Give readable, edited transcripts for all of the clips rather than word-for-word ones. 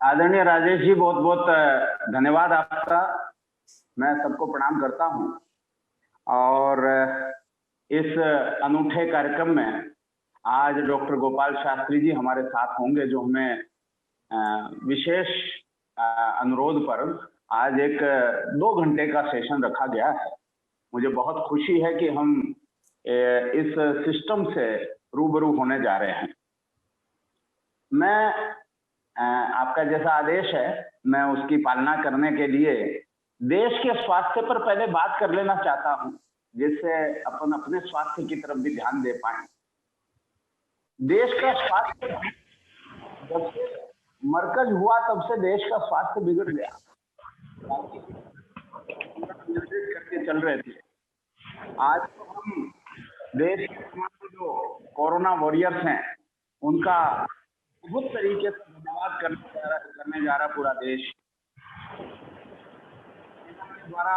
आदरणीय राजेश जी, बहुत बहुत धन्यवाद आपका। मैं सबको प्रणाम करता हूं और इस अनूठे कार्यक्रम में आज डॉक्टर गोपाल शास्त्री जी हमारे साथ होंगे, जो हमें विशेष अनुरोध पर आज एक 2 घंटे का सेशन रखा गया है। मुझे बहुत खुशी है कि हम इस सिस्टम से रूबरू होने जा रहे हैं। मैं आपका जैसा आदेश है, मैं उसकी पालना करने के लिए देश के स्वास्थ्य पर पहले बात कर लेना चाहता हूं, जिससे अपन अपने स्वास्थ्य की तरफ भी ध्यान दे पाए। देश का स्वास्थ्य जब से मरकज हुआ तब से देश का स्वास्थ्य बिगड़ गया। निर्देश करके चल रहे थे। आज तो हम देश के जो कोरोना वॉरियर्स हैं उनका बहुत तरीके से धन्यवाद करने जा रहा पूरा देश। द्वारा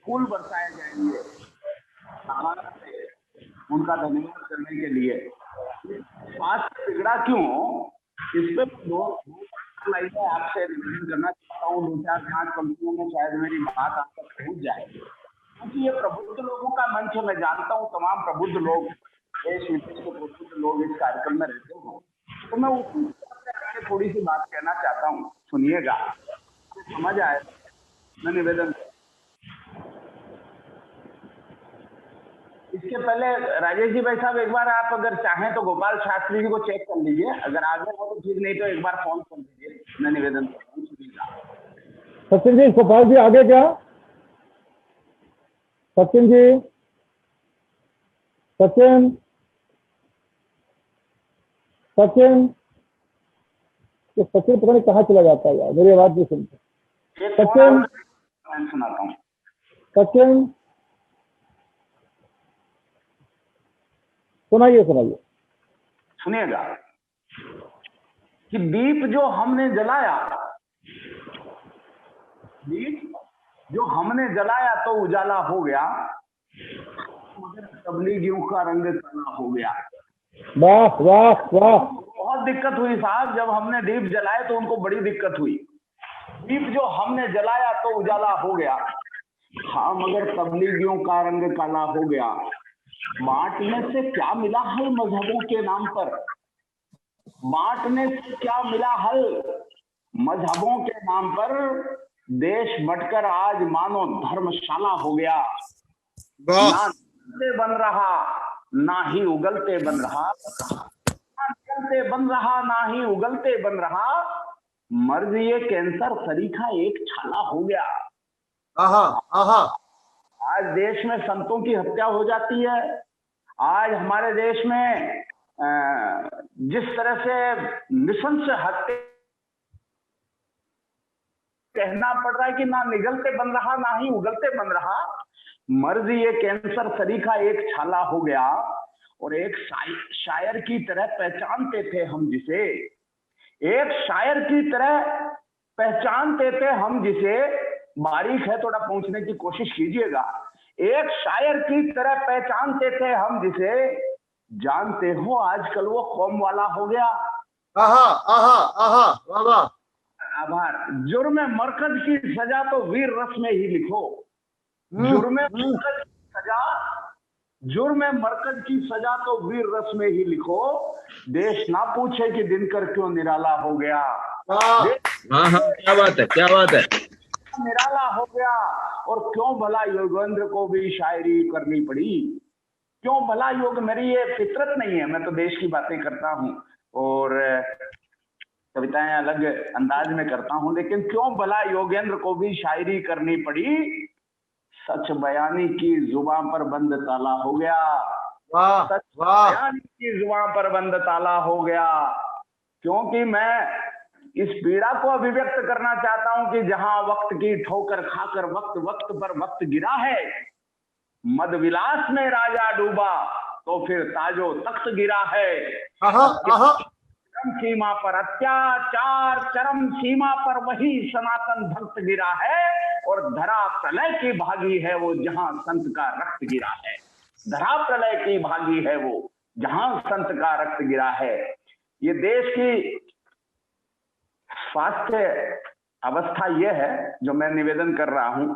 फूल बरसाए जाएंगे उनका धन्यवाद करने के लिए। स्वास्थ्य बिगड़ा क्यों, इस पे आपसे निवेदन करना चाहता हूँ। 2-4-5 पंक्तियों में शायद मेरी बात आप तक पहुंच जाए, क्योंकि ये प्रबुद्ध लोगों का मंच है। मैं जानता हूँ तमाम प्रबुद्ध लोग, देश विदेश के प्रबुद्ध लोग इस कार्यक्रम में रहते हो, तो मैं उसी से थोड़ी सी बात कहना चाहता हूँ। सुनिएगा, समझ आए। मैं निवेदन, इसके पहले राजेश जी भाई साहब, एक बार आप अगर चाहें तो गोपाल शास्त्री जी को चेक कर लीजिए, अगर आगे हो तो ठीक, नहीं तो एक बार फोन कर दीजिए। मैं निवेदन करता हूँ, सुनिएगा। सचिन जी, गोपाल जी आगे क्या? सचिन जी, सचिन सचिन तो सचिन पता नहीं कहाँ चला जाता है यार, मेरी आवाज नहीं सुनते। सचिन, मैं सुनाता हूँ। सचिन सुनाइए सुनाइए। सुनिएगा कि दीप जो हमने जलाया, दीप जो हमने जलाया तो उजाला हो गया, मगर तबलीगियों का रंग काला हो गया। वाह वाह वाह। बहुत दिक्कत हुई साहब, जब हमने दीप जलाए तो उनको बड़ी दिक्कत हुई। दीप जो हमने जलाया तो उजाला हो गया, हाँ मगर तबलीगियों का रंग काला हो गया। बांटने से क्या मिला हल मजहबों के नाम पर, बांटने से क्या मिला हल मजहबों के नाम पर। देश बंटकर आज मानो धर्मशाला हो गया। ना निकलते बन रहा ना ही उगलते बन रहा, ना निकलते बन रहा ना ही उगलते बन रहा। मर्ज ये कैंसर सरीखा एक छाला हो गया। आहा आहा। आज देश में संतों की हत्या हो जाती है। आज हमारे देश में जिस तरह से नृशंस हत्या कहना पड़ रहा है कि ना निगलते बन रहा ना ही उगलते बन रहा। मर्ज ये कैंसर सरीखा एक छाला हो गया। और एक शायर की तरह पहचानते थे हम जिसे, एक शायर की तरह पहचानते थे हम जिसे। बारीक है, थोड़ा पहुंचने की कोशिश कीजिएगा। एक शायर की तरह पहचानते थे हम जिसे, जानते हो आजकल वो कौम वाला हो गया। आहा आहा आहा, वाह वाह। आभार। जुर्म मरकज की सजा तो वीर रस में ही लिखो। जुर्म मरकज की सजा, जुर्म मरकज की सजा तो वीर रस में ही लिखो। देश ना पूछे कि दिनकर क्यों निराला हो गया। हाँ हाँ, क्या बात है, क्या बात है। निराला हो गया। और क्यों भला योगेंद्र को भी शायरी करनी पड़ी, क्यों भला योग, मेरी ये फितरत नहीं है, मैं तो देश की बातें करता हूँ और कविताएं अलग अंदाज में करता हूं, लेकिन क्यों भला योगेंद्र को भी शायरी करनी पड़ी। सच बयानी की जुबान पर बंद ताला हो गया। सच बयानी की जुबान पर बंद ताला हो गया। क्योंकि मैं इस पीड़ा को अभिव्यक्त करना चाहता हूं कि जहां वक्त की ठोकर खाकर वक्त वक्त पर वक्त गिरा है, मद विलास में राजा डूबा तो फिर ताजो तख्त गिरा है। चरम सीमा पर अत्याचार, चरम सीमा पर वही सनातन भक्त गिरा है। और धरा प्रलय की भागी है वो जहां संत का रक्त गिरा है। धरा प्रलय की भागी है वो जहां संत का रक्त गिरा है। ये देश की स्वास्थ्य अवस्था यह है जो मैं निवेदन कर रहा हूं।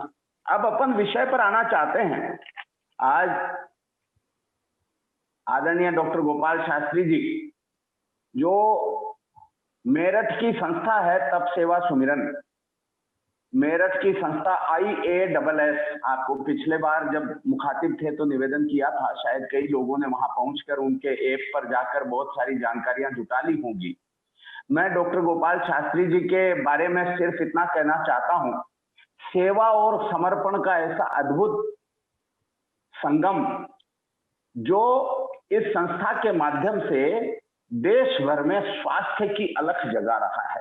अब अपन विषय पर आना चाहते हैं। आज आदरणीय डॉक्टर गोपाल शास्त्री जी, जो मेरठ की संस्था है तप सेवा सुमिरन, मेरठ की संस्था IASS, आपको पिछले बार जब मुखातिब थे तो निवेदन किया था, शायद कई लोगों ने वहां पहुंचकर उनके ऐप पर जाकर बहुत सारी जानकारियां जुटा ली होंगी। मैं डॉक्टर गोपाल शास्त्री जी के बारे में सिर्फ इतना कहना चाहता हूं, सेवा और समर्पण का ऐसा अद्भुत संगम जो इस संस्था के माध्यम से देश भर में स्वास्थ्य की अलख जगा रहा है।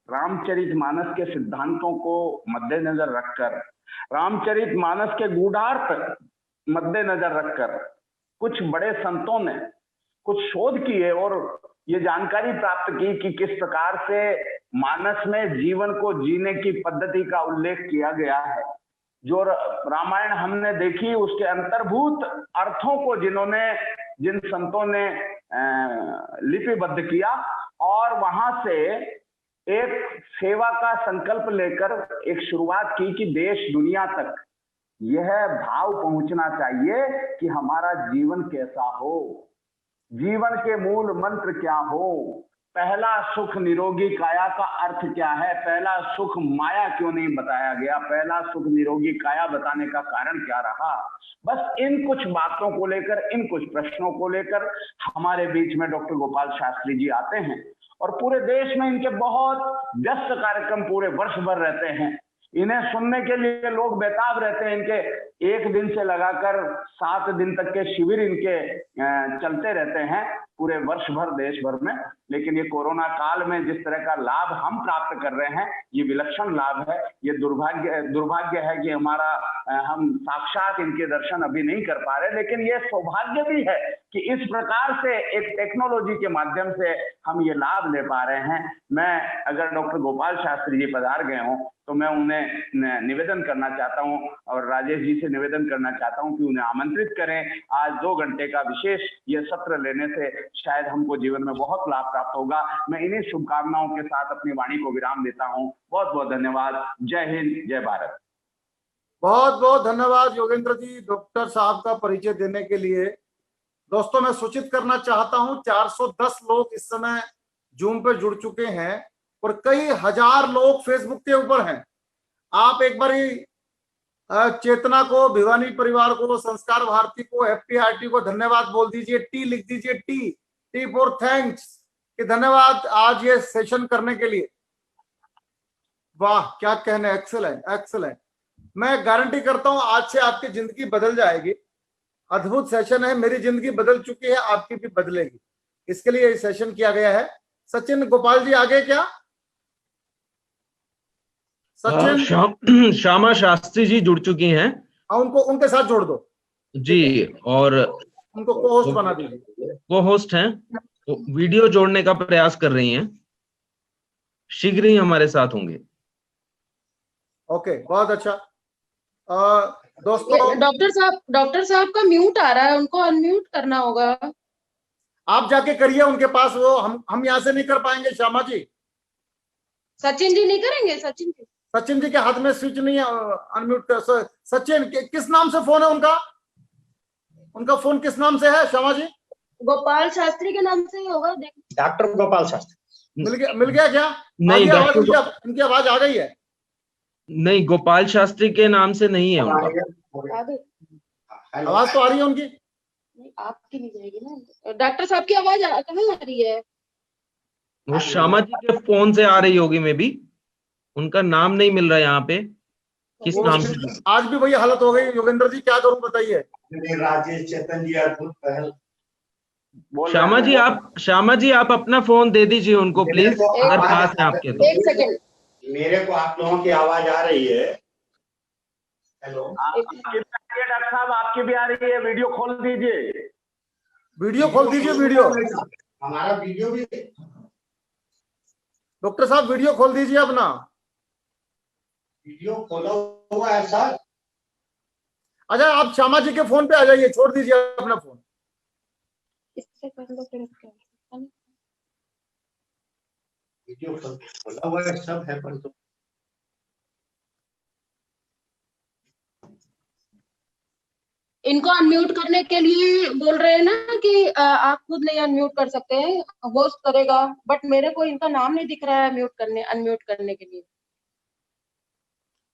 रामचरितमानस के सिद्धांतों को मद्देनजर रखकर, रामचरितमानस के गूढ़ार्थ मद्देनजर रखकर कुछ बड़े संतों ने कुछ शोध किए और ये जानकारी प्राप्त की कि किस प्रकार से मानस में जीवन को जीने की पद्धति का उल्लेख किया गया है। जो रामायण हमने देखी उसके अंतर्भूत अर्थों को जिन संतों ने लिपिबद्ध किया और वहां से एक सेवा का संकल्प लेकर एक शुरुआत की कि देश दुनिया तक यह भाव पहुंचना चाहिए कि हमारा जीवन कैसा हो, जीवन के मूल मंत्र क्या हो, पहला सुख निरोगी काया का अर्थ क्या है, पहला सुख माया क्यों नहीं बताया गया, पहला सुख निरोगी काया बताने का कारण क्या रहा। बस इन कुछ बातों को लेकर, इन कुछ प्रश्नों को लेकर हमारे बीच में डॉक्टर गोपाल शास्त्री जी आते हैं और पूरे देश में इनके बहुत व्यस्त कार्यक्रम पूरे वर्ष भर रहते हैं। इन्हें सुनने के लिए लोग बेताब रहते हैं। इनके 1 दिन से लगाकर 7 दिन तक के शिविर इनके चलते रहते हैं पूरे वर्ष भर देश भर में। लेकिन ये कोरोना काल में जिस तरह का लाभ हम प्राप्त कर रहे हैं, ये विलक्षण लाभ है। ये दुर्भाग्य है कि हम साक्षात इनके दर्शन अभी नहीं कर पा रहे, लेकिन ये सौभाग्य भी है कि इस प्रकार से एक टेक्नोलॉजी के माध्यम से हम ये लाभ ले पा रहे हैं। मैं अगर डॉक्टर गोपाल शास्त्री जी पधार गए हों तो मैं उन्हें निवेदन करना चाहता हूं और राजेश जी से निवेदन करना चाहता हूं कि उन्हें आमंत्रित करें। आज 2 घंटे का विशेष ये सत्र लेने से शायद हमको जीवन में बहुत लाभ प्राप्त होगा। मैं इन्हीं शुभकामनाओं के साथ अपनी वाणी को विराम देता हूं। बहुत बहुत धन्यवाद। जय हिंद, जय भारत। बहुत बहुत धन्यवाद योगेंद्र जी, डॉक्टर साहब का परिचय देने के लिए। दोस्तों, मैं सूचित करना चाहता हूं 410 लोग इस समय जूम पे जुड़ चुके हैं और कई हजार लोग फेसबुक के ऊपर हैं। आप एक बार चेतना को, भिवानी परिवार को, संस्कार भारती को, FPRT को धन्यवाद बोल दीजिए। टी लिख दीजिए, टी फॉर थैंक्स, कि धन्यवाद आज ये सेशन करने के लिए। वाह, क्या कहने, एक्सेलेंट एक्सेलेंट। मैं गारंटी करता हूं आज से आपकी जिंदगी बदल जाएगी। अद्भुत सेशन है, मेरी जिंदगी बदल चुकी है, आपकी भी बदलेगी। इसके लिए ये सेशन किया गया है। सचिन गोपाल जी आगे क्या? सचिन श्यामा शास्त्री जी जुड़ चुकी हैं। उनको उनके साथ जोड़ दो जी, और उनको को होस्ट बना दीजिए। को होस्ट हैं, तो वीडियो जोड़ने का प्रयास कर रही हैं, शीघ्र ही हमारे साथ होंगे। ओके, बहुत अच्छा। दोस्तों, डॉक्टर साहब का म्यूट आ रहा है, उनको अनम्यूट करना होगा। आप जाके करिए उनके पास, वो हम यहाँ से नहीं कर पाएंगे। श्यामा जी, सचिन जी नहीं करेंगे? सचिन जी के हाथ में स्विच नहीं है अनम्यूट कर। सचिन किस नाम से फोन है उनका फोन किस नाम से है श्यामा जी? गोपाल शास्त्री के नाम से ही होगा। डॉक्टर गोपाल शास्त्री। मिल गया क्या? नहीं, इनकी आवाज आ गई है? नहीं, गोपाल शास्त्री के नाम से नहीं है उनका। आवाज तो आ रही है उनकी। आपकी नहीं जाएगी ना। डॉक्टर साहब की आवाज कहाँ आ रही है? वो श्यामा जी के फोन से आ रही होगी मे बी। उनका नाम नहीं मिल रहा है यहाँ पे, किस नाम से। आज भी वही हालत हो गई। योगेंद्र जी क्या करूं बताइए? राजेश, चेतन जी, अद्भुत पहल। श्यामा जी आप अपना फोन दे दीजिए उनको प्लीज, अगर पास है आपके तो। 1 सेकंड, मेरे को आप लोगों की आवाज आ रही है? हेलो, डॉक्टर साहब आपकी भी आ रही है। वीडियो खोल दीजिए, वीडियो हमारा वीडियो भी। डॉक्टर साहब वीडियो खोल दीजिए अपना। वीडियो खोला हुआ है सर। अच्छा, आप श्यामा जी के फोन पे आ जाइए, छोड़ दीजिए अपना फोन। इससे कर लो फिर। जो बोला हुआ है सब है, पर तो इनको अनम्यूट करने के लिए बोल रहे हैं ना कि आप खुद नहीं अनम्यूट कर सकते हैं, होस्ट करेगा, बट मेरे को इनका नाम नहीं दिख रहा है म्यूट करने अनम्यूट करने के लिए।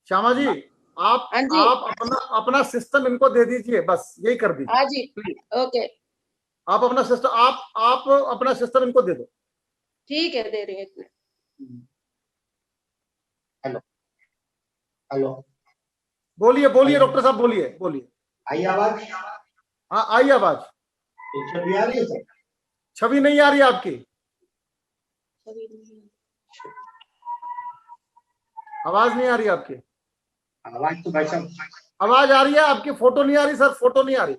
श्यामा जी, आप हाँ जी। अपना सिस्टम इनको दे दीजिए, बस यही कर दीजिए। हाँ जी, ओके, आप अपना सिस्टम इनको दे दो। ठीक है, दे रही है इसमें। हेलो हेलो, बोलिए बोलिए डॉक्टर साहब, बोलिए बोलिए। आई आवाज? हाँ आई आवाज। छवि आ रही है सर? छवि नहीं आ रही है आपकी, आवाज नहीं आ रही आपकी। आवाज तो भाई साहब आवाज आ रही है आपकी, फोटो नहीं आ रही सर, फोटो नहीं आ रही।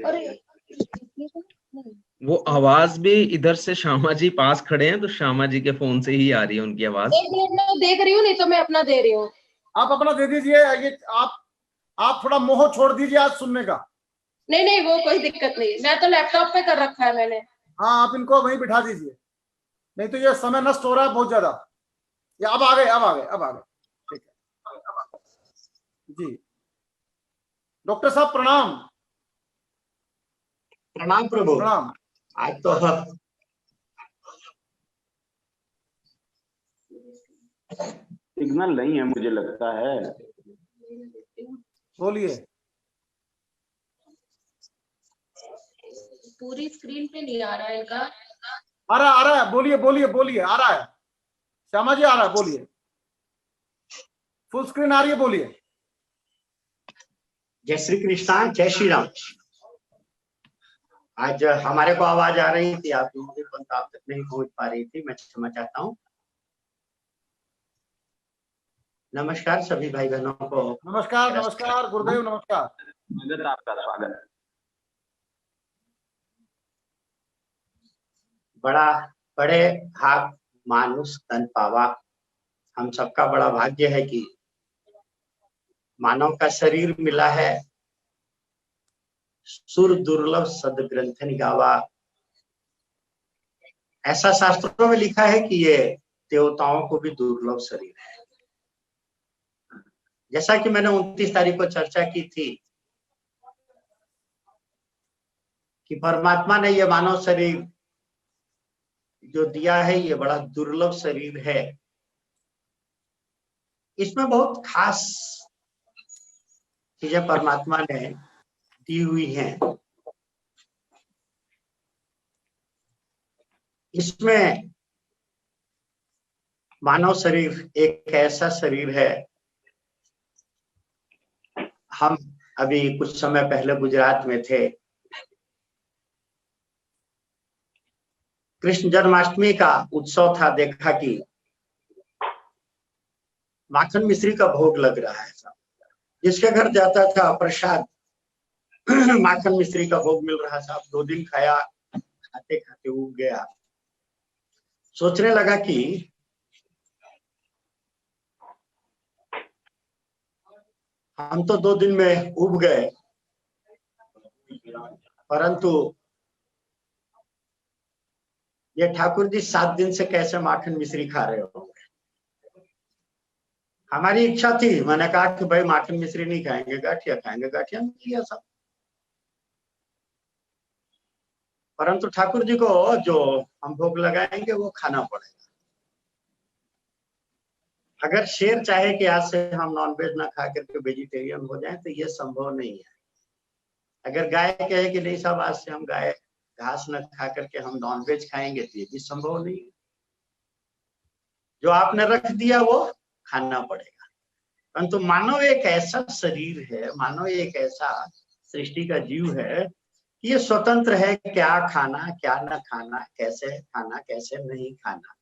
अरे वो आवाज भी इधर से श्यामा जी पास खड़े हैं, तो श्यामा जी के फोन से ही आ रही है उनकी आवाज। एक मिनट में देख रही हूँ, नहीं तो मैं अपना दे रही हूँ। आप अपना दे दीजिए। ये आप थोड़ा मोह छोड़ दीजिए आज सुनने का। नहीं नहीं, वो कोई दिक्कत नहीं, मैं तो लैपटॉप पे कर रखा है मैंने। हाँ, आप इनको वहीं बिठा दीजिए, नहीं तो ये समय नष्ट हो रहा है बहुत ज्यादा। ये अब आ गए। ठीक है जी। डॉक्टर साहब प्रणाम। प्रणाम प्रभु। प्रणाम। आज तो सिग्नल नहीं है मुझे लगता है। बोलिए। पूरी स्क्रीन पे नहीं आ रहा है इनका। आ रहा है, बोलिए आ रहा है। श्यामा जी आ रहा है, बोलिए। फुल स्क्रीन आ रही है, बोलिए। जय श्री कृष्णा, जय श्री राम। आज हमारे को आवाज आ रही थी, आप लोगों की परंतु आप तक नहीं पहुंच पा रही थी, मैं क्षमा चाहता हूँ। नमस्कार सभी भाई बहनों को। नमस्कार गुरुदेव, नमस्कार। स्वागत, आपका स्वागत। बड़े भाग मानुष तन पावा। हम सबका बड़ा भाग्य है कि मानव का शरीर मिला है। सुर दुर्लभ सद ग्रंथन गावा, ऐसा शास्त्रों में लिखा है कि ये देवताओं को भी दुर्लभ शरीर है। जैसा कि मैंने 29 तारीख को चर्चा की थी कि परमात्मा ने ये मानव शरीर जो दिया है, ये बड़ा दुर्लभ शरीर है। इसमें बहुत खास चीजें परमात्मा ने दी हुई हैं। इसमें मानव शरीर एक ऐसा शरीर है। हम अभी कुछ समय पहले गुजरात में थे। कृष्ण जन्माष्टमी का उत्सव था। देखा कि माखन मिश्री का भोग लग रहा है। सब जिसके घर जाता था प्रसाद माखन मिश्री का भोग मिल रहा था। 2 दिन खाया, खाते खाते उब गया। सोचने लगा कि हम तो 2 दिन में उब गए, परंतु ये ठाकुर जी 7 दिन से कैसे माखन मिश्री खा रहे होंगे। हमारी इच्छा थी, मैंने कहा कि भाई माखन मिश्री नहीं खाएंगे, गाठिया खाएंगे। गाठिया मिल गया सब। परंतु ठाकुर जी को जो हम भोग लगाएंगे वो खाना पड़ेगा। अगर शेर चाहे कि आज से हम नॉनवेज ना खा करके वेजिटेरियन हो जाएं, तो ये संभव नहीं है। अगर गाय कहे कि नहीं साहब आज से हम गाय घास न खा करके हम नॉनवेज खाएंगे, तो ये भी संभव नहीं है। जो आपने रख दिया वो खाना पड़ेगा। परंतु मानव एक ऐसा शरीर है, मानव एक ऐसा सृष्टि का जीव है कि ये स्वतंत्र है। क्या खाना, क्या न खाना, कैसे खाना, कैसे नहीं खाना,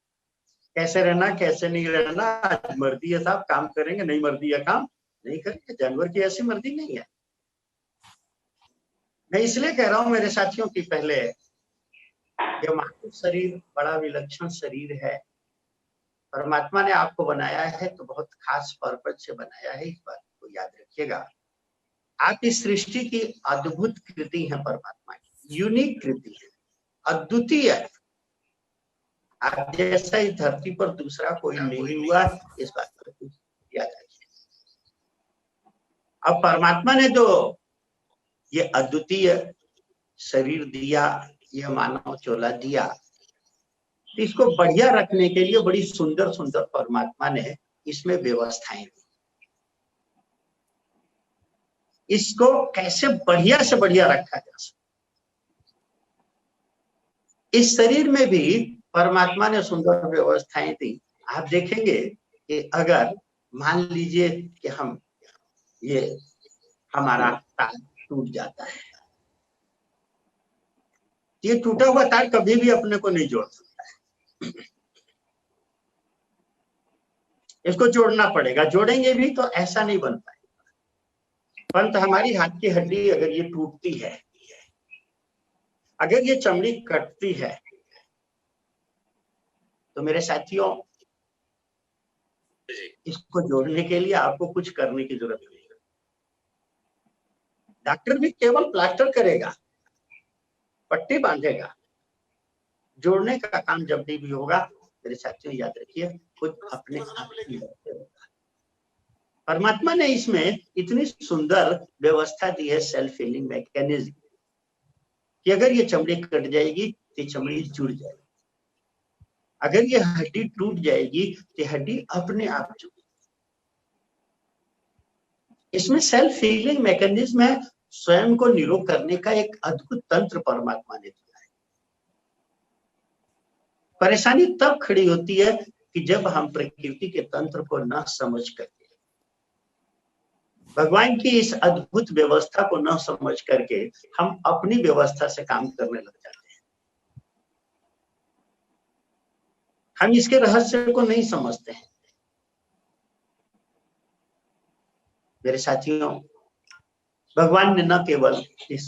कैसे रहना, कैसे नहीं रहना। मर्जी है साहब काम करेंगे, नहीं मर्जी है काम नहीं करेंगे। जानवर की ऐसी मर्जी नहीं है। मैं इसलिए कह रहा हूं मेरे साथियों की, पहले ये मानव शरीर बड़ा विलक्षण शरीर है। परमात्मा ने आपको बनाया है तो बहुत खास पर्पज से बनाया है, इस बात को याद रखिएगा। आप इस सृष्टि की अद्भुत कृति है, परमात्मा की यूनिक कृति है, अद्वितीय है। आप जैसा इस धरती पर दूसरा कोई नहीं हुआ, इस बात पर कुछ याद रखिए। अब परमात्मा ने जो ये अद्वितीय शरीर दिया, ये मानव चोला दिया, इसको बढ़िया रखने के लिए बड़ी सुंदर सुंदर परमात्मा ने इसमें व्यवस्थाएं दी। इसको कैसे बढ़िया से बढ़िया रखा जा सकता, इस शरीर में भी परमात्मा ने सुंदर व्यवस्थाएं दी। आप देखेंगे कि अगर मान लीजिए कि हम ये हमारा तार टूट जाता है, ये टूटा हुआ तार कभी भी अपने को नहीं जोड़ सकता है, इसको जोड़ना पड़ेगा। जोड़ेंगे भी तो ऐसा नहीं बन पाएगा। परंतु हमारी हाथ की हड्डी अगर ये टूटती है, अगर ये चमड़ी कटती है, तो मेरे साथियों इसको जोड़ने के लिए आपको कुछ करने की जरूरत नहीं है। डॉक्टर भी केवल प्लास्टर करेगा, पट्टी बांधेगा, जोड़ने का काम जब भी होगा, मेरे साथियों याद रखिए, खुद अपने आप ही होगा। परमात्मा ने इसमें इतनी सुंदर व्यवस्था दी है, सेल्फ हीलिंग मैकेनिज्म, कि अगर ये चमड़ी कट जाएगी तो चमड़ी जुड़ जाएगी, अगर ये हड्डी टूट जाएगी तो हड्डी अपने आप जुड़। इसमें सेल्फ हीलिंग मैकेनिज्म है, स्वयं को निरोग करने का एक अद्भुत तंत्र परमात्मा ने दिया है। परेशानी तब खड़ी होती है कि जब हम प्रकृति के तंत्र को न समझ करके, भगवान की इस अद्भुत व्यवस्था को न समझ करके हम अपनी व्यवस्था से काम करने लग जाते हैं। हम इसके रहस्य को नहीं समझते हैं। मेरे साथियों, भगवान ने न केवल इस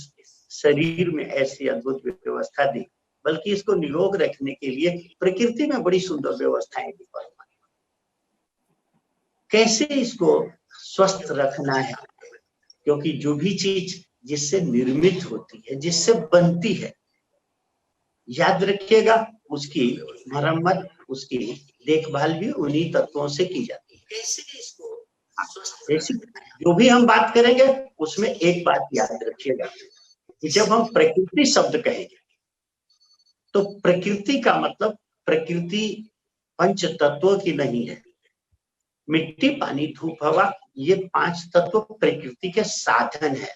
शरीर में ऐसी अद्भुत व्यवस्था दी, बल्कि इसको निरोग रखने के लिए प्रकृति में बड़ी सुंदर व्यवस्थाएं दी। कैसे इसको स्वस्थ रखना है, क्योंकि जो भी चीज जिससे निर्मित होती है, जिससे बनती है, याद रखिएगा उसकी मरम्मत, उसकी देखभाल भी उन्हीं तत्वों से की जाती है। कैसे इसको जो भी हम बात करेंगे उसमें एक बात याद रखिएगा कि जब हम प्रकृति शब्द कहेंगे तो प्रकृति का मतलब प्रकृति पंच तत्वों की नहीं है। मिट्टी, पानी, धूप, हवा, ये 5 तत्व प्रकृति के साधन है।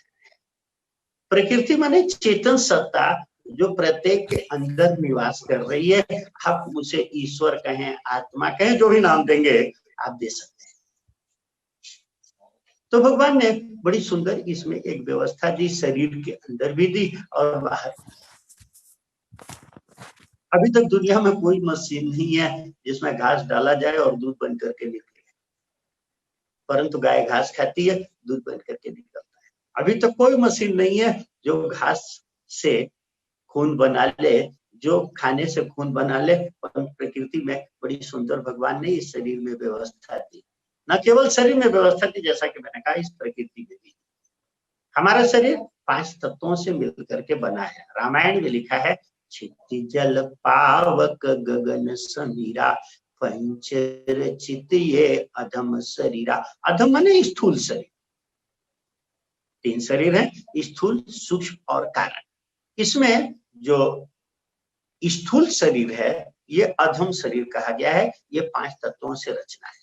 प्रकृति माने चेतन सत्ता जो प्रत्येक के अंदर निवास कर रही है। आप उसे ईश्वर कहें, आत्मा कहें, जो भी नाम देंगे आप दे सकते हैं। तो भगवान ने बड़ी सुंदर इसमें एक व्यवस्था दी, शरीर के अंदर भी दी और बाहर। अभी तक दुनिया में कोई मशीन नहीं है जिसमें घास डाला जाए और दूध बन करके निकले, परंतु गाय घास खाती है, दूध बन करके निकलता है। अभी तक कोई मशीन नहीं है जो घास से खून बना ले, जो खाने से खून बना ले। प्रकृति में बड़ी सुंदर भगवान ने इस शरीर में व्यवस्था दी। न केवल शरीर में व्यवस्था दी, जैसा कि मैंने कहा, इस प्रकृति में भी। हमारा शरीर 5 तत्वों से मिलकर के बना है। रामायण में लिखा है, क्षिति जल पावक गगन समीरा, पंच रचित ये अधम शरीरा। अधम माने स्थूल शरीर। 3 शरीर है, स्थूल, सूक्ष्म और कारण। इसमें जो स्थूल शरीर है ये अधम शरीर कहा गया है। ये 5 तत्वों से रचना है,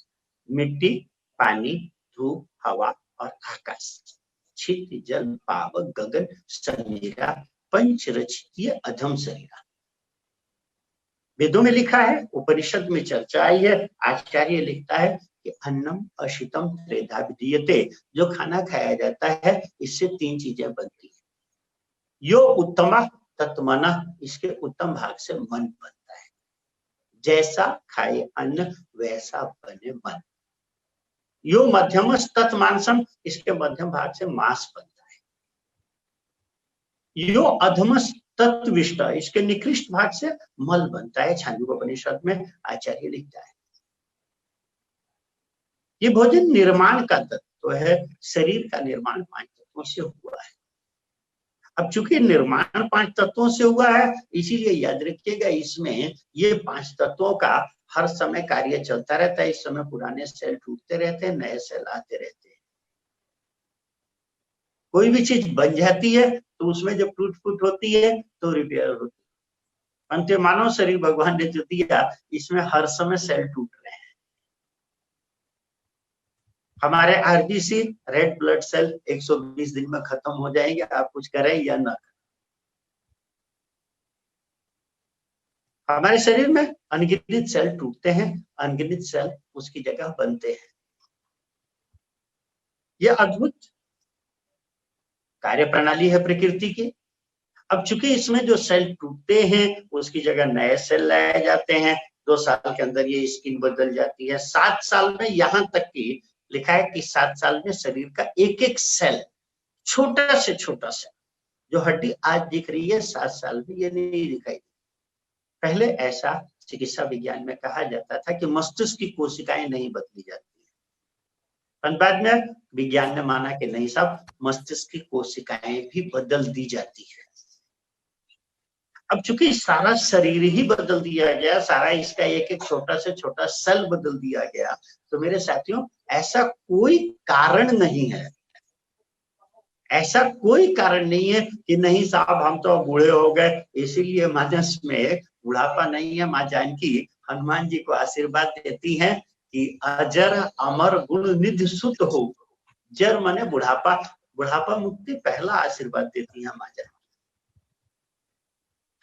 मिट्टी, पानी, धूप, हवा और आकाश। क्षिति जल पावक गगन समीरा, पंच रचित अधम शरीरा। वेदों में लिखा है, उपनिषद में चर्चा आई है। आचार्य लिखता है कि अन्नम अशितम त्रेधा विधीयते। जो खाना खाया जाता है इससे 3 चीजें बनती है। यो उत्तमा तत्मना, इसके उत्तम भाग से मन बनता है। जैसा खाए अन्न वैसा बने मन। यो मध्यमस तत्मांसम, इसके मध्यम भाग से मांस बनता है। यो अधमस तत्विष्ट, इसके निकृष्ट भाग से मल बनता है। छांदोग्योपनिषद में आचार्य लिखता है। ये भोजन निर्माण का तत्व है। शरीर का निर्माण 5 तत्वों से हुआ है। अब चूंकि निर्माण 5 तत्वों से हुआ है, इसीलिए याद रखिएगा इसमें ये 5 तत्वों का हर समय कार्य चलता रहता है। इस समय पुराने सेल टूटते रहते हैं, नए सेल आते रहते हैं। कोई भी चीज बन जाती है तो उसमें जब टूट फूट होती है तो रिपेयर होती है। अंत मानव शरीर भगवान ने जो दिया, इसमें हर समय सेल टूट रहे हैं। हमारे आरबीसी रेड ब्लड सेल 120 दिन में खत्म हो जाएंगे, आप कुछ करें या ना। हमारे शरीर में अनगिनत सेल टूटते हैं, अनगिनत सेल उसकी जगह बनते हैं। यह अद्भुत कार्य प्रणाली है प्रकृति की। अब चूंकि इसमें जो सेल टूटते हैं उसकी जगह नए सेल लाए जाते हैं। 2 साल के अंदर ये स्किन बदल जाती है। 7 साल में, यहाँ तक कि लिखा है कि 7 साल में शरीर का एक एक सेल, छोटा से छोटा सेल, जो हड्डी आज दिख रही है 7 साल में ये नहीं दिखाई। पहले ऐसा चिकित्सा विज्ञान में कहा जाता था कि मस्तिष्क की कोशिकाएं नहीं बदली जाती है। बाद में विज्ञान ने माना कि नहीं साहब, मस्तिष्क की कोशिकाएं भी बदल दी जाती है। अब चूंकि सारा शरीर ही बदल दिया गया, सारा इसका एक एक छोटा से छोटा सेल बदल दिया गया, तो मेरे साथियों ऐसा कोई कारण नहीं है, ऐसा कोई कारण नहीं है कि नहीं साहब हम तो बूढ़े हो गए इसीलिए मानस में बुढ़ापा नहीं है। माँ जानकी हनुमान जी को आशीर्वाद देती हैं कि अजर अमर गुण निधि सुत हो। जर माने बुढ़ापा, बुढ़ापा मुक्ति पहला आशीर्वाद देती है माँ जानकी।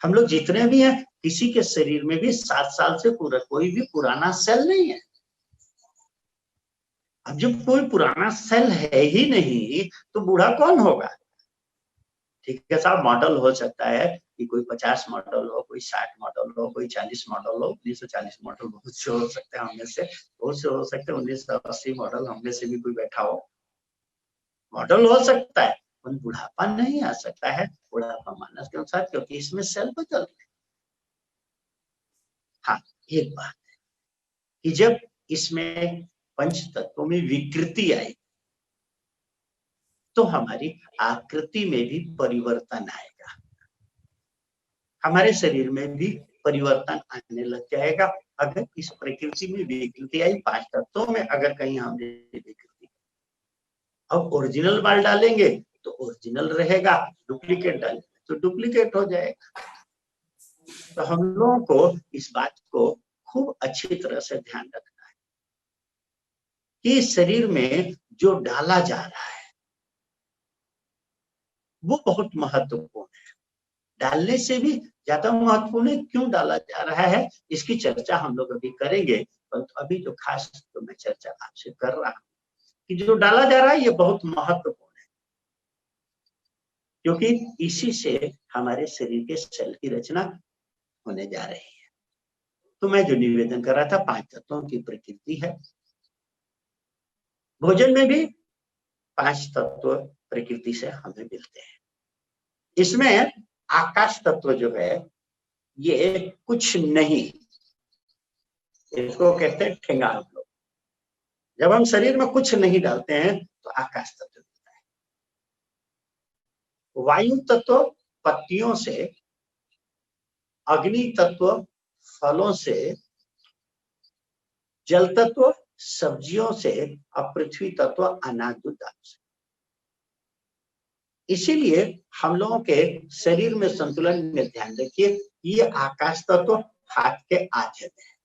हम लोग जितने भी हैं, किसी के शरीर में भी 7 साल से पूरा कोई भी पुराना सेल नहीं है। अब जब कोई पुराना सेल है ही नहीं तो बूढ़ा कौन होगा? ठीक है साहब, मॉडल हो सकता है कि कोई 50 मॉडल हो, कोई 60 मॉडल हो, कोई 40 मॉडल हो। 1940 मॉडल बहुत से हो सकते हैं, हमने से बहुत से हो सकते हैं। 1980 मॉडल हमने से भी कोई बैठा हो, मॉडल हो सकता है, पर बुढ़ापा नहीं आ सकता है। बुढ़ापा मानस के अनुसार, क्योंकि इसमें सेल बदल रहे। हाँ, एक बात है कि जब इसमें पंच तत्वों में विकृति आई तो हमारी आकृति में भी परिवर्तन आएगा, हमारे शरीर में भी परिवर्तन आने लग जाएगा। अगर इस प्रकृति में विकृति आई, 5 तत्वों में अगर कहीं हमने विकृति, अब ओरिजिनल माल डालेंगे तो ओरिजिनल रहेगा, डुप्लीकेट डालेंगे तो डुप्लीकेट हो जाएगा। तो हम लोगों को इस बात को खूब अच्छी तरह से ध्यान रखना है कि शरीर में जो डाला जा रहा है वो बहुत महत्वपूर्ण है। डालने से भी ज्यादा महत्वपूर्ण है क्यों डाला जा रहा है, इसकी चर्चा हम लोग अभी करेंगे। परंतु अभी जो खास तो मैं चर्चा आपसे कर रहा हूं कि जो डाला जा रहा है ये बहुत महत्वपूर्ण है, क्योंकि इसी से हमारे शरीर के सेल की रचना होने जा रही है। तो मैं जो निवेदन कर रहा था, 5 तत्वों की प्रकृति है। भोजन में भी 5 तत्व प्रकृति से हमें मिलते हैं। इसमें आकाश तत्व जो है ये कुछ नहीं, इसको कहते हैं ठेंगा। हम लोग जब हम शरीर में कुछ नहीं डालते हैं तो आकाश तत्व मिलता है। वायु तत्व पत्तियों से, अग्नि तत्व फलों से, जल तत्व सब्जियों से और पृथ्वी तत्व अनाज दाल से। इसीलिए हम लोगों के शरीर में संतुलन में ध्यान रखिए, ये आकाश तत्व हाथ के आधे में है।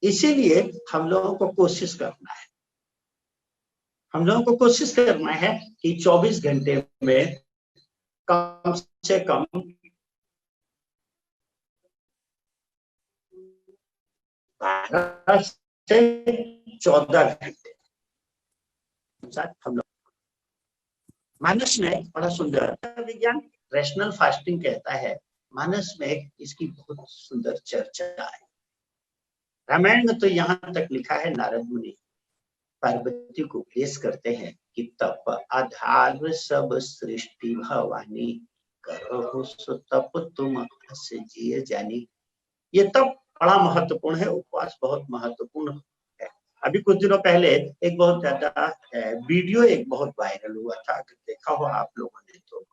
इसीलिए हम लोगों को कोशिश करना है, हम लोगों को कोशिश करना है कि 24 घंटे में कम से कम 12 से 14 घंटे हम लोग। मानस में बड़ा सुंदर विज्ञान रैशनल फास्टिंग कहता है, मानस में इसकी बहुत सुंदर चर्चा है। रामायण में तो यहाँ तक लिखा है, नारद मुनि पार्वती को उपदेश करते हैं कि तप आधार सब सृष्टि भवानी, करो सो तप तुम से जिए जानी। ये तप बड़ा महत्वपूर्ण है, उपवास बहुत महत्वपूर्ण है। अभी कुछ दिनों पहले एक बहुत ज्यादा वीडियो एक बहुत वायरल हुआ था, अगर देखा हो आप लोगों ने तो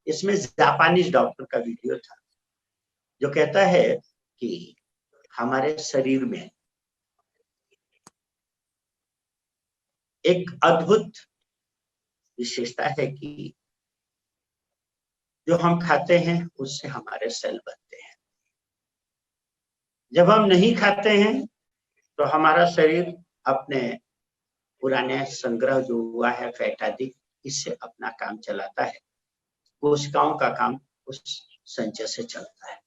इसमें जापानीज डॉक्टर का वीडियो था जो कहता है कि हमारे शरीर में एक अद्भुत विशेषता है कि जो हम खाते हैं उससे हमारे सेल बनते हैं। जब हम नहीं खाते हैं तो हमारा शरीर अपने पुराने संग्रह जो हुआ है फैट आदि, इससे अपना काम चलाता है। कोशिकाओं का काम उस संचय से चलता है।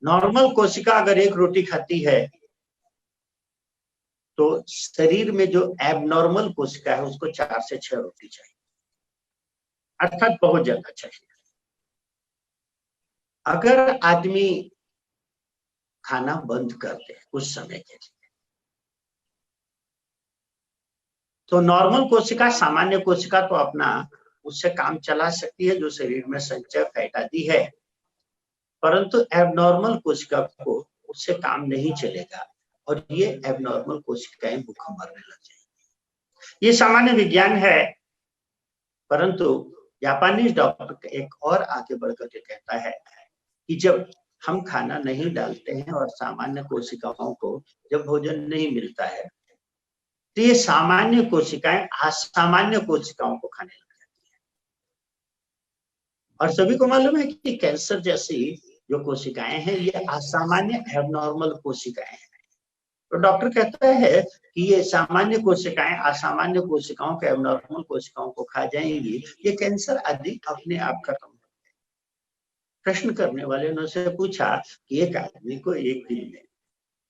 नॉर्मल कोशिका अगर एक रोटी खाती है तो शरीर में जो एबनॉर्मल कोशिका है उसको 4 से 6 रोटी चाहिए, अर्थात बहुत ज्यादा चाहिए। अगर आदमी खाना बंद कर दे कुछ समय के लिए तो नॉर्मल कोशिका, सामान्य कोशिका तो अपना उससे काम चला सकती है जो शरीर में संचय फैट आदि है, परंतु एबनॉर्मल कोशिका को उससे काम नहीं चलेगा और ये एबनॉर्मल कोशिकाएं भूखा मरने लग जाएंगी। ये सामान्य विज्ञान है, परंतु जापानी डॉक्टर एक और आगे बढ़कर के कहता है कि जब हम खाना नहीं डालते हैं और सामान्य कोशिकाओं को जब भोजन नहीं मिलता है तो ये सामान्य कोशिकाएं असामान्य कोशिकाओं को खाने लग जाती है। और सभी को मालूम है कि कैंसर जैसी जो कोशिकाएं हैं ये असामान्य एबनॉर्मल कोशिकाएं हैं। तो डॉक्टर कहता है कि ये सामान्य कोशिकाएं असामान्य कोशिकाओं के एबनॉर्मल कोशिकाओं को खा जाएंगी, ये कैंसर आदि अपने आप खत्म। प्रश्न करने वाले ने उनसे पूछा कि एक आदमी को एक दिन में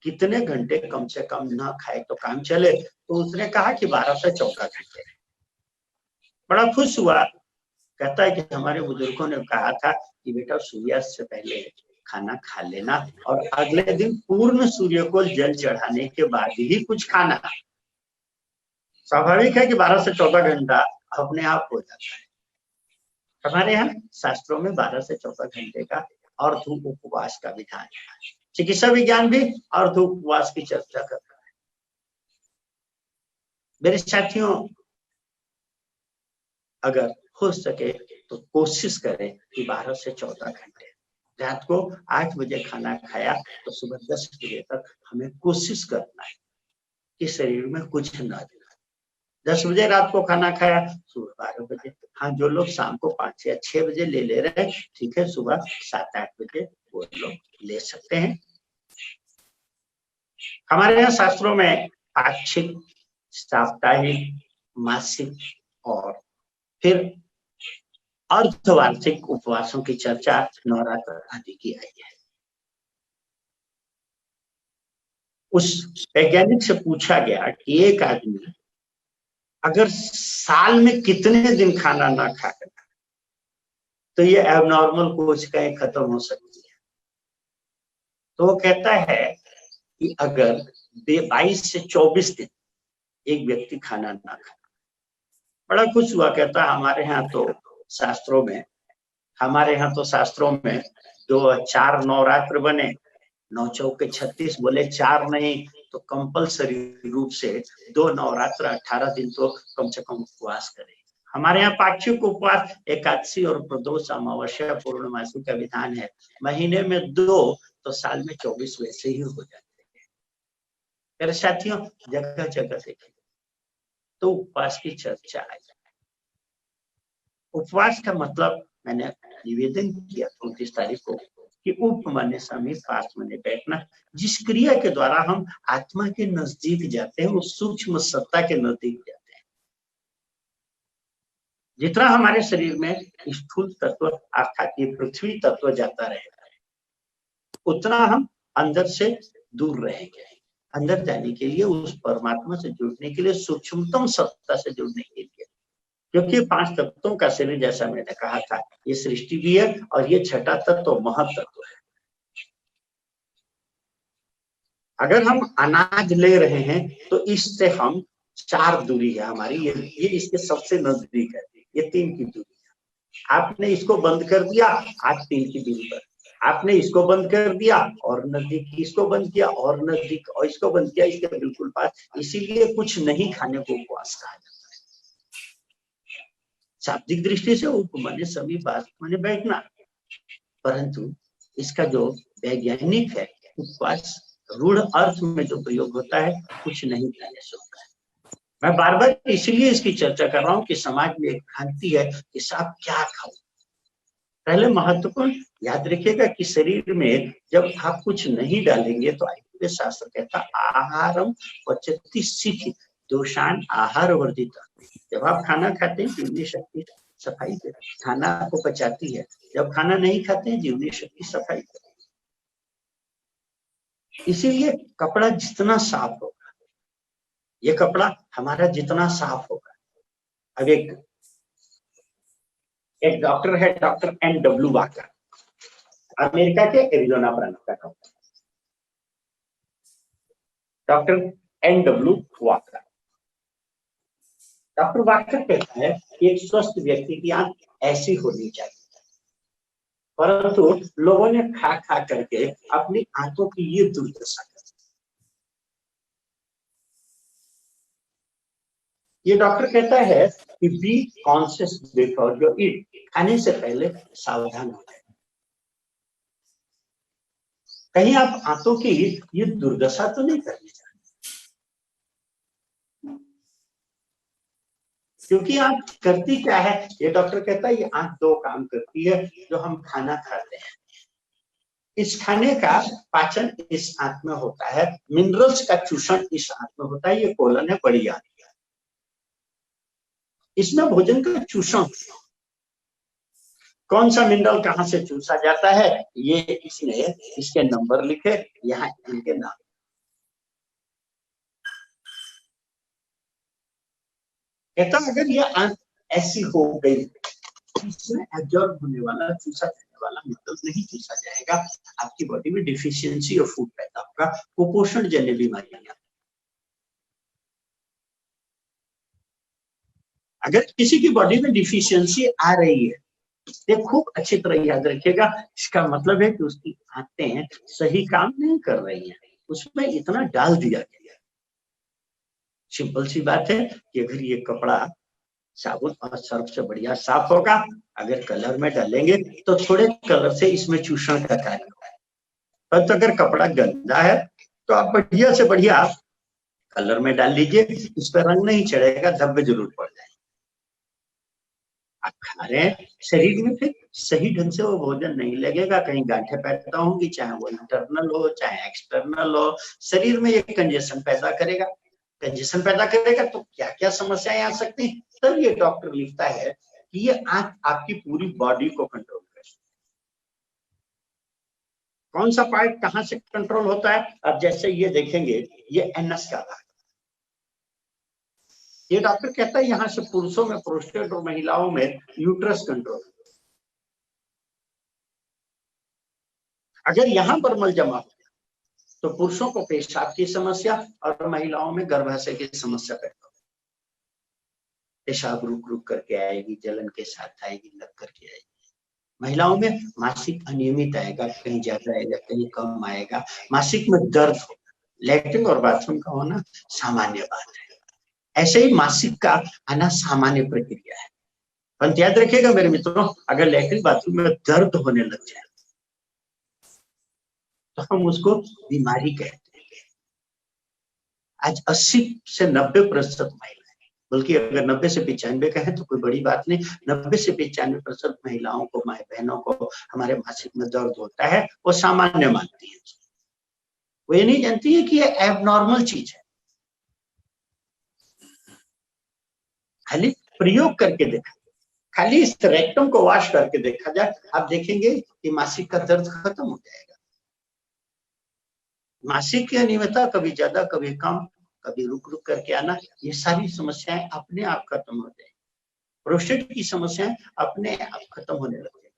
कितने घंटे कम से कम ना खाए तो काम चले, तो उसने कहा कि 12 से 14 घंटे। बड़ा खुश हुआ, कहता है कि हमारे बुजुर्गों ने कहा था कि बेटा सूर्यास्त से पहले खाना खा लेना और अगले दिन पूर्ण सूर्य को जल चढ़ाने के बाद ही कुछ खाना। स्वाभाविक है कि 12 से 14 घंटा अपने आप हो जाता है। हमारे यहाँ शास्त्रों में 12 से 14 घंटे का अर्ध उपवास का विधान है। चिकित्सा विज्ञान भी अर्ध उपवास की चर्चा करता है। मेरे साथियों, अगर हो सके तो कोशिश करें कि 12 से 14 घंटे, रात को 8 बजे खाना खाया तो सुबह 10 बजे तक हमें कोशिश करना है कि शरीर में कुछ न देना। 10 बजे रात को खाना खाया, सुबह 12 बजे। हाँ, जो लोग शाम को 5 या 6 बजे ले रहे हैं, ठीक है, सुबह 7-8 बजे वो लोग ले सकते हैं। हमारे यहाँ शास्त्रों में पाक्षिक, साप्ताहिक, मासिक और फिर अर्धवार्षिक उपवासों की चर्चा नवरात्र आदि की आई है। उस वैज्ञानिक से पूछा गया कि एक आदमी अगर साल में कितने दिन खाना ना खाए तो ये एबनॉर्मल कोशिकाएं खत्म हो सकती है। तो वो कहता है कि अगर 22 से 24 दिन एक व्यक्ति खाना ना खाए, बड़ा खुश हुआ, कहता है हमारे यहाँ तो शास्त्रों में जो 4 नवरात्र बने, 9 चौके 36, बोले 4 नहीं तो कंपलसरी रूप से 2 नवरात्र 18 दिन तो कम से कम उपवास करें। हमारे यहाँ पाक्षिक उपवास एकादशी और प्रदोष, अमावस्या, पूर्णमासी का विधान है। महीने में 2 तो साल में 24 वैसे ही हो जाते हैं। मेरे साथियों, जगह जगह देखें तो उपवास की चर्चा आई। उपवास का मतलब मैंने निवेदन किया 29 तारीख को कि उप माने समीप, पास माने बैठना। जिस क्रिया के द्वारा हम आत्मा के नजदीक जाते हैं, उस सूक्ष्म सत्ता के नजदीक जाते हैं। जितना हमारे शरीर में स्थूल तत्व अर्थात ये पृथ्वी तत्व जाता रहेगा, उतना हम अंदर से दूर रहेंगे। अंदर जाने के लिए, उस परमात्मा से जुड़ने के लिए, सूक्ष्मतम सत्ता से जुड़ने के लिए, क्योंकि 5 तत्वों का शरीर, जैसा मैंने कहा था, ये सृष्टि भी है और ये छठा तत्व महत्त्व है। अगर हम अनाज ले रहे हैं तो इससे हम 4 दूरी है हमारी, ये इसके सबसे नजदीक है, ये 3 की दूरी है। आपने इसको बंद कर दिया, आप 3 की दूरी पर, आपने इसको बंद कर दिया और नजदीक, इसको बंद किया और नजदीक, और इसको बंद किया इसके बिल्कुल पास। इसीलिए कुछ नहीं खाने को उपवास कहा जाता है। शाब्दिक दृष्टि से उपमाने समीप बात माने बैठना, परंतु इसका जो वैज्ञानिक है उपवास रूढ़ अर्थ में जो प्रयोग होता है कुछ नहीं कहने से होता है। मैं बार बार इसलिए इसकी चर्चा कर रहा हूँ कि समाज में एक भ्रांति है कि साहब क्या खाओ। पहले महत्वपूर्ण याद रखिएगा कि शरीर में जब आप कुछ नहीं डालेंगे तो आयुर्वेद शास्त्र कहता आहारम पचति शिखि दोषान आहार वर्धित। जब आप खाना खाते हैं जीवनी शक्ति सफाई से खाना आपको पचाती है, जब खाना नहीं खाते हैं जीवनी शक्ति सफाई से। इसीलिए कपड़ा जितना साफ होगा, ये कपड़ा हमारा जितना साफ होगा। अब एक डॉक्टर है, डॉक्टर N.W. वाकर, अमेरिका के एरिजोना प्रांत का doctor, doctor N.W. Walker. Doctor walker कहता है कि एक स्वस्थ व्यक्ति की आंख ऐसी होनी चाहिए, परंतु लोगों ने खा खा करके अपनी आंखों की ये दुर्दशा कर। ये डॉक्टर कहता है कि बी कॉन्शियस बिफोर योर ईट, खाने से पहले सावधान हो जाए। कहीं आप आंखों की ये दुर्दशा तो नहीं करनी चाहिए, क्योंकि आंख करती क्या है, ये डॉक्टर कहता है ये आंख दो काम करती है। जो हम खाना खाते हैं, इस खाने का पाचन इस आंख में होता है, मिनरल्स का चूषण इस आंख में होता है, ये कोलन है बड़ी आंख, इसमें भोजन का चूषण। कौन सा मिनरल कहां से चूसा जाता है, ये इसने इसके नंबर लिखे, यहाँ इनके नाम। कहता अगर ये आंख ऐसी हो गई, इसमें एब्जॉर्ब होने वाला चूसा जाने वाला मिनरल नहीं चूसा जाएगा, आपकी बॉडी में डिफिशियंसी ऑफ फूड पैदा होगा, कुपोषण जन्य बीमारियां। अगर किसी की बॉडी में डिफिशियंसी आ रही है, ये खूब अच्छी तरह याद रखिएगा, इसका मतलब है कि उसकी आंतें सही काम नहीं कर रही हैं, उसमें इतना डाल दिया गया। सिंपल सी बात है कि अगर ये कपड़ा साबुन और सर्फ से बढ़िया साफ होगा, अगर कलर में डालेंगे तो थोड़े कलर से इसमें चूषण का कार्य होगा। पर तो अगर कपड़ा गंदा है तो आप बढ़िया से बढ़िया कलर में डाल लीजिए, इस पर रंग नहीं चढ़ेगा, धब्बे जरूर पड़ जाएंगे। आप खा रहे हैं, शरीर में फिर सही ढंग से वो भोजन नहीं लगेगा, कहीं गांठें पैदा होंगी, चाहे वो इंटरनल हो चाहे एक्सटर्नल हो, शरीर में ये कंजेशन पैदा करेगा। कंजेशन पैदा करेगा तो क्या क्या समस्याएं आ सकती हैं। तब ये डॉक्टर लिखता है कि ये आंख आपकी पूरी बॉडी को कंट्रोल करे। कौन सा पार्ट कहां से कंट्रोल होता है, अब जैसे ये देखेंगे, ये एनस का भाग, ये डॉक्टर कहता है यहाँ से पुरुषों में प्रोस्टेट और महिलाओं में यूट्रस कंट्रोल। अगर यहाँ पर मल जमा हो तो पुरुषों को पेशाब की समस्या और महिलाओं में गर्भाशय की समस्या पैदा होगी। पेशाब रुक रुक करके आएगी, जलन के साथ आएगी, लग करके आएगी। महिलाओं में मासिक अनियमित आएगा, कहीं ज्यादा आएगा कहीं कम आएगा, मासिक में दर्द होगा। लैट्रिन और बाथरूम का होना सामान्य बात है, ऐसे ही मासिक का आना सामान्य प्रक्रिया है। पर याद रखिएगा मेरे मित्रों, अगर लैट्रिन बाथरूम में दर्द होने लग जाए तो हम उसको बीमारी कहते हैं। आज 80 से 90% महिलाएं, बल्कि अगर 90 से 95 कहें तो कोई बड़ी बात नहीं, 90 से 95% महिलाओं को, माँ बहनों को हमारे मासिक में दर्द होता है, वो सामान्य मानती है। वो ये नहीं जानती है कि ये एबनॉर्मल चीज है। खाली प्रयोग करके देखा, खाली इस रेक्टम को वॉश करके देखा जाए, आप देखेंगे कि मासिक का दर्द खत्म हो जाएगा। मासिक की अनियमितता कभी ज्यादा कभी कम, कभी रुक रुक करके आना, ये सारी समस्याएं अपने आप खत्म हो जाएगी। प्रोस्टेट की समस्याएं अपने आप खत्म होने लग जाएगी।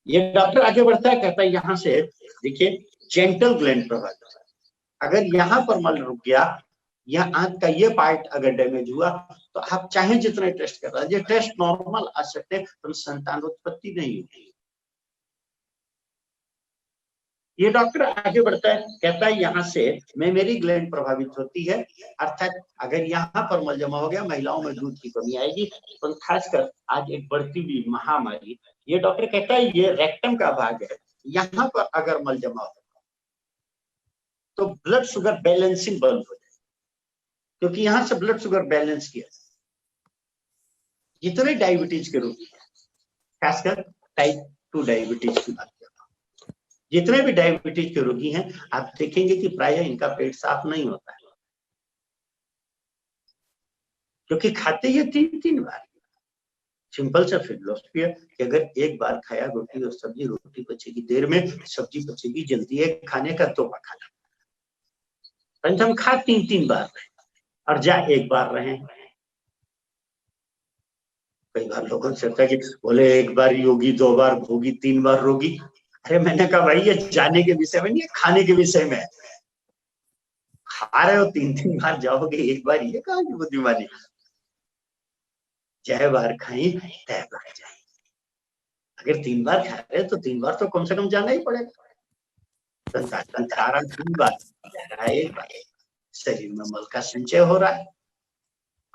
ये डॉक्टर आगे बढ़ता है, कहता है यहाँ से देखिए जेंटल ग्लैंड प्रभावित होता है। अगर यहाँ पर मल रुक गया, यह आंख का ये पार्ट अगर डैमेज हुआ तो आप चाहे जितने टेस्ट कर रहे, टेस्ट नॉर्मल आ सकते हैं, तो संतानोत्पत्ति नहीं होगी। ये डॉक्टर आगे बढ़ता है, कहता है यहाँ से मेमोरी ग्लैंड प्रभावित होती है, अर्थात अगर यहाँ पर मल जमा हो गया महिलाओं में दूध की कमी आएगी। तो खासकर आज एक बढ़ती हुई महामारी, ये डॉक्टर कहता है ये रेक्टम का भाग है, यहाँ पर अगर मल जमा हो तो ब्लड शुगर बैलेंसिंग बंद हो जाए, क्योंकि यहाँ से ब्लड शुगर बैलेंस किया जाए। जितने डायबिटीज के रोगी हैं, खासकर टाइप 2 डायबिटीज की बात कर रहा हूं, जितने भी डायबिटीज के रोगी हैं आप देखेंगे कि प्रायः इनका पेट साफ नहीं होता है, क्योंकि खाते ये 3-3 बार। सिंपल सा फिलोसफी है कि अगर एक बार खाया रोटी और सब्जी, रोटी पचेगी देर में, सब्जी पचेगी जल्दी है, खाने का तो खाना। हम खा 3-3 बार रहे और जा एक बार रहे। कई बार लोगों से कहता है कि बोले एक बार योगी, 2 बार भोगी, 3 बार रोगी। अरे मैंने कहा भाई ये जाने के विषय में नहीं है, खाने के विषय में है। खा रहे हो 3-3 बार जाओगे, एक बार, ये कहाँ की बुद्धिमानी। जय बार खाई तय बार जाए। अगर 3 बार खा रहे तो 3 बार तो कम से कम जाना ही पड़ेगा। 3 बार जा रहा है, एक बार शरीर में मल का संचय हो रहा है।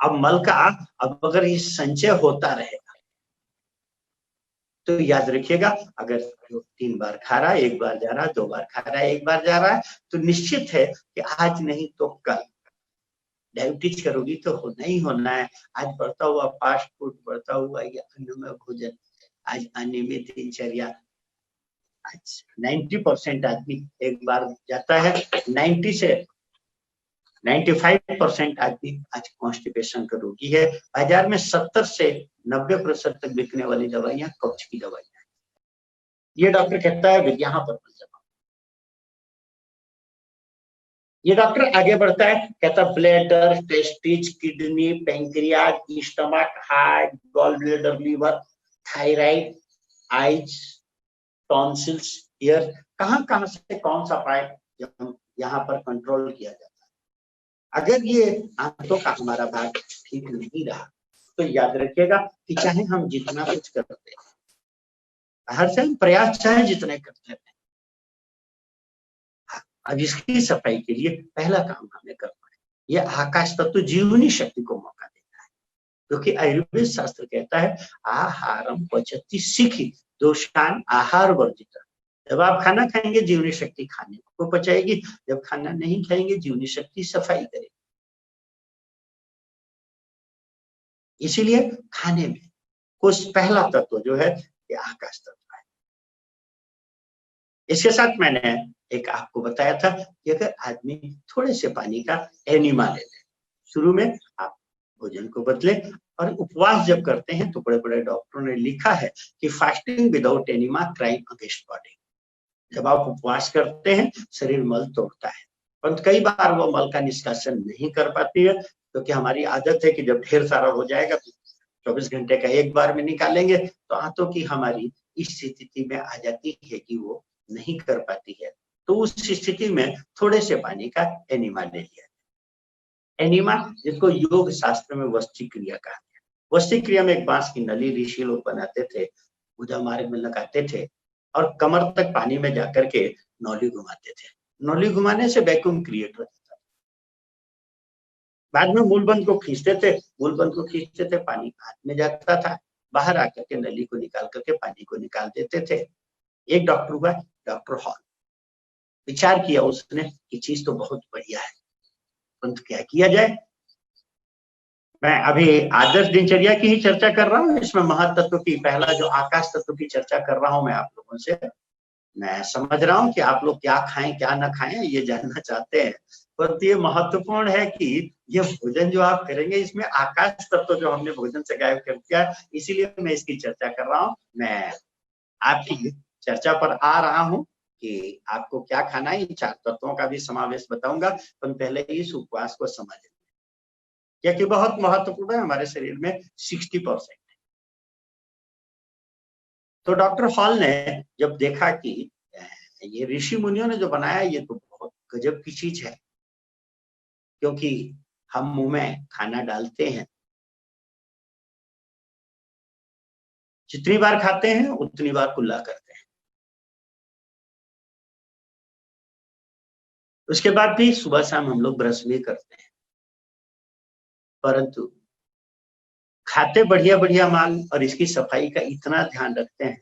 अब मल का, अब अगर ये संचय होता रहेगा तो याद रखिएगा, अगर 3 बार खा रहा है, 1 बार जा रहा है, 2 बार खा रहा है, 1 बार जा रहा है, तो निश्चित है कि आज नहीं तो कल डायबिटीज का रोगी तो होना ही होना है। आज बढ़ता हुआ फास्ट फूड, बढ़ता हुआ ये अन्नमय भोजन, आज अनियमित दिनचर्या, आज 90% आदमी एक बार जाता है, 90 से 95% आदमी आज कॉन्स्टिपेशन का रोगी है। बाजार में 70 से 90% तक बिकने वाली दवाइयां कब्ज की दवाइयां। ये डॉक्टर कहता है यहाँ पर मल जमा। ये डॉक्टर आगे बढ़ता है, कहता bladder, testis, kidney, pancreas, stomach, heart, gall bladder, liver, thyroid, eyes, tonsils, ear, कहां से कौन सा पार्ट यहाँ पर कंट्रोल किया जाता है। अगर ये आंतों का हमारा भाग ठीक नहीं रहा तो याद रखिएगा कि चाहे हम जितना कुछ करते हैं, हर से हम प्रयास चाहे जितने करते हैं, अब इसकी सफाई के लिए पहला काम हमें करना है, ये आकाश तत्व जीवनी शक्ति को मौका देता है। क्योंकि आयुर्वेद शास्त्र कहता है आहारम पचति सिखी दोषान आहार वर्जित। जब आप खाना खाएंगे जीवनी शक्ति खाने को पचाएगी, जब खाना नहीं खाएंगे जीवनी शक्ति सफाई करेगी। इसीलिए खाने में कुछ पहला तत्व जो है ये आकाश तत्व है। इसके साथ मैंने एक आपको बताया था कि अगर आदमी थोड़े से पानी का एनिमा ले ले, शुरू में आप भोजन को बदले, और उपवास जब करते हैं तो बड़े बड़े डॉक्टरों ने लिखा है कि fasting without enema crime against body. जब आप उपवास करते हैं शरीर मल तोड़ता है, परंतु कई बार वो मल का निष्कासन नहीं कर पाती है, क्योंकि हमारी आदत है कि जब ढेर सारा हो जाएगा तो 24 घंटे का एक बार में निकालेंगे, तो आंतों की हमारी इस स्थिति में आ जाती है कि वो नहीं कर पाती है। तो उस स्थिति में थोड़े से पानी का एनिमा ले लिया। एनिमा, जिसको योग शास्त्र में वस्ती क्रिया कहा गया। वस्ती क्रिया में एक बांस की नली ऋषि लोग बनाते थे, बुधा मार्ग में लगाते थे और कमर तक पानी में जाकर के नौली घुमाते थे। नौली घुमाने से वैक्यूम क्रिएट हो जाता था। बाद में मूलबंध को खींचते थे, मूलबंध को खींचते थे, पानी हाथ में जाता था, बाहर आकर के नली को निकाल करके पानी को निकाल देते थे। एक डॉक्टर हुआ डॉक्टर हॉल, विचार किया उसने कि चीज तो बहुत बढ़िया है, परंतु क्या किया जाए। मैं अभी आदर्श दिनचर्या की ही चर्चा कर रहा हूँ, इसमें महातत्व की, पहला जो आकाश तत्व की चर्चा कर रहा हूँ मैं आप लोगों से। मैं समझ रहा हूँ कि आप लोग क्या खाएं क्या ना खाएं ये जानना चाहते हैं, परंतु ये महत्वपूर्ण है कि ये भोजन जो आप करेंगे इसमें आकाश तत्व जो हमने भोजन से गायब कर दिया, इसीलिए मैं इसकी चर्चा कर रहा हूँ। मैं आपकी चर्चा पर आ रहा हूँ कि आपको क्या खाना है, इन 4 तत्वों का भी समावेश बताऊंगा, पर पहले इस उपवास को समझ लें, क्योंकि बहुत महत्वपूर्ण है हमारे शरीर में 60%। तो डॉक्टर हॉल ने जब देखा कि ये ऋषि मुनियों ने जो बनाया ये तो बहुत गजब की चीज है, क्योंकि हम मुंह में खाना डालते हैं, जितनी बार खाते हैं उतनी बार कुल्ला करते हैं। उसके बाद भी सुबह शाम हम लोग ब्रश भी करते हैं, परंतु खाते बढ़िया बढ़िया माल और इसकी सफाई का इतना ध्यान रखते हैं,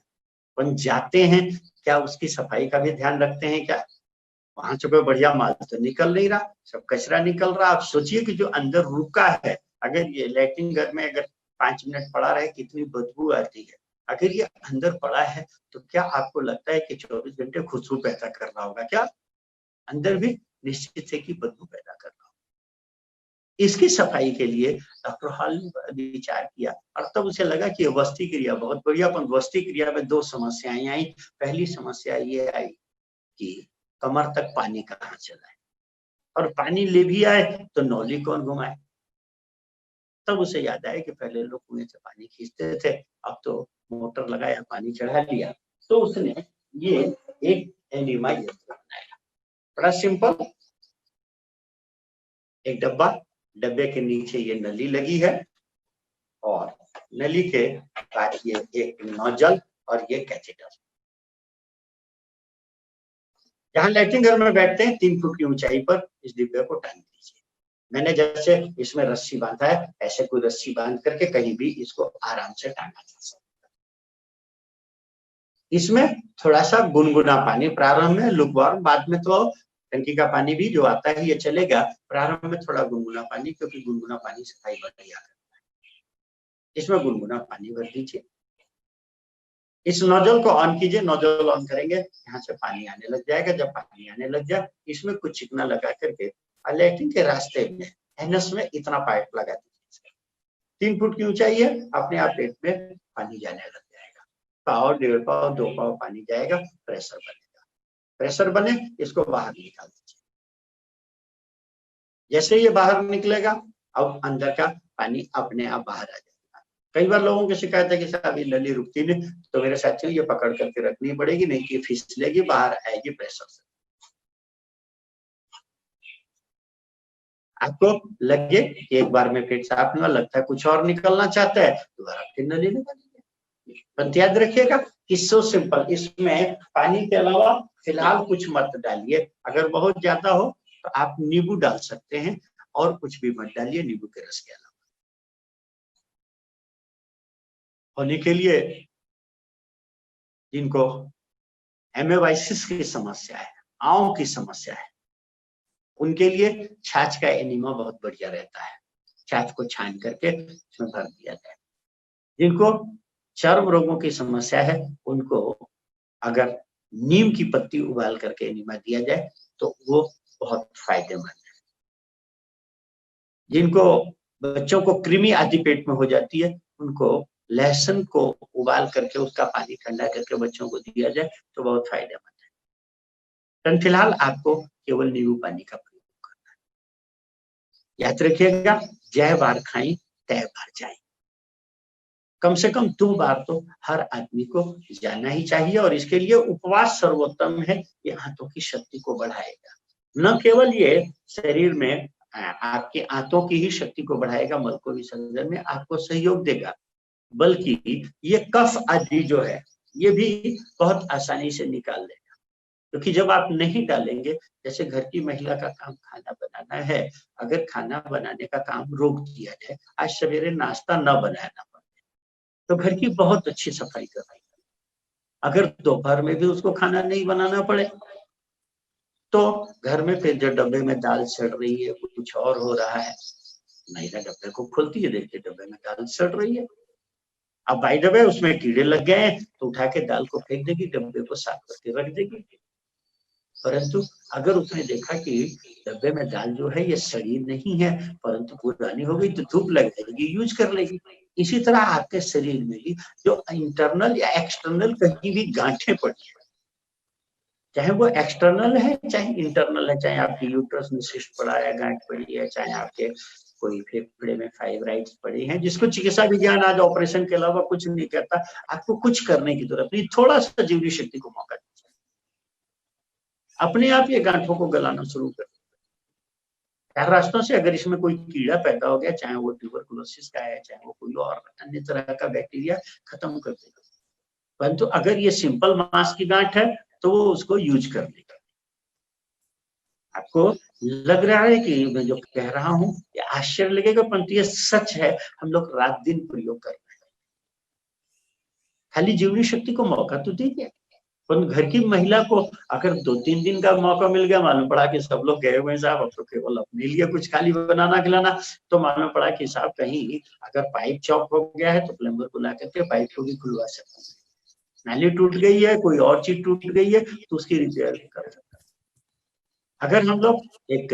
अपन जाते हैं क्या उसकी सफाई का भी ध्यान रखते हैं क्या? वहां से कोई बढ़िया माल तो निकल नहीं रहा, सब कचरा निकल रहा। आप सोचिए कि जो अंदर रुका है, अगर ये लैट्रिन घर में अगर 5 मिनट पड़ा रहे कितनी बदबू आती है। अगर ये अंदर पड़ा है तो क्या आपको लगता है कि 24 घंटे खुशबू पैदा कर रहा होगा क्या? अंदर भी निश्चित है कि बदबू पैदा कर रहा होगा। इसकी सफाई के लिए डॉक्टर हॉल ने विचार किया और तब उसे लगा कि वस्ती क्रिया बहुत बढ़िया। अपन वस्ती क्रिया में 2 समस्याएं आई। पहली समस्या ये आई कि कमर तक पानी कहाँ चला है, और पानी ले भी आए तो नौली कौन घुमाए। तब उसे याद आया कि पहले लोग कुएं से पानी खींचते थे, अब तो मोटर लगाया पानी चढ़ा लिया। तो उसने ये एक एनिमा यंत्र बनाया, बड़ा सिंपल। एक डब्बा, डब्बे के नीचे ये नली लगी है और नली के पास ये एक नोजल और ये कैथेटर। जहां लैट्रिन घर में बैठते हैं 3 फुट की ऊंचाई पर इस डिब्बे को टांग दीजिए। मैंने जैसे इसमें रस्सी बांधा है, ऐसे कोई रस्सी बांध करके कहीं भी इसको आराम से टांगा जा सकता है। इसमें थोड़ा सा गुनगुना पानी प्रारंभ में, लुकवार्म, बाद में तो टंकी का पानी भी जो आता है ये चलेगा। प्रारंभ में थोड़ा गुनगुना पानी, क्योंकि गुनगुना पानी सफाई बढ़िया करता है। इसमें गुनगुना पानी भर दीजिए। इस नोजल को ऑन कीजिए। नोजल ऑन करेंगे, यहाँ से पानी आने लग जाएगा। जब पानी आने लग जाए, इसमें कुछ चिकना लगा करके लैट्रिन के रास्ते में एनस में इतना पाइप लगा दीजिए। 3 फुट की ऊंचाई है, अपने आप पेट में पानी जाने लग जाएगा। पाव, 1.5 पाव, 2 पाव पानी जाएगा, प्रेशर बनेगा। प्रेशर बने, इसको बाहर निकाल दीजिए। जैसे ये बाहर निकलेगा, अब अंदर का पानी अपने आप बाहर आ जाएगा। कई बार लोगों की शिकायत है कि साहब ये नली रुकती नहीं, तो मेरे साथियों ये पकड़ करके रखनी पड़ेगी, नहीं कि फिसलेगी, बाहर आएगी प्रेशर से। आपको लगे कि एक बार में पेट साफ नहीं हुआ, लगता है कुछ और निकलना चाहता है, दोबारा फिर नली निकालिए। पर याद रखिएगा कि सो सिंपल, इसमें पानी के अलावा फिलहाल कुछ मत डालिए। अगर बहुत ज्यादा हो तो आप नींबू डाल सकते हैं, और कुछ भी मत डालिए नींबू के रस के अलावा। होने के लिए जिनको एमेवाइसिस की समस्या है, आंव की समस्या है, उनके लिए छाछ का एनिमा बहुत बढ़िया रहता है। छाछ को छान करके उसमें भर दिया जाए। जिनको चर्म रोगों की समस्या है, उनको अगर नीम की पत्ती उबाल करके एनिमा दिया जाए तो वो बहुत फायदेमंद है। जिनको बच्चों को कृमि आदि पेट में हो जाती है, उनको लहसुन को उबाल करके उसका पानी ठंडा करके बच्चों को दिया जाए तो बहुत फायदेमंद है। फिलहाल आपको केवल नींबू पानी का प्रयोग करना है। याद रखिएगा, जय बार खाई तय बार जाए। कम से कम 2 बार तो हर आदमी को जाना ही चाहिए, और इसके लिए उपवास सर्वोत्तम है। ये आंतों की शक्ति को बढ़ाएगा। न केवल ये शरीर में आपके आंतों की ही शक्ति को बढ़ाएगा, मल को विसर्जन में आपको सहयोग देगा, बल्कि ये कफ आदि जो है ये भी बहुत आसानी से निकाल देगा। क्योंकि जब आप नहीं डालेंगे, जैसे घर की महिला का काम खाना बनाना है, अगर खाना बनाने का काम रोक दिया जाए, आज सवेरे नाश्ता न बनाना पड़े, तो घर की बहुत अच्छी सफाई करवाई। अगर दोपहर में भी उसको खाना नहीं बनाना पड़े, तो घर में फिर जो डब्बे में दाल सड़ रही है, कुछ और हो रहा है, महिला डब्बे को खोलती है, देखिए डब्बे में दाल सड़ रही है। अब बाय द वे उसमें कीड़े लग गए हैं, तो उठा के दाल को फेंक देगी, डब्बे को साफ करके रख देगी। परंतु अगर उसने देखा कि डब्बे में दाल जो है ये सड़ी नहीं है, परंतु पुरानी हो गई, तो धूप लग जाएगी, यूज कर लेगी। इसी तरह आपके शरीर में भी जो इंटरनल या एक्सटर्नल कहीं भी गांठें पड़ी है, चाहे वो एक्सटर्नल है चाहे इंटरनल है, चाहे आपकी यूट्रस में सिस्ट पड़ा है, गांठ पड़ी है, चाहे आपके कोई फेफड़े में फाइब्राइड्स पड़ी हैं, जिसको चिकित्सा विज्ञान आज ऑपरेशन के अलावा कुछ नहीं कहता, आपको कुछ करने की जरूरत नहीं, थोड़ा सा जीवनी शक्ति को मौका दीजिए, अपने आप ये गांठों को गलाना शुरू कर देगा। रास्तों से अगर इसमें कोई कीड़ा पैदा हो गया, चाहे वो ट्यूबरकुलोसिस का है, चाहे वो कोई और अन्य तरह का बैक्टीरिया, खत्म कर देगा। परंतु अगर ये सिंपल मांस की गांठ है तो वो उसको यूज कर लेगा। आपको लग रहा है कि मैं जो कह रहा हूं ये आश्चर्य लगेगा, परंतु ये सच है। हम लोग रात दिन प्रयोग कर रहे हैं। खाली जीवनी शक्ति को मौका तो दीजिए। पर घर की महिला को अगर 2-3 दिन का मौका मिल गया, मालूम पड़ा कि सब लोग गए हुए हैं साहब, अब तो केवल अपने लिए कुछ खाली बनाना खिलाना, तो मालूम पड़ा कि साहब कहीं अगर पाइप चौक हो गया है तो प्लम्बर बुला करके पाइप को भी खुलवा सकते हैं। नाली टूट गई है, कोई और चीज टूट गई है तो उसकी रिपेयर कर सकते हैं। अगर हम लोग एक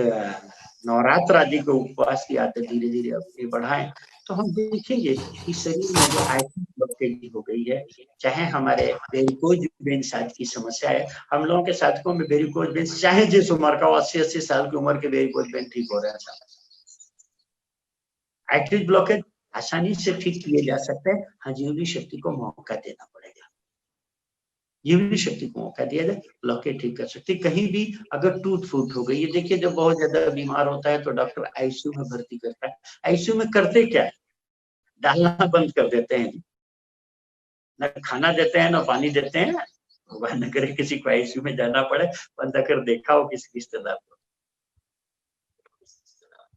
नवरात्र आदि को उपवास की आदत धीरे धीरे अपनी बढ़ाएं तो हम देखेंगे कि शरीर में जो आयतन ब्लॉकेज हो गई है, चाहे हमारे वेरिकोज वेन्स आदि की समस्या है, हम लोगों के साथियों में वेरिकोज वेन्स चाहे जिस उम्र का 80-80 साल की उम्र के वेरिकोज वेन्स ठीक हो रहे हैं। आर्टरी ब्लॉकेज आसानी से ठीक किए जा सकते हैं। हाँ, जीवनी शक्ति को मौका देना पड़ेगा। जीवनी शक्ति को मौका दिया जाए, ब्लॉकेज ठीक कर सकते। कहीं भी अगर टूट फूट हो गई है, देखिए जब बहुत ज्यादा बीमार होता है तो डॉक्टर आईसीयू में भर्ती करता है। आईसीयू में करते क्या है, डालना बंद कर देते हैं, न खाना देते हैं न पानी देते हैं। भगवान न करे किसी को आईसीयू में जाना पड़े, बंद अगर देखा हो किसी रिश्तेदार को।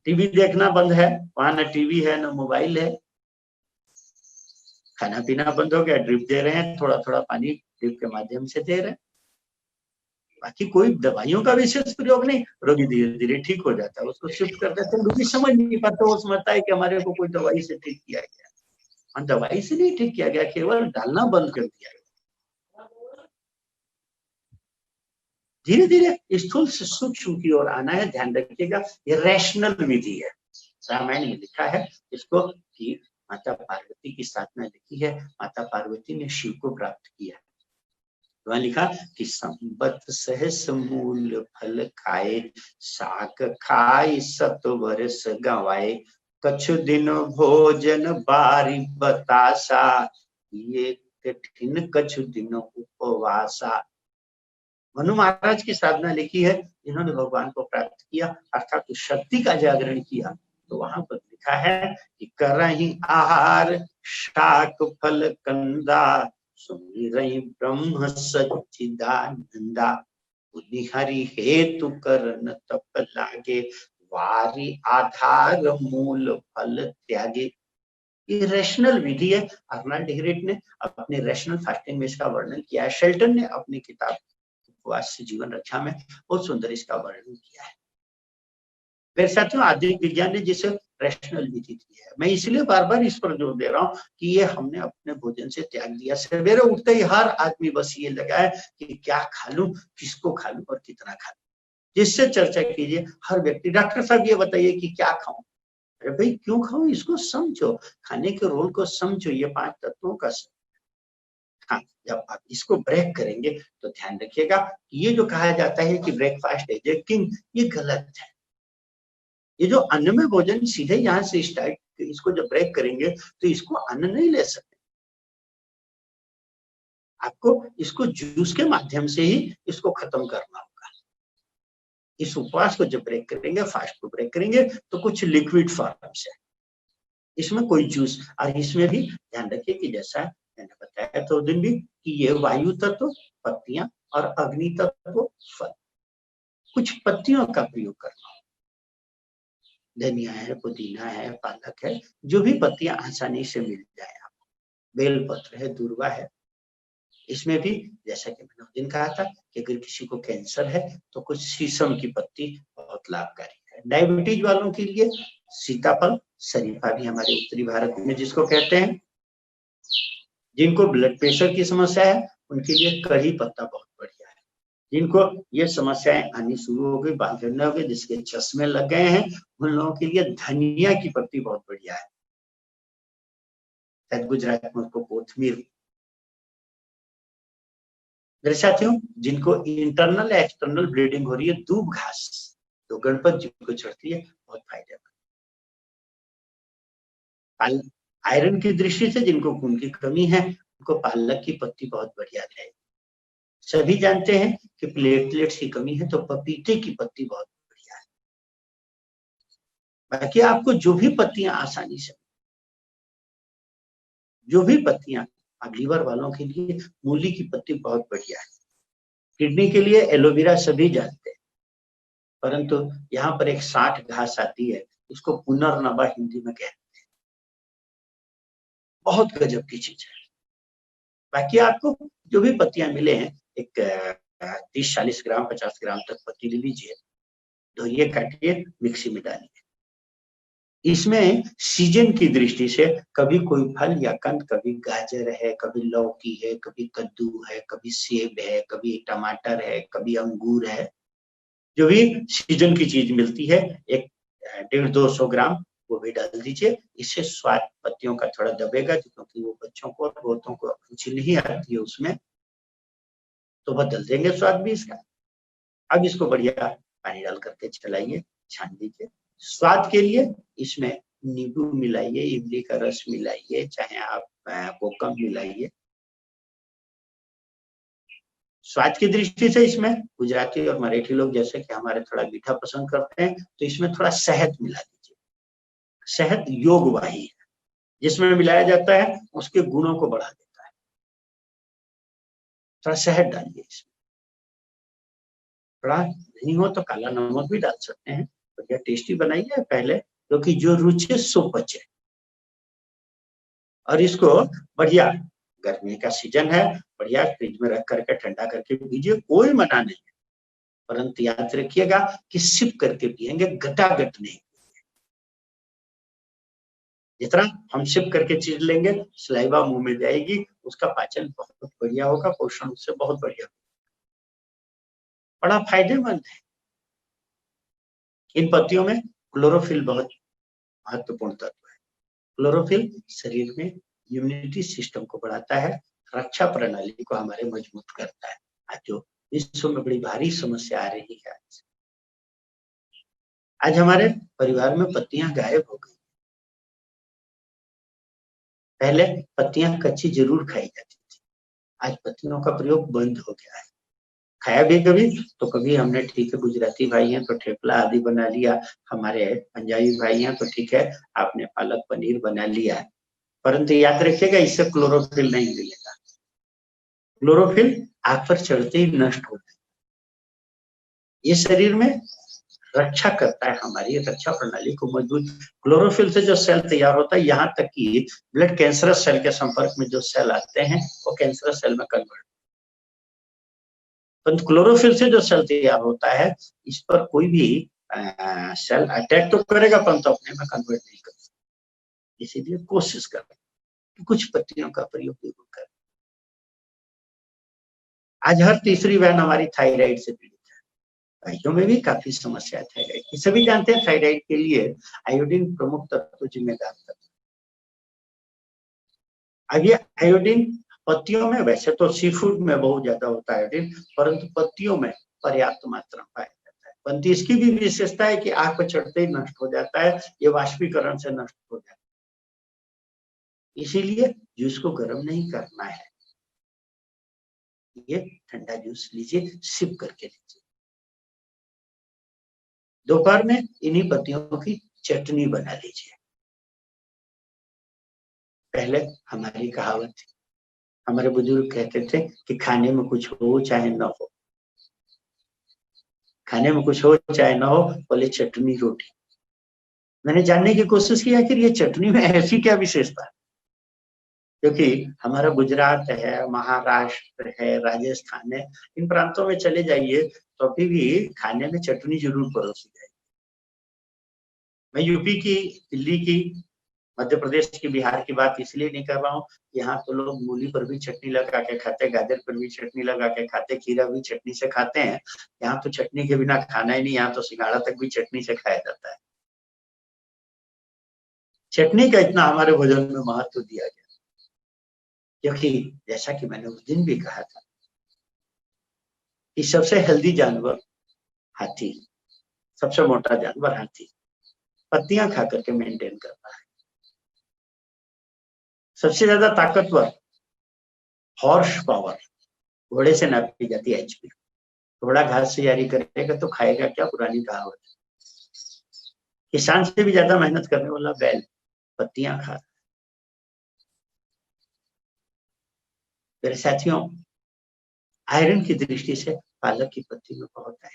टीवी देखना बंद है, वहां न टीवी है न मोबाइल है। खाना पीना बंद हो गया, ड्रिप दे रहे हैं, थोड़ा थोड़ा पानी ड्रिप के माध्यम से दे रहे हैं। बाकी कोई दवाइयों का विशेष प्रयोग नहीं। रोगी धीरे धीरे ठीक हो जाता है, उसको शिफ्ट कर देते हैं। रोगी समझ नहीं पाता, वो समझता है कि हमारे को कोई दवाई से ठीक किया गया। दवाई से नहीं ठीक किया गया, केवल डालना बंद कर दिया गया। धीरे धीरे स्थूल से सूक्ष्म की ओर आना है। ध्यान रखिएगा, ये रैशनल विधि है। रामायण में लिखा है इसको कि माता पार्वती की साधना लिखी है, माता पार्वती ने शिव को प्राप्त किया। वहां लिखा कि संबत सहस मूल फल खाए, साक खाई सत वर्ष गवाए, कछु दिन भोजन बारी बतासा, ये कठिन कछु दिन उपवासा। मनु महाराज की साधना लिखी है, जिन्होंने भगवान को प्राप्त किया अर्थात तो शक्ति का जागरण किया। तो वहां पर लिखा है कि करहि आहार शाक फल कंदा, सुमिरहि ब्रह्म सच्चिदानंदा, हरि हेतु करन तप लागे, वारी आधार मूल फल त्यागे। ये रैशनल विधि है। अर्नाल्ड हेरेट ने अपने रैशनल फास्टिंग में इसका वर्णन किया है। शेल्टन ने अपनी किताब उपवास से जीवन रक्षा में बहुत सुंदर इसका वर्णन किया है। मेरे साथियों, आधुनिक विज्ञान ने जिसे रैशनल विधि दी है, मैं इसलिए बार बार इस पर जोर दे रहा हूँ कि ये हमने अपने भोजन से त्याग दिया। सवेरे उठते ही हर आदमी बस ये लगा है कि क्या खा लूं, किसको खा लूं और कितना खा लूं। जिससे चर्चा कीजिए, हर व्यक्ति डॉक्टर साहब ये बताइए कि क्या खाऊं। अरे भाई क्यों खाऊं, इसको समझो, खाने के रोल को समझो। ये 5 तत्वों का हाँ, जब आप इसको ब्रेक करेंगे तो ध्यान रखिएगा, ये जो कहा जाता है कि ब्रेकफास्ट इज ए किंग, ये गलत है। ये जो अन्न में भोजन सीधे यहाँ से स्टार्ट, इसको जब ब्रेक करेंगे तो इसको अन्न नहीं ले सकते। आपको इसको जूस के माध्यम से ही इसको खत्म करना होगा। इस उपवास को जब ब्रेक करेंगे, फास्ट को ब्रेक करेंगे, तो कुछ लिक्विड फॉर्म से, इसमें कोई जूस, और इसमें भी ध्यान रखिए कि जैसा मैंने बताया तो दिन भी कि ये वायु तत्व पत्तियां और अग्नि तत्व फल, कुछ पत्तियों का प्रयोग करना। धनिया है, पुदीना है, पालक है, जो भी पत्तियां आसानी से मिल जाए आपको, बेलपत्र है, दूर्वा है। इसमें भी जैसा कि मैंने उस दिन कहा था कि अगर किसी को कैंसर है तो कुछ शीशम की पत्ती बहुत लाभकारी है। डायबिटीज वालों के लिए सीताफल, शरीफा भी हमारे उत्तरी भारत में जिसको कहते हैं। जिनको ब्लड प्रेशर की समस्या है उनके लिए कढ़ी पत्ता बहुत बढ़िया है। जिनको ये समस्याएं आनी शुरू हो गई, बाल झड़ने हो गए, जिसके चश्मे लग गए हैं, उन लोगों के लिए धनिया की पत्ती बहुत बढ़िया है। गुजरात में उसको कोथमीर। मेरे साथियों, जिनको इंटरनल एक्सटर्नल ब्लीडिंग हो रही है, दूब घास तो गणपत जी को चढ़ती है, बहुत फायदेमंद। आयरन की दृष्टि से जिनको खून की कमी है, उनको पालक की पत्ती बहुत बढ़िया रहेगी। सभी जानते हैं कि प्लेटलेट्स की कमी है तो पपीते की पत्ती बहुत बढ़िया है। बाकी आपको जो भी पत्तियां आसानी से, जो भी पत्तियां, अब लीवर वालों के लिए मूली की पत्ती बहुत बढ़िया है। किडनी के लिए एलोवेरा सभी जानते हैं। परंतु यहाँ पर एक 60 घास आती है, इसको पुनर्नवा हिंदी में कहते हैं। बहुत गजब की चीज है। बाकी आपको जो भी पत्तियां मिले हैं, एक 30-40 ग्राम 50 ग्राम तक पत्ती ले लीजिए, धोइए, काटिए, मिक्सी में डालिए। इसमें सीजन की दृष्टि से कभी कोई फल या कंद, कभी गाजर है, कभी लौकी है, कभी कद्दू है, कभी सेब है, कभी टमाटर है, कभी अंगूर है, जो भी सीजन की चीज मिलती है, एक 150-200 ग्राम वो भी डाल दीजिए। इससे स्वाद पत्तियों का थोड़ा दबेगा, क्योंकि वो बच्चों को और बहुतों को रुचि नहीं आती है उसमें, तो बदल देंगे स्वाद भी इसका। अब इसको बढ़िया पानी डाल करके चलाइए, छान दीजिए। स्वाद के लिए इसमें नींबू मिलाइए, इमली का रस मिलाइए, चाहे आप कोकम मिलाइए। स्वाद की दृष्टि से इसमें गुजराती और मराठी लोग जैसे कि हमारे थोड़ा मीठा पसंद करते हैं, तो इसमें थोड़ा शहद मिला दीजिए। शहद योगवाही है, जिसमें मिलाया जाता है उसके गुणों को बढ़ा देता है। थोड़ा शहद डालिए इसमें। थोड़ा नहीं हो तो काला नमक भी डाल सकते हैं, बढ़िया टेस्टी बनाइए पहले, क्योंकि जो रुचे सो पचे। और इसको बढ़िया, गर्मी का सीजन है, बढ़िया फ्रिज में रख करके ठंडा करके पीजिए, कोई मना नहीं है। परंतु याद रखिएगा कि सिप करके पिएंगे, गटागट नहीं। जितना हम सिप करके चीज लेंगे, सलाइवा मुंह में जाएगी, उसका पाचन बहुत बढ़िया होगा, पोषण उससे बहुत बढ़िया, बड़ा फायदेमंद है। इन पत्तियों में क्लोरोफिल बहुत महत्वपूर्ण तत्व है। क्लोरोफिल शरीर में इम्यूनिटी सिस्टम को बढ़ाता है, रक्षा प्रणाली को हमारे मजबूत करता है। आज जो विश्व में बड़ी भारी समस्या आ रही है, आज हमारे परिवार में पत्तियां गायब हो गई। पहले पत्तियां कच्ची जरूर खाई जाती थी, आज पत्तियों का प्रयोग बंद हो गया है। खाया भी कभी तो कभी हमने, ठीक है गुजराती भाई हैं तो ठेपला आदि बना लिया, हमारे पंजाबी भाई हैं तो ठीक है आपने पालक पनीर बना लिया, परंतु याद रखिएगा इससे क्लोरोफिल नहीं मिलेगा। क्लोरोफिल आग पर चढ़ते ही नष्ट होता है। ये शरीर में रक्षा करता है, हमारी रक्षा प्रणाली को मजबूत। क्लोरोफिल से जो सेल तैयार होता है, यहाँ तक कि ब्लड कैंसरस सेल के संपर्क में जो सेल आते हैं वो कैंसरस सेल में कन्वर्ट। परंतु क्लोरोफिल से जो सेल तैयार होता है, इस पर कोई भी सेल अटैक तो करेगा परंतु अपने में कन्वर्ट नहीं कर सकता। इसीलिए कोशिश करें कि कुछ पत्तियों का प्रयोग जरूर करें। आज हर तीसरी बहन हमारी थायराइड से पीड़ित है, भाइयों में भी काफी समस्या है थायराइड की। सभी जानते हैं थायराइड के लिए आयोडीन प्रमुख तत्व जिम्मेदार तत्व। अब ये आयोडीन पत्तियों में, वैसे तो सी फूड में बहुत ज्यादा होता है आयोडीन, परंतु पत्तियों में पर्याप्त मात्रा में पाया जाता है। परंतु इसकी भी विशेषता है कि आग पर चढ़ते ही नष्ट हो जाता है, ये वाष्पीकरण से नष्ट हो जाता है। इसीलिए जूस को गर्म नहीं करना है, ये ठंडा जूस लीजिए, सिप करके लीजिए। दोपहर में इन्हीं पत्तियों की चटनी बना लीजिए। पहले हमारी कहावत थी, हमारे बुजुर्ग कहते थे कि खाने में कुछ हो चाहे न हो, खाने में कुछ हो चाहे न हो, बोले चटनी रोटी। मैंने जानने की कोशिश की आखिर ये चटनी में ऐसी क्या विशेषता है, क्योंकि हमारा गुजरात है, महाराष्ट्र है, राजस्थान है, इन प्रांतों में चले जाइए तो अभी भी खाने में चटनी जरूर परोसी जाएगी। मैं यूपी की, दिल्ली की, मध्य प्रदेश की, बिहार की बात इसलिए नहीं कर रहा हूँ, यहाँ तो लोग मूली पर भी चटनी लगा के खाते, गाजर पर भी चटनी लगा के खाते, खीरा भी चटनी से खाते हैं। यहाँ तो चटनी के बिना खाना ही नहीं, यहाँ तो सिंघाड़ा तक भी चटनी से खाया जाता है। चटनी का इतना हमारे भोजन में महत्व दिया गया, क्योंकि जैसा कि मैंने उस दिन भी कहा था कि सबसे हेल्दी जानवर हाथी, सबसे मोटा जानवर हाथी, पत्तियां खा करके मेंटेन करता है। सबसे ज्यादा ताकतवर हॉर्स पावर घोड़े से नापी जाती है एचपी। घोड़ा घास से जारी करेगा तो खाएगा क्या, पुरानी कहावत। किसान से भी ज्यादा मेहनत करने वाला बैल पत्तियां खा। मेरे साथियों, आयरन की दृष्टि से पालक की पत्ती में बहुत है।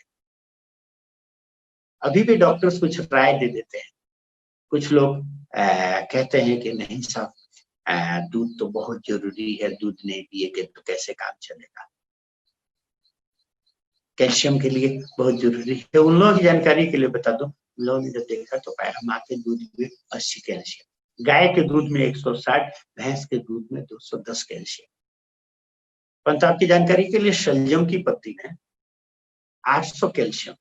अभी भी डॉक्टर्स कुछ राय दे देते हैं। कुछ लोग कहते हैं कि नहीं साहब दूध तो बहुत जरूरी है, दूध नहीं पिएंगे तो कैसे काम चलेगा, कैल्शियम के लिए बहुत जरूरी है। उन लोगों की जानकारी के लिए बता दूं, उन लोगों ने जब देखा तो पाया माँ के दूध में 80 कैल्शियम, गाय के दूध में 160, भैंस के दूध में 210 कैल्शियम। परंतु आपकी जानकारी के लिए शलजम की पत्ती में 800 कैल्शियम,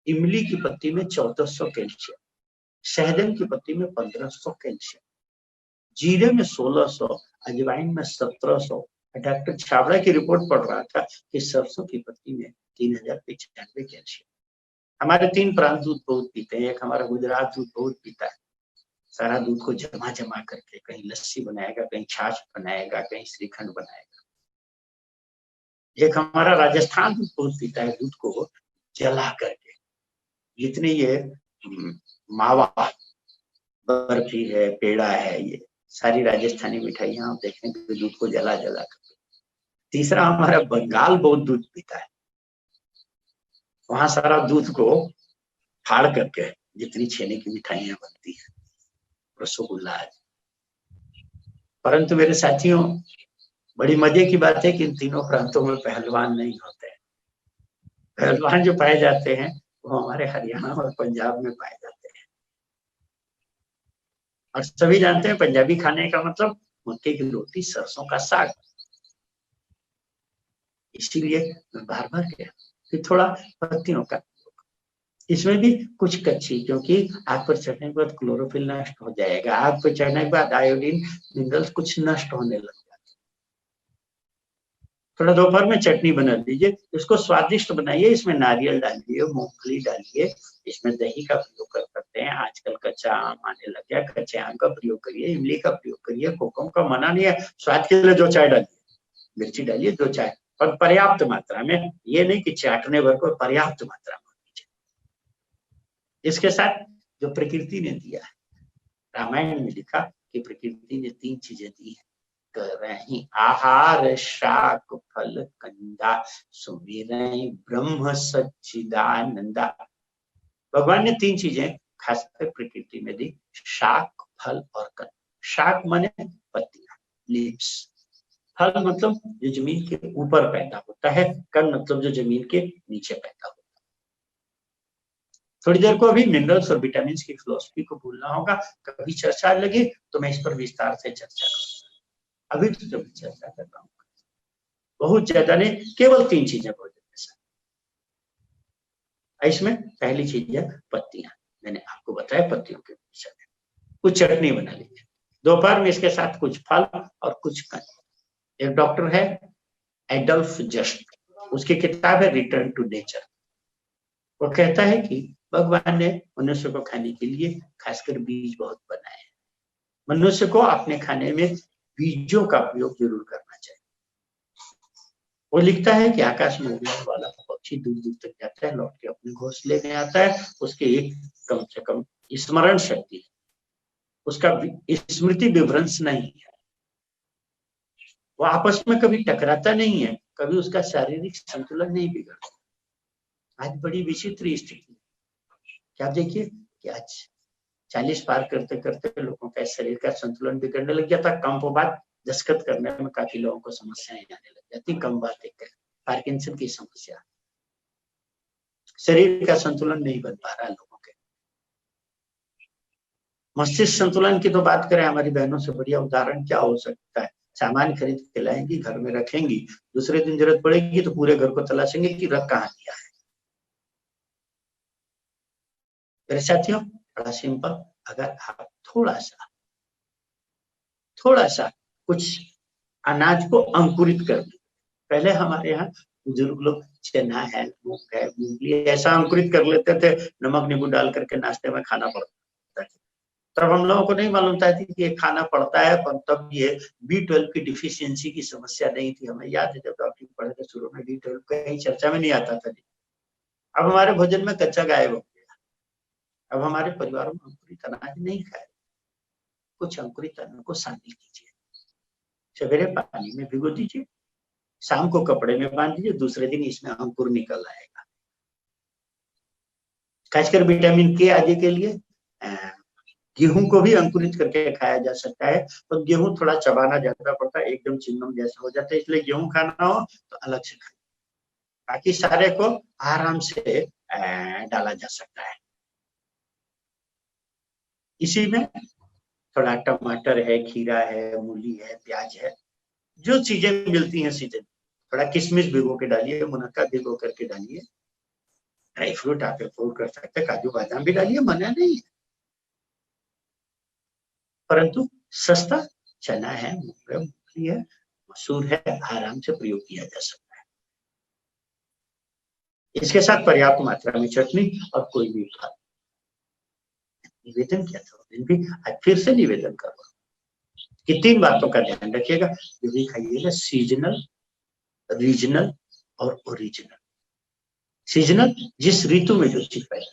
इमली की पत्ती में 1400 कैल्शियम, शहदम की पत्ती में 1500 कैल्शियम, जीरे में 1600, अजवाइन में 1700। डॉक्टर छाबड़ा की रिपोर्ट पढ़ रहा था कि सरसों की पत्ती में 3095 कैल्शियम। हमारे 3 प्रांत दूध बहुत पीते हैं। एक हमारा गुजरात दूध बहुत पीता है, सारा दूध को जमा करके कहीं लस्सी बनाएगा, कहीं छाछ बनाएगा, कहीं श्रीखंड बनाएगा। एक हमारा राजस्थान दूध बहुत पीता है, दूध को जला करके। जितने ये मावा, बर्फी है, पेड़ा है, ये सारी राजस्थानी मिठाइयां आप देखेंगे दूध को जला करके। तीसरा हमारा बंगाल बहुत दूध पीता है, वहां सारा दूध को फाड़ करके जितनी छेने की मिठाइयां बनती है, रसगुल्ला है। परंतु मेरे साथियों, बड़ी मजे की बात है कि इन तीनों प्रांतों में पहलवान नहीं होते हैं। पहलवान जो पाए जाते हैं वो हमारे हरियाणा और पंजाब में पाए जाते हैं। और सभी जानते हैं पंजाबी खाने का मतलब मक्के की रोटी, सरसों का साग। इसीलिए मैं बार बार कह कि थोड़ा पत्तियों का, इसमें भी कुछ कच्ची, क्योंकि आग पर चढ़ने के बाद क्लोरोफिल नष्ट हो जाएगा, आग पर चढ़ने के बाद आयोडीन मिनरल्स कुछ नष्ट होने लग जाते। थोड़ा दोपहर में चटनी बना लीजिए, इसको स्वादिष्ट बनाइए, इसमें नारियल डालिए, मूंगफली डालिए, इसमें दही का प्रयोग कर सकते हैं। आजकल कच्चा आम आने लग गया, कच्चे आम का प्रयोग करिए, इमली का प्रयोग करिए, कोकम का मना नहीं है। स्वाद के लिए 2 चाय डालिए, मिर्ची डालिए 2 चाय, और पर्याप्त मात्रा में, ये नहीं कि चाटने भर को, पर्याप्त मात्रा में लीजिए। इसके साथ जो प्रकृति ने दिया है, रामायण में लिखा कि प्रकृति ने 3 चीजें दी है, करहि आहार शाक फल कंदा, सुमिरहि ब्रह्म सच्चिदानंदा। भगवान ने 3 चीजें खासकर प्रकृति में दी, शाक, फल और कंद। शाक माने पत्तियां, लीव्स। फल मतलब जो जमीन के ऊपर पैदा होता है, कंद मतलब जो जमीन के नीचे पैदा होता है। थोड़ी देर को अभी मिनरल्स और विटामिन की फिलॉसफी को भूलना होगा, कभी चर्चा लगी तो मैं इस पर विस्तार से चर्चा करूंगा। अभी तो जब चर्चा कर रहा हूँ, बहुत ज्यादा नहीं, केवल 3 चीजें भोजन के साथ। इसमें पहली चीज है पत्तियां। मैंने आपको बताया पत्तियों के विषय में। कुछ चटनी बना लीजिए, दोपहर में इसके साथ कुछ फल और कुछ कंद। एक डॉक्टर है एडल्फ जस्ट, उसकी किताब है रिटर्न टू नेचर। वो कहता है कि भगवान ने मनुष्य को खाने के लिए खासकर बीज बहुत बनाए हैं। मनुष्य को अपने खाने में बीजों का प्रयोग जरूर करना चाहिए। वो लिखता है कि आकाश में उड़ने वाला पक्षी दूर दूर तक जाता है, लौट के अपने घोंसले में आता है, उसके एक कम से कम स्मरण शक्ति है, उसका स्मृति विभ्रंश नहीं है, वो आपस में कभी टकराता नहीं है, कभी उसका शारीरिक संतुलन नहीं बिगड़ता। आज बड़ी विचित्र स्थिति, क्या देखिए कि आज 40 पार करते करते लोगों का शरीर का संतुलन बिगड़ने लग गया था। कम बाद दस्तखत करने में काफी लोगों को समस्याएं आने लग जाती, कम बात एक पार्किंसन की समस्या, शरीर का संतुलन नहीं बन पा रहा लोगों के। मस्तिष्क संतुलन की तो बात करें, हमारी बहनों से बढ़िया उदाहरण क्या हो सकता है। सामान खरीद के लाएंगी, घर में रखेंगी, दूसरे दिन जरूरत पड़ेगी तो पूरे घर को तलाशेंगे कि रख कहाँ दिया है। मेरे साथियों, बड़ा सिंपल, अगर आप थोड़ा सा कुछ अनाज को अंकुरित कर दें। पहले हमारे यहाँ बुजुर्ग लोग चना है, मूंग है, मूंगफली ऐसा अंकुरित कर लेते थे, नमक नींबू डाल करके नाश्ते में खाना पड़ता था। तब हम लोगों को नहीं मालूम था कि ये खाना पड़ता है, पर तब ये B12 की डिफिशियंसी की समस्या नहीं थी। हमें याद है जब डॉक्टरी पढ़े थे शुरू में, B12 कहीं चर्चा में नहीं आता था। अब हमारे भोजन में कच्चा गायब हो गया। अब हमारे परिवारों में अंकुरित अनाज नहीं खाए। कुछ अंकुरित अन्न को शामिल कीजिए, सवेरे पानी में भिगो दीजिए, शाम को कपड़े में बांध दीजिए, दूसरे दिन इसमें अंकुर निकल आएगा। खासकर विटामिन के आदि के लिए गेहूं को भी अंकुरित करके खाया जा सकता है, तो गेहूं थोड़ा चबाना ज्यादा पड़ता है, एकदम चिंगम जैसा हो जाता है, इसलिए गेहूं खाना हो तो अलग से खाए, बाकी सारे को आराम से डाला जा सकता है। इसी में थोड़ा टमाटर है, खीरा है, मूली है, प्याज है, जो चीजें मिलती हैं सीजन, थोड़ा किशमिश भिगो के डालिए, मुनक्का भिगो करके डालिए, ड्राई फ्रूट आप अफोर्ड कर सकते हैं, काजू बादाम भी डालिए, मना नहीं है, परंतु सस्ता चना है, मूंगफली है, मसूर है, आराम से प्रयोग किया जा सकता है। इसके साथ पर्याप्त मात्रा में चटनी और कोई भी फल। निवेदन किया था दिन भी, आज फिर से निवेदन कर रहा हूं कि 3 बातों का ध्यान रखिएगा, जो भी खाइएगा सीजनल, रीजनल और ओरिजिनल। सीजनल जिस ऋतु में जो चीज पैदा,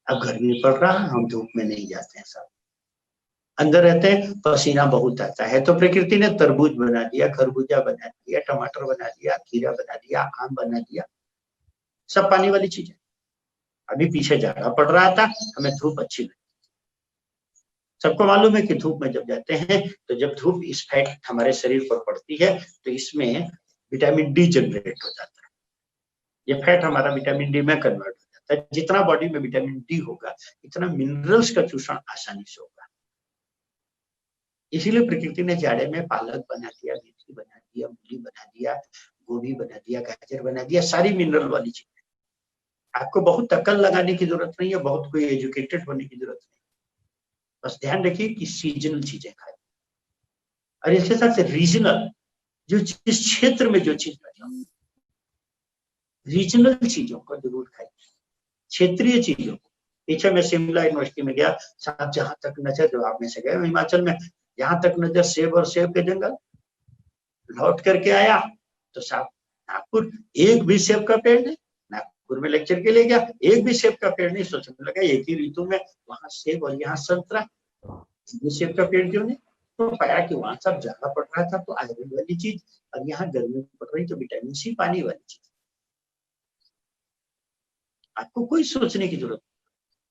अब गर्मी पड़ रहा है, हम धूप में नहीं जाते हैं साहब, अंदर रहते हैं, पसीना बहुत आता है, तो प्रकृति ने तरबूज बना दिया, खरबूजा बना दिया, टमाटर बना दिया, खीरा बना दिया, आम बना दिया, सब पानी वाली चीजें। अभी पीछे जाड़ा पड़ रहा था, हमें धूप अच्छी लगी। सबको मालूम है कि धूप में जब जाते हैं तो जब धूप इस फैट हमारे शरीर पर पड़ती है तो इसमें विटामिन डी जनरेट हो जाता है, ये फैट हमारा विटामिन डी में कन्वर्ट हो जाता है। जितना बॉडी में विटामिन डी होगा इतना मिनरल्स का चूषण आसानी से होगा। इसीलिए प्रकृति ने जाड़े में पालक बना दिया, मेथी बना दिया, मूली बना दिया, गोभी बना दिया, गाजर बना दिया, सारी मिनरल वाली चीजें। आपको बहुत अकल लगाने की जरूरत नहीं है, बहुत कोई एजुकेटेड होने की जरूरत नहीं, बस ध्यान रखिए कि सीजनल चीजें खाएं। और इसके साथ रीजनल, जो जिस क्षेत्र में जो चीज पैदा हो, रीजनल चीजों को जरूर खाएं, क्षेत्रीय चीजों को। पीछे मैं शिमला यूनिवर्सिटी में गया साहब, जहां तक नजर, जो आप में से गए हिमाचल में, जहां तक नजर सेब और सेब के जंगल। लौट करके आया तो साहब नागपुर एक भी सेब का पेड़ नहीं, नागपुर में लेक्चर के लिए गया, एक भी सेब का पेड़ नहीं। सोचने लगा एक ही ऋतु में वहां सेब और यहाँ संतरा, सेब का पेड़ क्यों नहीं? तो पाया कि वहां सब ज्यादा पड़ रहा था तो आयरन वाली चीज, और यहाँ गर्मी पड़ रही तो विटामिन सी पानी वाली चीज। आपको कोई सोचने की जरूरत,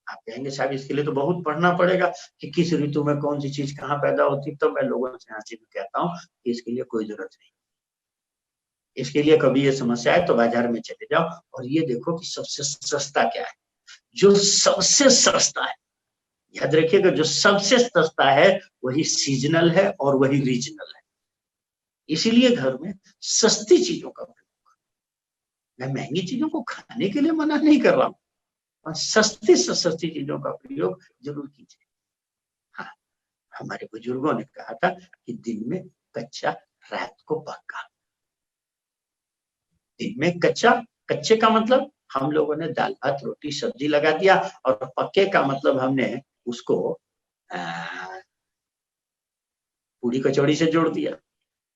आप कहेंगे साहब इसके लिए तो बहुत पढ़ना पड़ेगा कि किस ऋतु में कौन सी चीज कहाँ पैदा होती, तो मैं लोगों से हंसी में कहता हूँ कि इसके लिए कोई जरूरत नहीं। इसके लिए कभी ये समस्या है तो बाजार में चले जाओ और ये देखो कि सबसे सस्ता क्या है। जो सबसे सस्ता है, याद रखिएगा, जो सबसे सस्ता है वही सीजनल है और वही रीजनल है। इसीलिए घर में सस्ती चीजों का प्रयोग, मैं महंगी चीजों को खाने के लिए मना नहीं कर रहा हूँ, और सस्ती से सस्ती चीजों का प्रयोग जरूर कीजिए। हाँ, हमारे बुजुर्गों ने कहा था कि दिन में कच्चा रात को पक्का। दिन में कच्चा, कच्चे का मतलब हम लोगों ने दाल भात रोटी सब्जी लगा दिया, और पक्के का मतलब हमने उसको पूरी कचौड़ी से जोड़ दिया।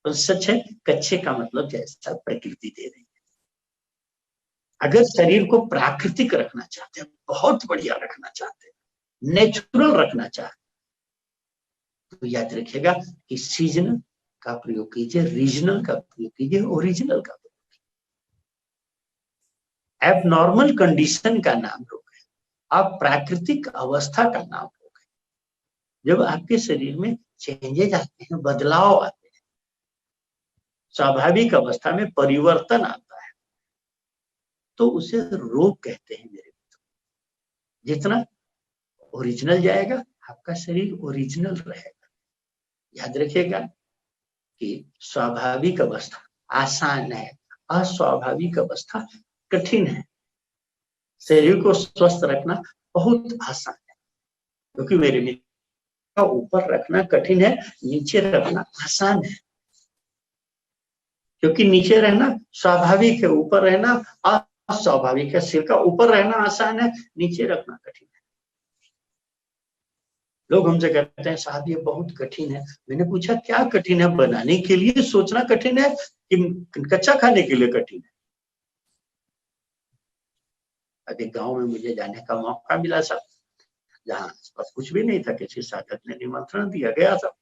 तो सच है, कच्चे का मतलब जैसा प्रकृति दे रही है। अगर शरीर को प्राकृतिक रखना चाहते हैं, बहुत बढ़िया रखना चाहते हैं, नेचुरल रखना चाहते हैं, तो याद रखिएगा कि सीजनल का प्रयोग कीजिए, रीजनल का प्रयोग कीजिए, ओरिजिनल का। एबनॉर्मल कंडीशन का नाम रोग है, आप प्राकृतिक अवस्था का नाम रोग है। जब आपके शरीर में चेंजेज आते हैं, बदलाव आते हैं, स्वाभाविक अवस्था में परिवर्तन आता है, तो उसे रोग कहते हैं मेरे मित्रों। जितना ओरिजिनल जाएगा आपका शरीर ओरिजिनल रहेगा। याद रखिएगा कि स्वाभाविक अवस्था आसान है, अस्वाभाविक अवस्था कठिन है। शरीर को स्वस्थ रखना बहुत आसान है, क्योंकि मेरे मित्र ऊपर रखना कठिन है, नीचे रखना आसान है। क्योंकि नीचे रहना स्वाभाविक है, ऊपर रहना अस्वाभाविक है। सिर का ऊपर रहना आसान है, नीचे रखना कठिन है। लोग हमसे कहते हैं साहब ये बहुत कठिन है। मैंने पूछा क्या कठिन है? बनाने के लिए सोचना कठिन है कि कच्चा खाने के लिए कठिन है? अभी गांव में मुझे जाने का मौका मिला साहब, जहाँ कुछ भी नहीं था, किसी साधक ने निमंत्रण दिया गया था,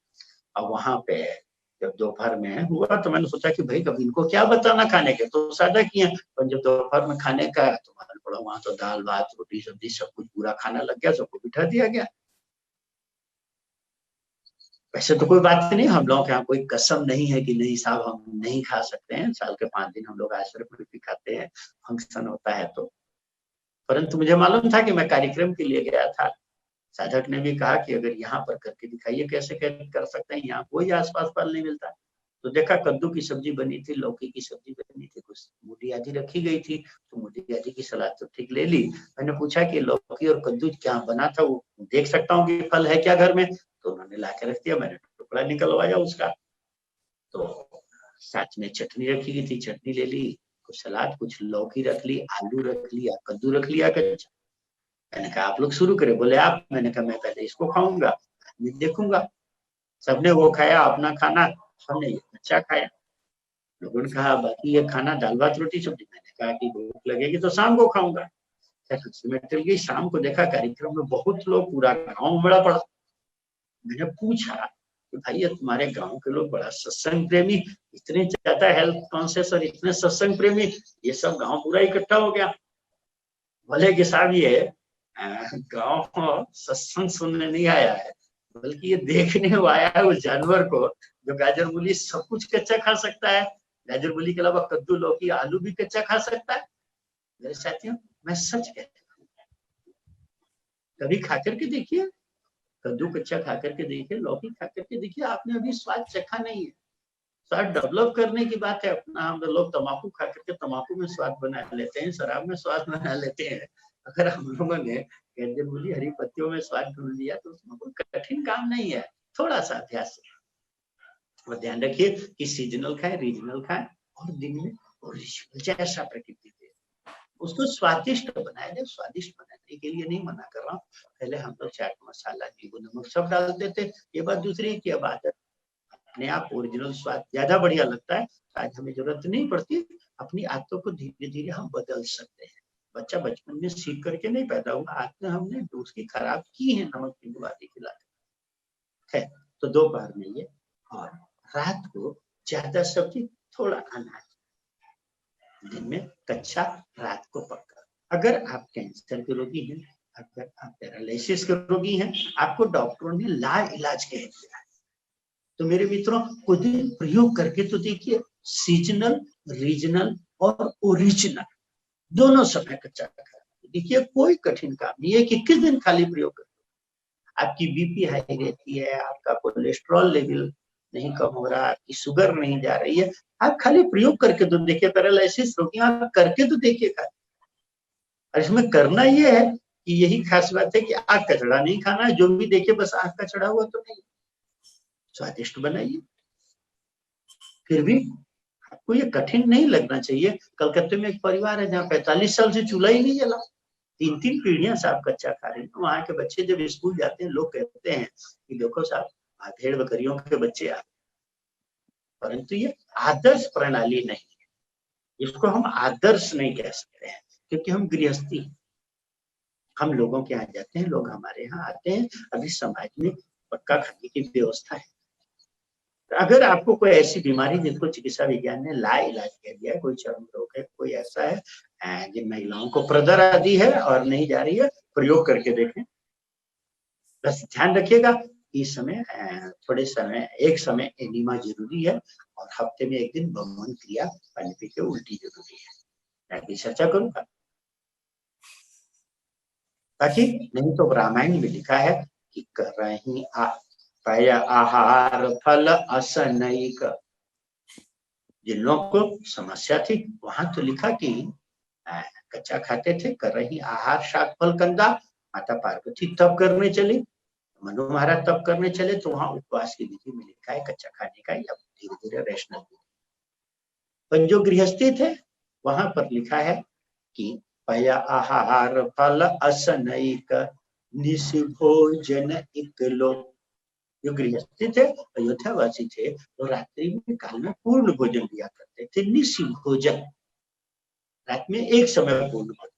और वहां पे जब दोपहर में हुआ तो मैंने सोचा कि भाई कभी इनको क्या बताना खाने के, तो सादा किए। पर जब दोपहर में खाने का तो मालूम पड़ा वहां तो दाल भात रोटी सब्जी सब कुछ पूरा खाना लग गया, सबको बिठा दिया गया। वैसे तो कोई बात नहीं, हम लोगों के यहाँ कोई कसम नहीं है कि नहीं साहब हम नहीं खा सकते हैं, साल के 5 दिन हम लोग आश्रम में भी खाते हैं, फंक्शन होता है तो। परंतु मुझे मालूम था कि मैं कार्यक्रम के लिए गया था। साधक ने भी कहा कि अगर यहाँ पर करके दिखाइए कैसे कर सकते हैं, यहाँ कोई आसपास फल नहीं मिलता। तो देखा कद्दू की सब्जी बनी थी, लौकी की सब्जी बनी थी, कुछ मूली आदि रखी गई थी, तो मूली आदि की सलाद तो ठीक ले ली। मैंने पूछा कि लौकी और कद्दू क्या बना था, वो देख सकता हूँ कि फल है क्या घर में, तो उन्होंने ला के रख दिया। मैंने टुकड़ा निकलवाया उसका, तो साथ में चटनी रखी गई थी, चटनी ले ली, कुछ सलाद, कुछ लौकी रख ली, आलू रख लिया, कद्दू रख लिया कच्चा। मैंने कहा आप लोग शुरू करें, बोले आप। मैंने कहा मैं पहले इसको खाऊंगा, मैं देखूंगा। सबने वो खाया अपना खाना, हमने ये कच्चा खाया। लोगों ने कहा बाकी ये खाना दाल भात रोटी सब्जी। मैंने कहा कि भूख लगेगी तो शाम को खाऊंगा। चल गई, शाम को देखा कार्यक्रम में बहुत लोग, पूरा गाँव बड़ा पड़ा। मैंने पूछा कि भाई ये तुम्हारे गांव के लोग बड़ा सत्संग प्रेमी, इतने ज्यादा हेल्थ कॉन्शियस और इतने सत्संग प्रेमी, ये सब गांव पूरा इकट्ठा हो गया। बोले कि साहब ये गांव सत्संग सुनने नहीं आया है, बल्कि ये देखने आया है उस जानवर को जो गाजर मूली सब कुछ कच्चा खा सकता है। गाजर मूली के अलावा कद्दू लौकी आलू भी कच्चा खा सकता है। मेरे साथियों मैं सच कहता हूँ, कभी खा करके देखिए, कद्दू कच्चा खा करके देखिए, लौकी खा करके देखिए, आपने अभी स्वाद चखा नहीं है। स्वाद डेवलप करने की बात है अपना। हम लोग तम्बाकू खा करके तम्बाकू में स्वाद बना लेते हैं, शराब में स्वाद बना लेते हैं। अगर हम लोगों ने गाजर मूली हरी पत्तियों में स्वाद ढूंढ लिया तो उसमें कोई कठिन काम नहीं है, थोड़ा सा अभ्यास है। और ध्यान रखिए कि सीजनल खाएं, रीजनल खाएं, और दिन में ओरिजिनल जैसा प्रकृति दे उसको स्वादिष्ट बनाया जाए। स्वादिष्ट बनाने के लिए नहीं मना कर रहा हूँ, पहले हम लोग चाट मसाला नींबू नमक सब डालते थे, ये बात दूसरी की बात है। अपने आप ओरिजिनल स्वाद ज्यादा बढ़िया लगता है। आज हमें जरूरत नहीं पड़ती, अपनी आदतों को धीरे धीरे हम बदल सकते हैं। बच्चा बचपन में सीख करके नहीं पैदा हुआ, आज में हमने उसकी खराब की है नमक नींबू आदि खिलाकर। तो दोपहर में ये, और रात को ज्यादा सब्जी थोड़ा अनाज, दिन में कच्चा रात को पक्का। अगर आप कैंसर के रोगी हैं, अगर आप पैरालिसिस के रोगी हैं, आपको डॉक्टरों ने ला इलाज कह दिया है, तो मेरे मित्रों कुछ दिन प्रयोग करके तो देखिए। सीजनल, रीजनल और ओरिजिनल दोनों समय कच्चा खा, देखिए कोई कठिन काम नहीं है कि किस दिन खाली प्रयोग कर। आपकी बीपी हाई रहती है, आपका कोलेस्ट्रॉल लेवल नहीं कम हो रहा, आपकी शुगर नहीं जा रही है, आप खाली प्रयोग करके तो देखिए। पैरालिसिस रोगी आप करके तो देखिए। और इसमें करना ये है कि यही खास बात है कि आग का चढ़ा नहीं खाना है, जो भी देखिए बस आग का चढ़ा हुआ तो नहीं, स्वादिष्ट बनाइए। फिर भी आपको ये कठिन नहीं लगना चाहिए। कलकत्ते में एक परिवार है जहाँ 45 साल से चूल्हा ही नहीं जला, 3-3 पीढ़ियां साहब कच्चा खा रहे हैं। तो वहां के बच्चे जब स्कूल जाते हैं, लोग कहते हैं कि देखो साहब भेड़ बकरियों के बच्चे आ, परंतु ये आदर्श प्रणाली नहीं है, इसको हम आदर्श नहीं कह सकते हैं, क्योंकि हम गृहस्थी हैं। हम लोगों के यहाँ जाते हैं, लोग हमारे यहाँ आते हैं, अभी समाज में पक्का खाने की व्यवस्था है। अगर आपको कोई ऐसी बीमारी जिसको चिकित्सा विज्ञान ने ला इलाज कह दिया है, कोई चर्म रोग है, कोई ऐसा है जिन महिलाओं को प्रदर आदि है और नहीं जा रही है, प्रयोग करके देखें। बस ध्यान रखिएगा इस समय थोड़े समय एक समय एनीमा जरूरी है, और हफ्ते में एक दिन बमन क्रिया पानी पी के उल्टी जरूरी है। मैं भी चर्चा करूंगा, ताकि नहीं तो रामायण में लिखा है कि कर रही पय आहार फल असनैक। जिन लोगों को समस्या थी वहां तो लिखा कि कच्चा खाते थे, कर रही आहार शाक फल कंदा। माता पार्वती तप करने चली, मनु महाराज तप करने चले, तो वहां उपवास की विधि में लिखा है कच्चा खाने का, या धीरे धीरे रैशनल। पर जो गृहस्थी थे वहां पर लिखा है कि पय आहार फल असनैक निशि भोजन इकलो। जो गृहस्थी थे, अयोध्यावासी थे, वो रात्रि में काल में पूर्ण भोजन लिया करते थे, निशि भोजन। रात में एक समय पूर्ण भोजन।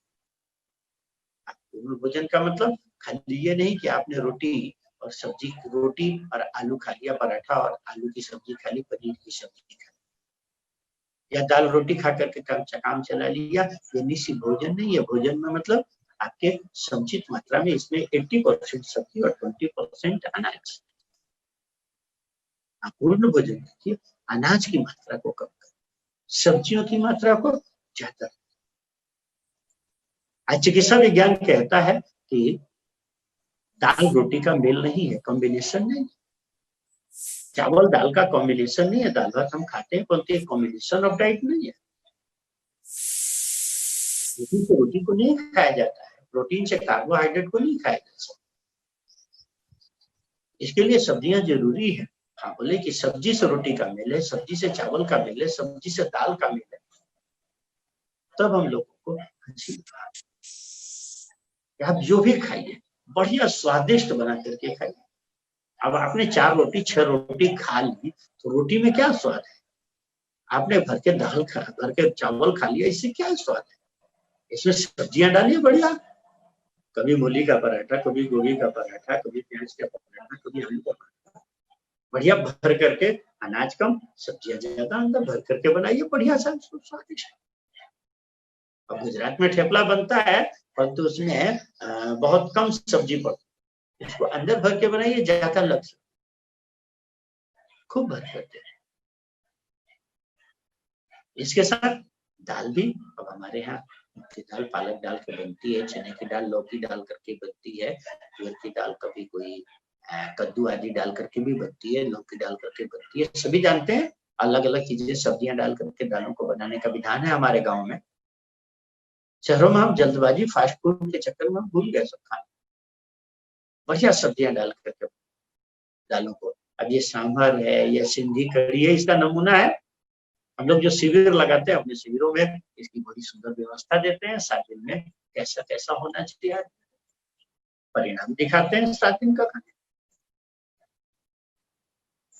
पूर्ण भोजन का मतलब खाली ये नहीं कि आपने रोटी और सब्जी रोटी और आलू खा लिया, पराठा और आलू की सब्जी खा ली, पनीर की सब्जी खा ली, या दाल रोटी खा करके काम चला लिया, ये निश्चित भोजन नहीं है। भोजन में मतलब आपके समुचित मात्रा में इसमें 80% सब्जी और 20% अनाज। आप पूर्ण भोजन देखिए, अनाज की मात्रा को कम करें, सब्जियों की मात्रा को ज्यादा। आज चिकित्सा विज्ञान कहता है कि दाल रोटी का मेल नहीं है, कॉम्बिनेशन नहीं, चावल दाल का कॉम्बिनेशन नहीं है, दाल भात हम खाते हैं परंतु एक कॉम्बिनेशन ऑफ डाइट नहीं है। रोटी से रोटी को नहीं खाया जाता है, प्रोटीन से कार्बोहाइड्रेट को नहीं खाया जा सकता। इसके लिए सब्जियां जरूरी है। हाँ, बोले कि सब्जी से रोटी का मेल है, सब्जी से चावल का मेल है, सब्जी से दाल का मेल है, तब हम लोगों को आप जो भी खाइए बढ़िया स्वादिष्ट बना करके खाइए। अब आपने 4 रोटी 6 रोटी खा ली तो रोटी में क्या स्वाद है? आपने भर के चावल खा लिया, इससे क्या स्वाद है? इसमें सब्जियां डालिए बढ़िया, कभी मूली का पराठा, कभी गोभी का पराठा, कभी प्याज का पराठा, कभी आलू का पराठा, बढ़िया भर करके, अनाज कम सब्जियां ज्यादा अंदर भर करके बनाइए, बढ़िया सा स्वादिष्ट। अब गुजरात में ठेपला बनता है परंतु उसमें बहुत कम सब्जी पड़ती, इसको अंदर भर के बनाइए, ज्यादा लग सकता, खूब भर करके। इसके साथ दाल भी अब हमारे यहाँ दाल पालक डाल के बनती है, चने की दाल लौकी डाल करके बनती है, तुअर की दाल, कभी कोई कद्दू आदि डाल करके भी बनती है, लौकी डाल करके बनती है। सभी जानते हैं अलग अलग चीजें सब्जियां डाल करके दालों को बनाने का विधान है हमारे गाँव में। शहरों में हम जल्दबाजी फास्ट फूड के चक्कर में भूल गए सब खाना, बढ़िया सब्जियां डाल करके दालों को। अब ये सांभर है या सिंधी कढ़ी है, इसका नमूना है। हम लोग जो शिविर लगाते हैं अपने शिविरों में इसकी बड़ी सुंदर व्यवस्था देते हैं, 7 दिन में कैसा कैसा होना चाहिए परिणाम दिखाते हैं 7 दिन का खाने।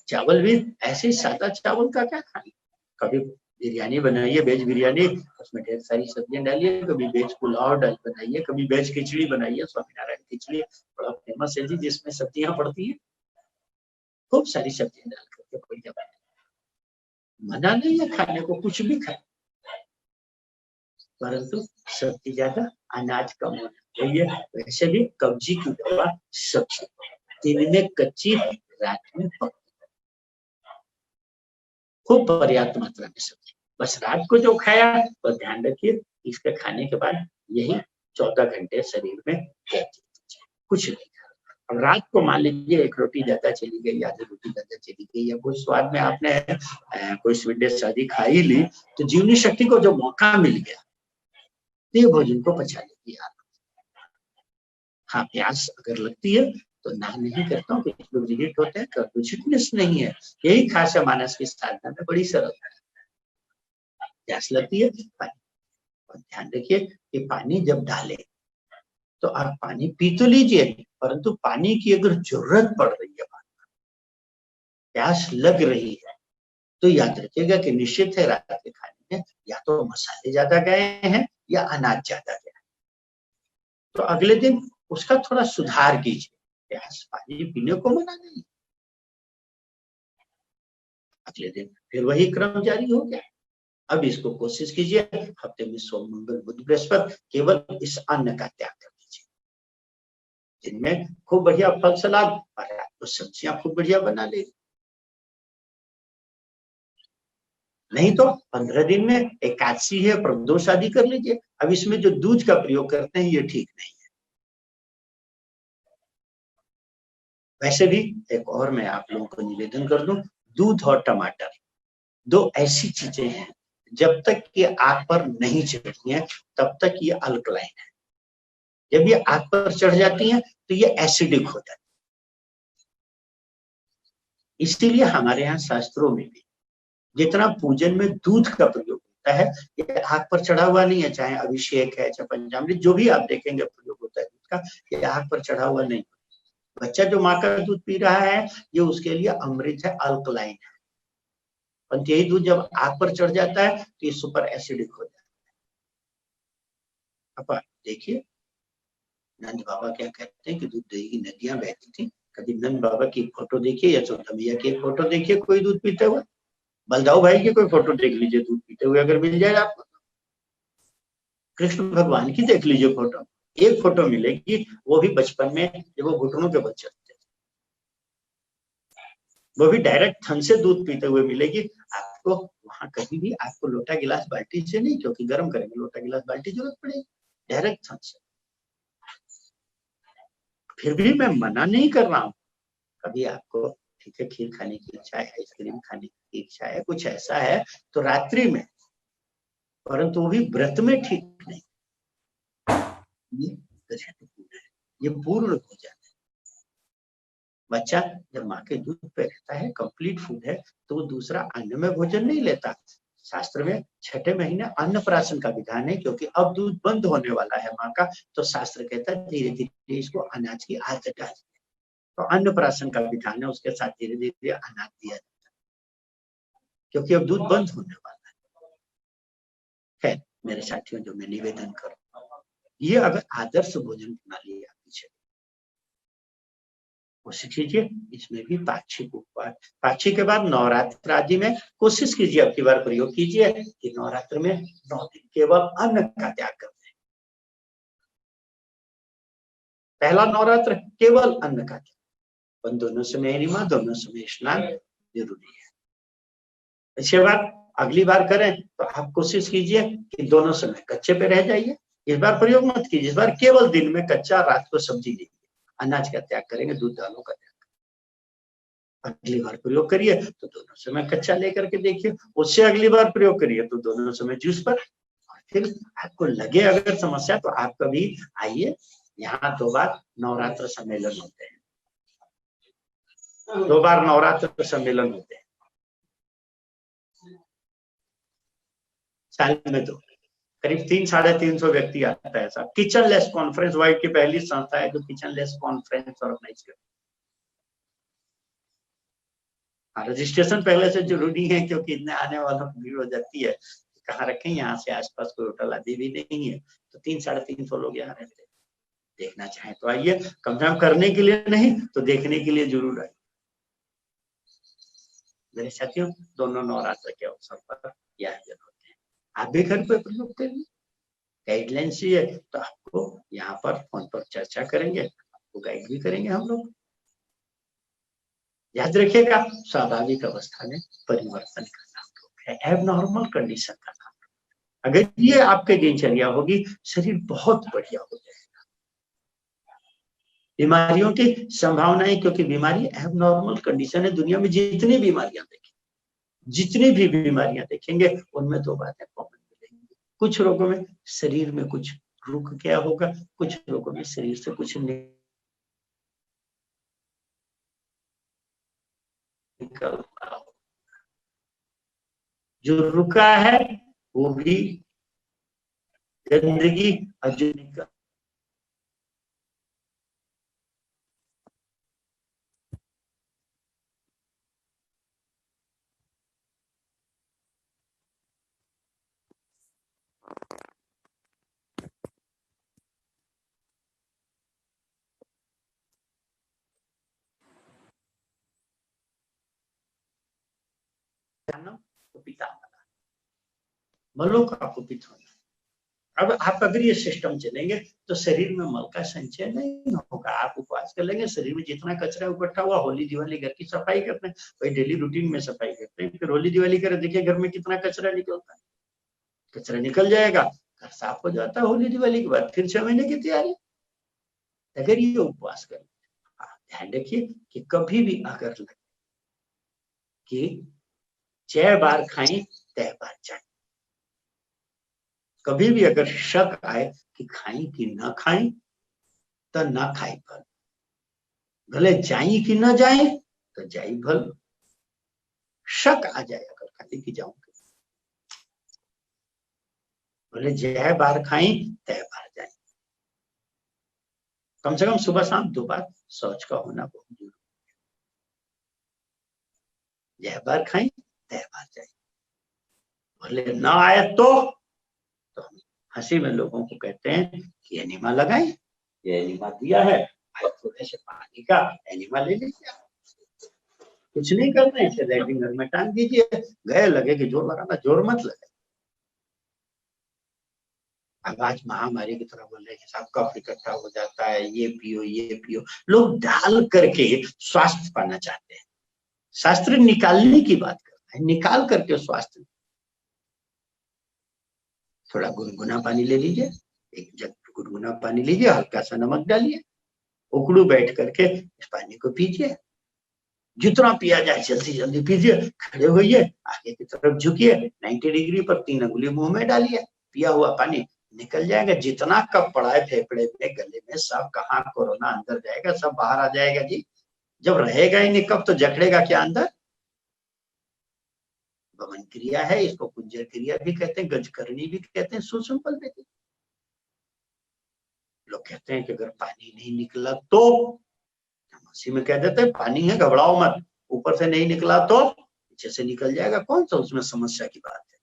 चावल भी ऐसे सादा चावल का क्या खाना, कभी बिरयानी बनाइए, वेज बिरयानी, उसमें ढेर सारी सब्जियां डालिए, कभी वेज पुलाव बनाइए, कभी वेज खिचड़ी बनाइए, स्वामीनारायण खिचड़ी बड़ा फेमस है जी, जिसमें सब्जियां पड़ती है, खूब सारी सब्जियां डाल करके बढ़िया बनाइए। मना नहीं है खाने को, कुछ भी खाए, परंतु सब्जी ज्यादा अनाज कम होना चाहिए। वैसे भी कब्जी की दवा सब्जी, दिन में कच्ची रात में पकी, खूब पर्याप्त मात्रा में सब्जी। बस रात को जो खाया तो ध्यान रखिए, इसके खाने के बाद यही 14 घंटे शरीर में कुछ नहीं। अब रात को मान लीजिए 1 रोटी ज्यादा चली गई, आधी रोटी ज्यादा चली गई, या कोई स्वाद में आपने कोई स्वीट डिश आदि खा ही ली, तो जीवनी शक्ति को जो मौका मिल गया तो ये भोजन को पचा लेगी आप। हाँ, प्यास अगर लगती है तो ना नहीं करता हूँ, कुछ लोग रिलेट होते हैं, फिटनेस नहीं है, यही खास है मानस की साधना में, बड़ी सरल है। प्यास लगती है पानी, और ध्यान रखिए कि पानी जब डाले तो आप पानी पी तो लीजिए, परंतु पानी की अगर जरूरत पड़ रही है, प्यास लग रही है, तो याद रखिएगा कि निश्चित है रात के खाने में या तो मसाले ज्यादा गए हैं या अनाज ज्यादा गया है, तो अगले दिन उसका थोड़ा सुधार कीजिए। प्यास पानी पीने को मना नहीं, अगले दिन फिर वही क्रम जारी हो गया। अब इसको कोशिश कीजिए, हफ्ते में सोम मंगल बुध बृहस्पति केवल इस अन्न का त्याग कर दीजिए, जिनमें खूब बढ़िया फल सलाद और रात को सब्जियां खूब बढ़िया बना ले। नहीं तो 15 दिन में एकादशी है, प्रदोष आदि कर लीजिए। अब इसमें जो दूध का प्रयोग करते हैं ये ठीक नहीं है। वैसे भी एक और मैं आप लोगों को निवेदन कर दूं, दूध और टमाटर 2 ऐसी चीजें हैं जब तक ये आग पर नहीं चढ़ती हैं तब तक ये अल्कलाइन है, जब ये आग पर चढ़ जाती हैं तो ये एसिडिक हो जाती है। इसीलिए हमारे यहाँ शास्त्रों में भी जितना पूजन में दूध का प्रयोग होता है, ये आग पर चढ़ा हुआ नहीं है, चाहे अभिषेक है चाहे पंचामृत, जो भी आप देखेंगे प्रयोग होता है दूध का, ये आग पर चढ़ा हुआ नहीं। बच्चा जो माँ का दूध पी रहा है ये उसके लिए अमृत है, अल्कलाइन है, परंतु यही दूध जब आग पर चढ़ जाता है तो ये सुपर एसिडिक हो जाता है। अब देखिए नंद बाबा क्या कहते हैं कि दूध दही की नदियां बहती थी, कभी नंद बाबा की फोटो देखिए, यशोदा मैया की फोटो देखिए कोई दूध पीते हुए, बलदाऊ भाई की कोई फोटो देख लीजिए दूध पीते हुए अगर मिल जाए आपको, कृष्ण भगवान की देख लीजिए फोटो, एक फोटो मिलेगी, वो भी बचपन में जब वो घुटनों के बल चलते, वो भी डायरेक्ट थन से दूध पीते हुए मिलेगी आपको। वहां कहीं भी आपको लोटा गिलास बाल्टी से नहीं, क्योंकि गर्म करेंगे लोटा गिलास बाल्टी जरूरत पड़ेगी, डायरेक्ट थन से। फिर भी मैं मना नहीं कर रहा हूँ, कभी आपको ठीक है खीर खाने की इच्छा है, आइसक्रीम खाने की इच्छा है, कुछ ऐसा है तो रात्रि में, परंतु वो भी व्रत में ठीक नहीं। ये पूर्ण भोजन है। बच्चा जब माँ के दूध पे रहता है, कंप्लीट फूड है, तो वो दूसरा अन्न में भोजन नहीं लेता। शास्त्र में 6ठे महीने अन्नप्राशन का विधान है, क्योंकि अब दूध बंद होने वाला है माँ का, तो शास्त्र कहता है धीरे धीरे इसको अनाज की आदत डाल, तो अन्नप्राशन का विधान है, उसके साथ धीरे धीरे अनाज दिया जाता है, क्योंकि अब दूध बंद होने वाला है। मेरे साथियों, जो मैं निवेदन करूँ, ये अगर आदर्श भोजन प्रणाली है आपकी चाहिए, कोशिश कीजिए इसमें भी पाक्षिक उपवास, पाक्षिक के बाद नवरात्र आदि में कोशिश कीजिए, अब की बार प्रयोग कीजिए कि नवरात्र में 9 दिन केवल अन्न का त्याग करते हैं। पहला नवरात्र केवल अन्न का त्याग, दोनों समय एनिमा, दोनों समय स्नान जरूरी है। इसके बाद अगली बार करें तो आप कोशिश कीजिए कि दोनों समय कच्चे पे रह जाइए, इस बार प्रयोग मत कीजिए, इस बार केवल दिन में कच्चा, रात को सब्जी लीजिए, अनाज का त्याग करेंगे, दूध दालों का त्याग। अगली बार प्रयोग करिए तो दोनों समय कच्चा लेकर के देखिए, उससे अगली बार प्रयोग करिए तो दोनों समय जूस पर। और फिर आपको लगे अगर समस्या तो आप कभी आइए, यहाँ 2 बार नवरात्र सम्मेलन होते हैं, 2 बार नवरात्र सम्मेलन होते हैं साल में, तो करीब 300-350 व्यक्ति आता है। साहब किचन लेस कॉन्फ्रेंस, वर्ल्ड की पहली संस्था है जो किचन लेस कॉन्फ्रेंस ऑर्गेनाइज करती है। रजिस्ट्रेशन पहले से जरूरी है, क्योंकि इतने आने वालों की भीड़ हो जाती है, कहाँ रखें, यहाँ से आसपास कोई होटल आदि भी नहीं है, तो 300-350 लोग यहाँ रहते हैं। देखना चाहें तो आइए, कम से कम करने के लिए नहीं तो देखने के लिए जरूर आइए। मेरे साथियों, दोनों नवरात्र के अवसर पर यह आयोजन होते हैं, आप भी घर पे प्रयोग करिए। गाइडलाइंस है तो आपको यहाँ पर फोन पर चर्चा करेंगे, आपको गाइड भी करेंगे हम लोग। याद रखिएगा, स्वाभाविक अवस्था में परिवर्तन का नाम है, एबनॉर्मल कंडीशन का नाम। अगर ये आपके दिनचर्या होगी, शरीर बहुत बढ़िया हो जाएगा। बीमारियों की संभावनाएं, क्योंकि बीमारी एबनॉर्मल कंडीशन है, दुनिया में जितनी बीमारियां देखेंगे, जितनी भी बीमारियां देखेंगे, उनमें 2 बातें कॉमन मिलेंगी। कुछ रोगों में शरीर में कुछ रुक गया होगा, कुछ रोगों में शरीर से कुछ निकल रहा होगा। जो रुका है वो भी गंदगी, और जो निकल पिता मलों का कुपित होना। अब आप अगर ये सिस्टम चलेंगे तो शरीर में मल का संचय नहीं होगा। आप उपवास कर लेंगे, शरीर में जितना कचरा इकट्ठा हुआ, होली दिवाली घर की सफाई करते हैं, वही डेली रूटीन में सफाई करते हैं, फिर होली दिवाली करें, देखिए घर में कितना कचरा निकलता है, कचरा निकल जाएगा, घर साफ हो जाता है। होली दिवाली के बाद फिर 6 महीने की तैयारी। अगर ये उपवास करें, ध्यान रखिए कि कभी भी अगर लगे कि 6 बार खाएं 6 बार जाए, कभी भी अगर शक आए कि खाई कि ना खाई तो ना खाई भल, भले जाई कि ना जाए तो जाई भल। शक आ जाए अगर खाली कि जाऊंगी, भले 6 बार खाई 6 बार जाए। कम से कम सुबह शाम 2 बार शौच का होना बहुत जरूरी है। 6 बार खाई 6 बार जाए, भले ना आए तो हम हंसी में लोगों को कहते हैं कि एनिमा लगाई, ये एनिमा दिया है, थोड़े से पानी का एनिमा ले लीजिए, कुछ नहीं करना है, इसे लैट्रिन घर में टांग दीजिए, गए लगे कि जोर लगाना, जोर मत लगे। अब आज महामारी की तरह बोल रहे हैं साहब कफ इकट्ठा हो जाता है, ये पियो, लोग डाल करके स्वास्थ्य पाना चाहते हैं। शास्त्र निकालने की बात करता है, निकाल करके स्वास्थ्य। थोड़ा गुनगुना पानी ले लीजिए, एक जग गुनगुना पानी लीजिए, हल्का सा नमक डालिए, उकड़ू बैठ करके इस पानी को पीजिए, जितना पिया जाए जल्दी जल्दी पीजिए, खड़े होइए, आगे की तरफ झुकिए, 90 डिग्री पर 3 अंगुली मुंह में डालिए, पिया हुआ पानी निकल जाएगा। जितना कप पड़ा है फेफड़े में, गले में, सब कहाँ कोरोना अंदर जाएगा, सब बाहर आ जाएगा जी। जब रहेगा ही नहीं कप तो जकड़ेगा क्या अंदर? वमन क्रिया है, इसको कुंजर क्रिया भी कहते हैं, गजकरणी भी कहते हैं, सुसंपल व्यक्ति। लोग कहते हैं कि अगर पानी नहीं निकला तो, उसी में कह देते हैं पानी है घबराओ मत, ऊपर से नहीं निकला तो पीछे से निकल जाएगा, कौन सा उसमें समस्या की बात है?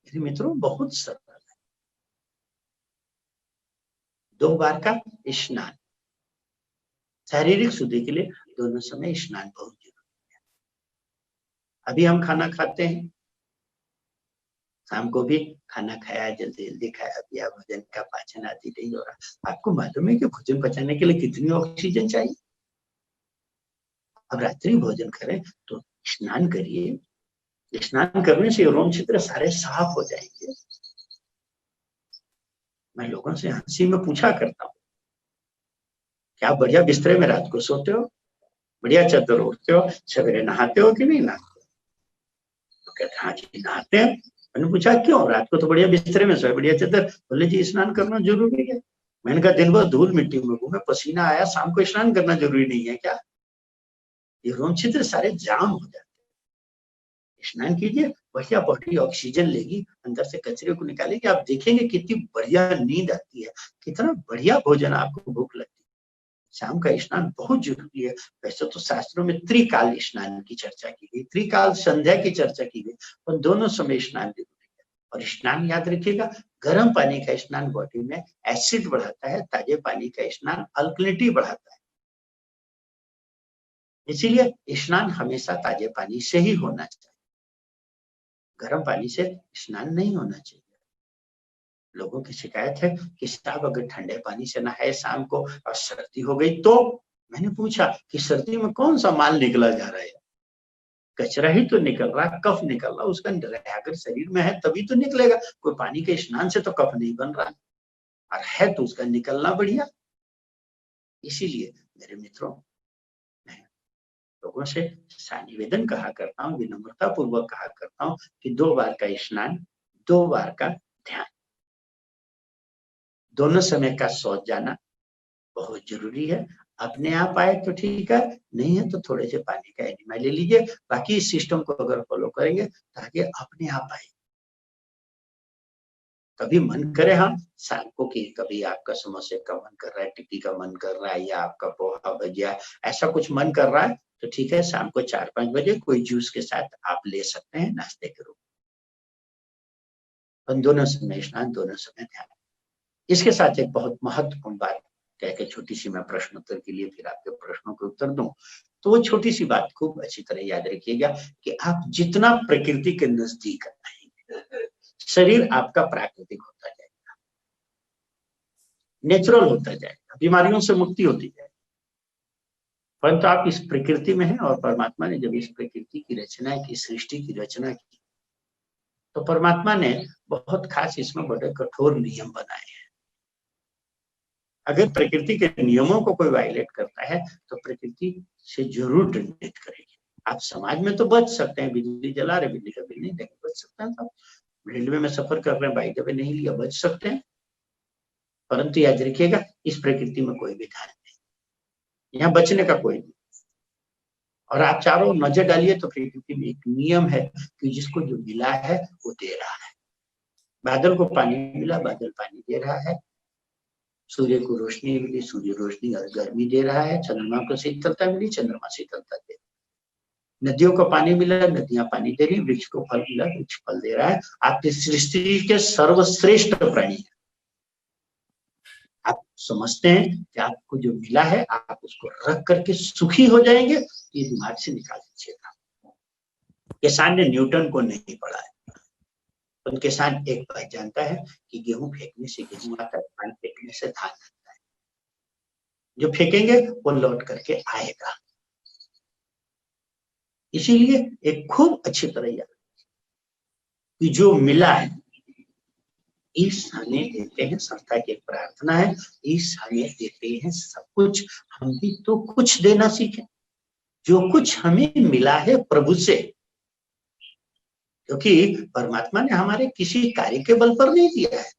मेरे मित्रों बहुत सरल है। 2 बार का स्नान, शारीरिक शुद्धि के लिए दोनों समय स्नान बहुत जरूरी है। अभी हम खाना खाते हैं, शाम को भी खाना खाया, जल्दी जल्दी खाया पिया, भोजन का पाचन आदि नहीं हो रहा। आपको मालूम है कि भोजन पचाने के लिए कितनी ऑक्सीजन चाहिए? अब रात्रि भोजन करें तो स्नान करिए, स्नान करने से रोम छिद्र सारे साफ हो जाएंगे। मैं लोगों से हंसी में पूछा करता हूँ, क्या बढ़िया बिस्तरे में रात को सोते हो, बढ़िया चादर ओढ़ते हो, सवेरे नहाते हो कि नहीं नहाते? तो कहते हाँ जी नहाते हैं। मैंने पूछा क्यों? रात को तो बढ़िया बिस्तरे में सोए, बढ़िया चादर। बोले जी स्नान करना जरूरी है। मैंने कहा दिन भर धूल मिट्टी में घूमे, पसीना आया, शाम को स्नान करना जरूरी नहीं है क्या? ये रोम छिद्र सारे जाम हो जाते हैं। स्नान कीजिए, बढ़िया बॉडी ऑक्सीजन लेगी, अंदर से कचरे को निकालेगी, आप देखेंगे कितनी बढ़िया नींद आती है, कितना बढ़िया भोजन, आपको भूख लगती है। शाम का स्नान बहुत जरूरी है। वैसे तो शास्त्रों में त्रिकाल स्नान की चर्चा की गई, त्रिकाल संध्या की चर्चा की गई, पर दोनों समय स्नान जरूरी है। और स्नान याद रखिएगा, गर्म पानी का स्नान बॉडी में एसिड बढ़ाता है, ताजे पानी का स्नान अल्कलिनिटी बढ़ाता है। इसीलिए स्नान हमेशा ताजे पानी से ही होना चाहिए, गर्म पानी से स्नान नहीं होना चाहिए। लोगों की शिकायत है कि साहब अगर ठंडे पानी से नहाए शाम को और सर्दी हो गई तो, मैंने पूछा कि सर्दी में कौन सा माल निकला जा रहा है? कचरा ही तो निकल रहा, कफ निकल रहा, उसका अगर शरीर में है तभी तो निकलेगा। कोई पानी के स्नान से तो कफ नहीं बन रहा, और है तो उसका निकलना बढ़िया। इसीलिए मेरे मित्रों, मैं लोगों से निवेदन कहा करता हूँ, विनम्रता पूर्वक कहा करता हूँ कि 2 बार का स्नान, 2 बार का ध्यान, दोनों समय का शौच जाना बहुत जरूरी है। अपने आप आए तो ठीक है, नहीं है तो थोड़े से पानी का एनिमा ले लीजिए। बाकी इस सिस्टम को अगर फॉलो करेंगे ताकि अपने आप आए। कभी मन करे हाँ शाम को कि कभी आपका समोसे का मन कर रहा है, टिक्की का मन कर रहा है, या आपका पोहा भजिया ऐसा कुछ मन कर रहा है तो ठीक है, शाम को 4-5 बजे कोई जूस के साथ आप ले सकते हैं नाश्ते के रूप में। दोनों समय स्नान, दोनों समय ध्यान। इसके साथ एक बहुत महत्वपूर्ण बात कह के छोटी सी मैं प्रश्न उत्तर के लिए फिर आपके प्रश्नों के उत्तर दूं, तो वो छोटी सी बात खूब अच्छी तरह याद रखिएगा कि आप जितना प्रकृति के नजदीक आएंगे, शरीर आपका प्राकृतिक होता जाएगा, नेचुरल होता जाएगा, बीमारियों से मुक्ति होती जाएगी। परंतु आप इस प्रकृति में हैं, और परमात्मा ने जब इस प्रकृति की रचना की, सृष्टि की रचना की, तो परमात्मा ने बहुत खास इसमें बड़े कठोर नियम बनाए हैं। अगर प्रकृति के नियमों को कोई वायलेट करता है तो प्रकृति से जरूर दंडित करेगी। आप समाज में तो बच सकते हैं, बिजली जला रहे, बिजली का बिल नहीं देंगे, बच सकते हैं। तो रेलवे में सफर कर रहे हैं, बाइक पे नहीं लिया, बच सकते हैं। परंतु याद रखिएगा इस प्रकृति में कोई विधान नहीं, यहाँ बचने का कोई नहीं। और आप चारों नजर डालिए तो प्रकृति में एक नियम है कि जिसको जो मिला है वो दे रहा है। बादल को पानी मिला, बादल पानी दे रहा है। सूर्य को रोशनी मिली, सूर्य रोशनी और गर्मी दे रहा है। चंद्रमा को शीतलता मिली, चंद्रमा शीतलता दे रहा है। नदियों को पानी मिला, नदियां पानी दे रही। वृक्ष को फल मिला, वृक्ष फल दे रहा है। आप इस सृष्टि के सर्वश्रेष्ठ प्राणी हैं। आप समझते हैं कि आपको जो मिला है आप उसको रख करके सुखी हो जाएंगे, ये दिमाग से निकाल दीजिएगा। किसान ने न्यूटन को नहीं पढ़ा है, तो किसान एक बात जानता है कि गेहूं फेंकने से गेहूं आता है, धान फेंकने से धान आता है। जो फेंकेंगे वो लौट करके आएगा। इसीलिए एक खूब अच्छी तरह याद कि जो मिला है ईशाने देते हैं। संस्था की एक प्रार्थना है, ईशाने देते हैं सब कुछ, हम भी तो कुछ देना सीखें। जो कुछ हमें मिला है प्रभु से, क्योंकि परमात्मा ने हमारे किसी कार्य के बल पर नहीं दिया है।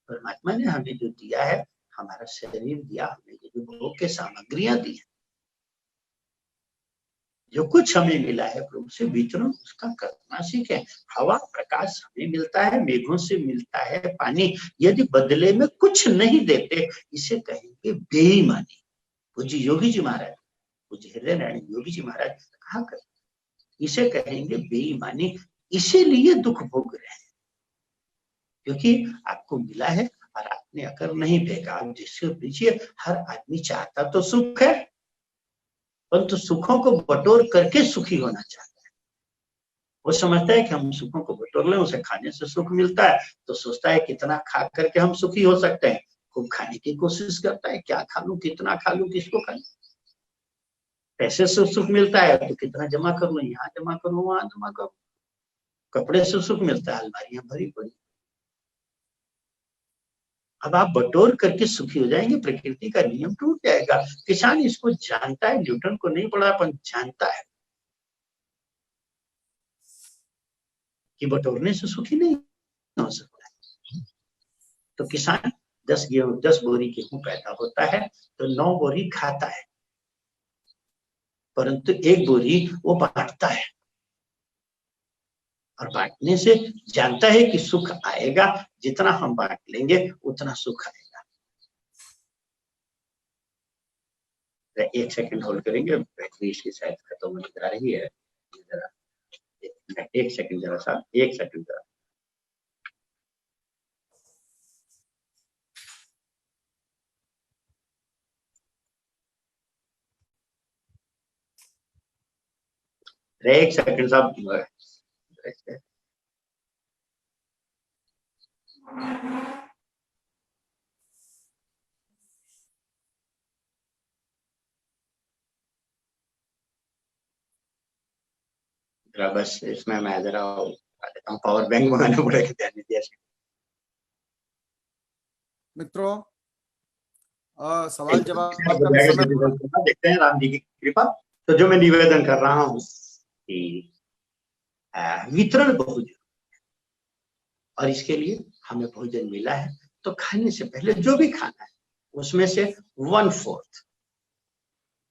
परमात्मा ने हमें जो दिया है, हमारा शरीर दिया, हमें जो भोग के सामग्रियां दी है, जो कुछ हमें मिला है प्रभु से वितरण उसका करना सीखे। हवा प्रकाश हमें मिलता है, मेघों से मिलता है पानी, यदि बदले में कुछ नहीं देते इसे कहेंगे बेईमानी। पूज्य योगी जी महाराज, पूज्य हृदय नारायण योगी जी महाराज कहा कर, इसे कहेंगे बेईमानी। इसीलिए दुख भोग रहे हैं, क्योंकि आपको मिला है और आपने अगर नहीं फेंका। आप जिससे पीछे हर आदमी चाहता तो सुख है, परंतु सुखों को बटोर करके सुखी होना चाहता है। वो समझता है कि हम सुखों को बटोर लें, उसे खाने से सुख मिलता है, तो सोचता है कितना खा करके हम सुखी हो सकते हैं। खूब खाने की कोशिश करता है, क्या खा लूं, कितना खा लूं, किसको खा लूं। पैसे से सुख मिलता है तो कितना जमा कर लूं, यहाँ जमा कर लूं, वहां जमा कर लूं। कपड़े से सुख मिलता है, अलमारियां भरी पड़ी। अब आप बटोर करके सुखी हो जाएंगे, प्रकृति का नियम टूट जाएगा। किसान इसको जानता है, न्यूटन को नहीं पढ़ा पर जानता है कि बटोरने से सुखी नहीं हो सकता है। तो किसान 10 बोरी गेहूं पैदा होता है तो 9 बोरी खाता है, परंतु 1 बोरी वो बांटता है, और बांटने से जानता है कि सुख आएगा। जितना हम बांट लेंगे उतना सुख आएगा। 1 सेकंड होल्ड करेंगे, बैटरी इसकी शायद खत्म होने जा रही है। जरा 1 सेकंड, जरा सा 1 सेकंड जरा। एक सेकंड साहब। बस इसमें मैं जरा देता हूँ, पावर बैंक मंगाना पड़ेगा, ध्यान दीजिए। मित्रों, सवाल जवाब देखते हैं राम जी की कृपा। तो जो मैं निवेदन कर रहा हूँ कि वितरण बहुत जरूरी है, और इसके लिए हमें भोजन मिला है तो खाने से पहले जो भी खाना है उसमें से 1/4,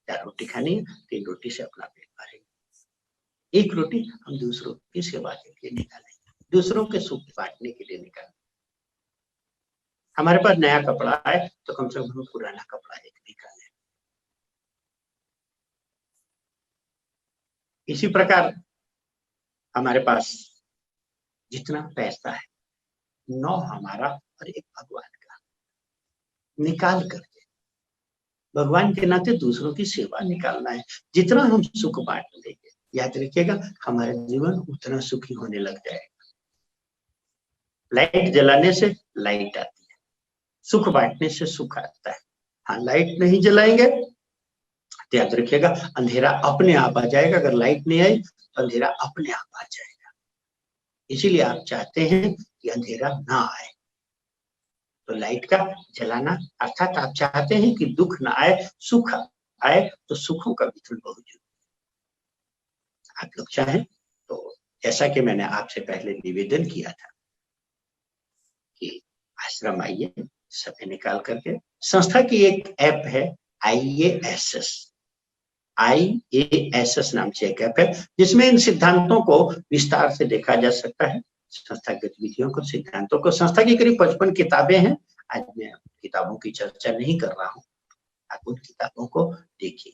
4 रोटी खानी है, 3 रोटी से अपना पेट भरेंगे। 1 रोटी हम दूसरों की सेवा के लिए निकालेंगे, दूसरों के सुख बांटने के लिए निकालेंगे। हमारे पास नया कपड़ा है तो कम से कम पुराना कपड़ा एक निकालें। इसी प्रकार हमारे पास जितना पैसा है, 9 हमारा और 1 भगवान का, निकाल करके भगवान के नाते दूसरों की सेवा निकालना है। जितना हम सुख बांट लेंगे, याद रखिएगा, हमारा जीवन उतना सुखी होने लग जाएगा। लाइट जलाने से लाइट आती है, सुख बांटने से सुख आता है। हाँ, लाइट नहीं जलाएंगे तो याद रखिएगा अंधेरा अपने आप आ जाएगा। अगर लाइट नहीं आई तो अंधेरा अपने आप आ जाएगा। इसीलिए आप चाहते हैं कि अंधेरा ना आए, तो लाइट का जलाना, अर्थात आप चाहते हैं कि दुख ना आए, सुख आए, तो सुखों का वितरण बहुत जरूरी है। आप लोग चाहें तो, जैसा कि मैंने आपसे पहले निवेदन किया था कि आश्रम आइए, समय निकाल करके। संस्था की एक ऐप है IASS नाम से एक ऐप है, जिसमें इन सिद्धांतों को विस्तार से देखा जा सकता है। संस्था गतिविधियों को, सिद्धांतों को, संस्था की करीब 55 किताबें हैं। आज मैं किताबों की चर्चा नहीं कर रहा हूँ, आप उन किताबों को देखिए।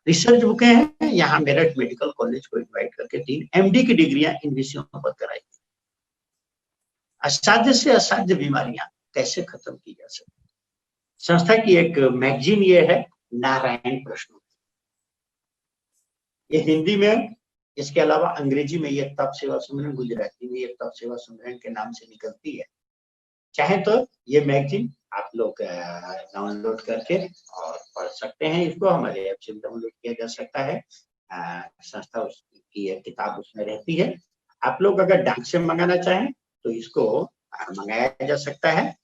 रिसर्च बुकें हैं, यहाँ मेरठ मेडिकल कॉलेज को इन्वाइट करके 3 MD की डिग्रियां इन विषयों पर कराई। असाध्य से असाध्य बीमारियां कैसे खत्म की जा सकती, संस्था की एक मैगजीन ये है नारायण प्रश्नों। ये हिंदी में, इसके अलावा अंग्रेजी में ये तप सेवा सुमरन, गुजराती में ये तप सेवा सुमरन के नाम से निकलती है। चाहे तो ये मैगजीन आप लोग डाउनलोड करके और पढ़ सकते हैं। इसको हमारे ऐप से डाउनलोड किया जा सकता है। संस्था की एक किताब उसमें रहती है। आप लोग अगर डाक से मंगाना चाहें तो इसको मंगाया जा सकता है,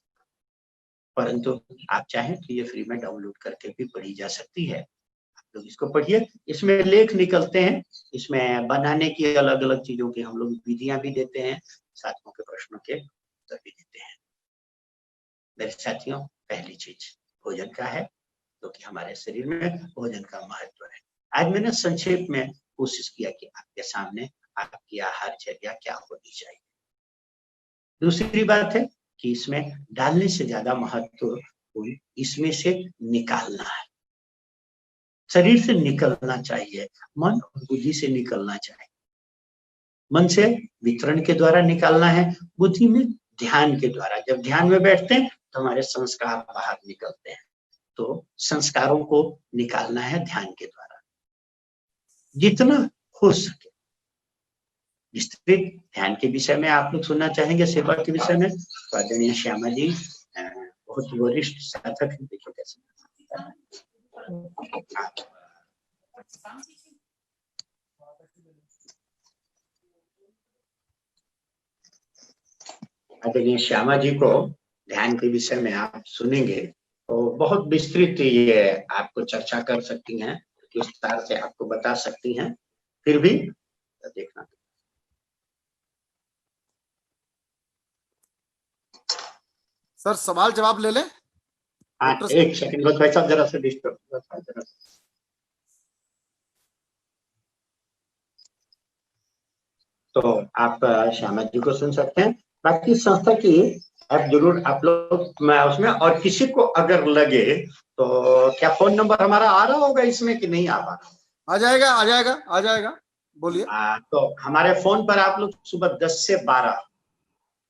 परंतु आप चाहें तो ये फ्री में डाउनलोड करके भी पढ़ी जा सकती है। आप लोग इसको पढ़िए। इसमें लेख निकलते हैं, इसमें बनाने की अलग अलग चीजों की हम लोग विधियां भी देते हैं, साथियों के प्रश्नों के उत्तर भी देते हैं। मेरे साथियों, पहली चीज भोजन का है, क्योंकि हमारे शरीर में भोजन का महत्व है। आज मैंने संक्षेप में कोशिश किया कि आपके सामने आपकी आहारचर्या क्या होनी चाहिए। दूसरी बात है कि इसमें डालने से ज्यादा महत्व इसमें से निकालना है। शरीर से निकलना चाहिए, मन और बुद्धि से निकलना चाहिए। मन से वितरण के द्वारा निकालना है, बुद्धि में ध्यान के द्वारा। जब ध्यान में बैठते हैं तो हमारे संस्कार बाहर निकलते हैं, तो संस्कारों को निकालना है ध्यान के द्वारा। जितना हो सके विस्तृत ध्यान के विषय में आप लोग सुनना चाहेंगे, सेवा के विषय में, तो आदरणीय श्यामा जी बहुत वरिष्ठ साधक है। देखिए कैसे आदरणीय श्यामा जी को ध्यान के विषय में आप सुनेंगे तो बहुत विस्तृत ये आपको चर्चा कर सकती हैं, विस्तार से आपको बता सकती हैं। फिर भी देखना। सर सवाल जवाब ले लें। हाँ, एक सेकंड भाई साहब, जरा से डिस्टर्ब। तो आप श्यामा जी को सुन सकते हैं। बाकी संस्था की ऐप जरूर आप लोग मैं उसमें, और किसी को अगर लगे तो क्या फोन नंबर हमारा आ रहा होगा इसमें कि नहीं आ पा रहा? आ जाएगा, आ जाएगा, आ जाएगा, बोलिए। तो हमारे फोन पर आप लोग सुबह 10 से 12,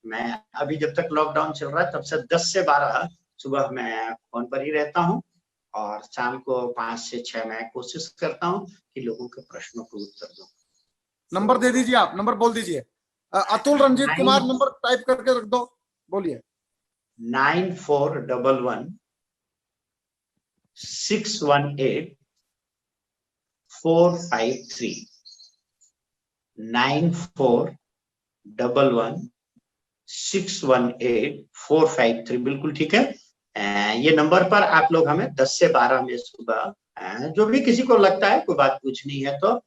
मैं अभी जब तक लॉकडाउन चल रहा है तब से 10 से 12 सुबह मैं फोन पर ही रहता हूँ, और शाम को 5 से 6 मैं कोशिश करता हूँ कि लोगों के प्रश्नों को उत्तर दूं। नंबर दे दीजिए, आप नंबर बोल दीजिए। अतुल रंजीत कुमार नंबर टाइप करके रख दो, बोलिए। 9411 618 453 9411 618 453, बिल्कुल ठीक है। ये नंबर पर आप लोग हमें 10 से 12 में सुबह जो भी किसी को लगता है कोई बात पूछनी है तो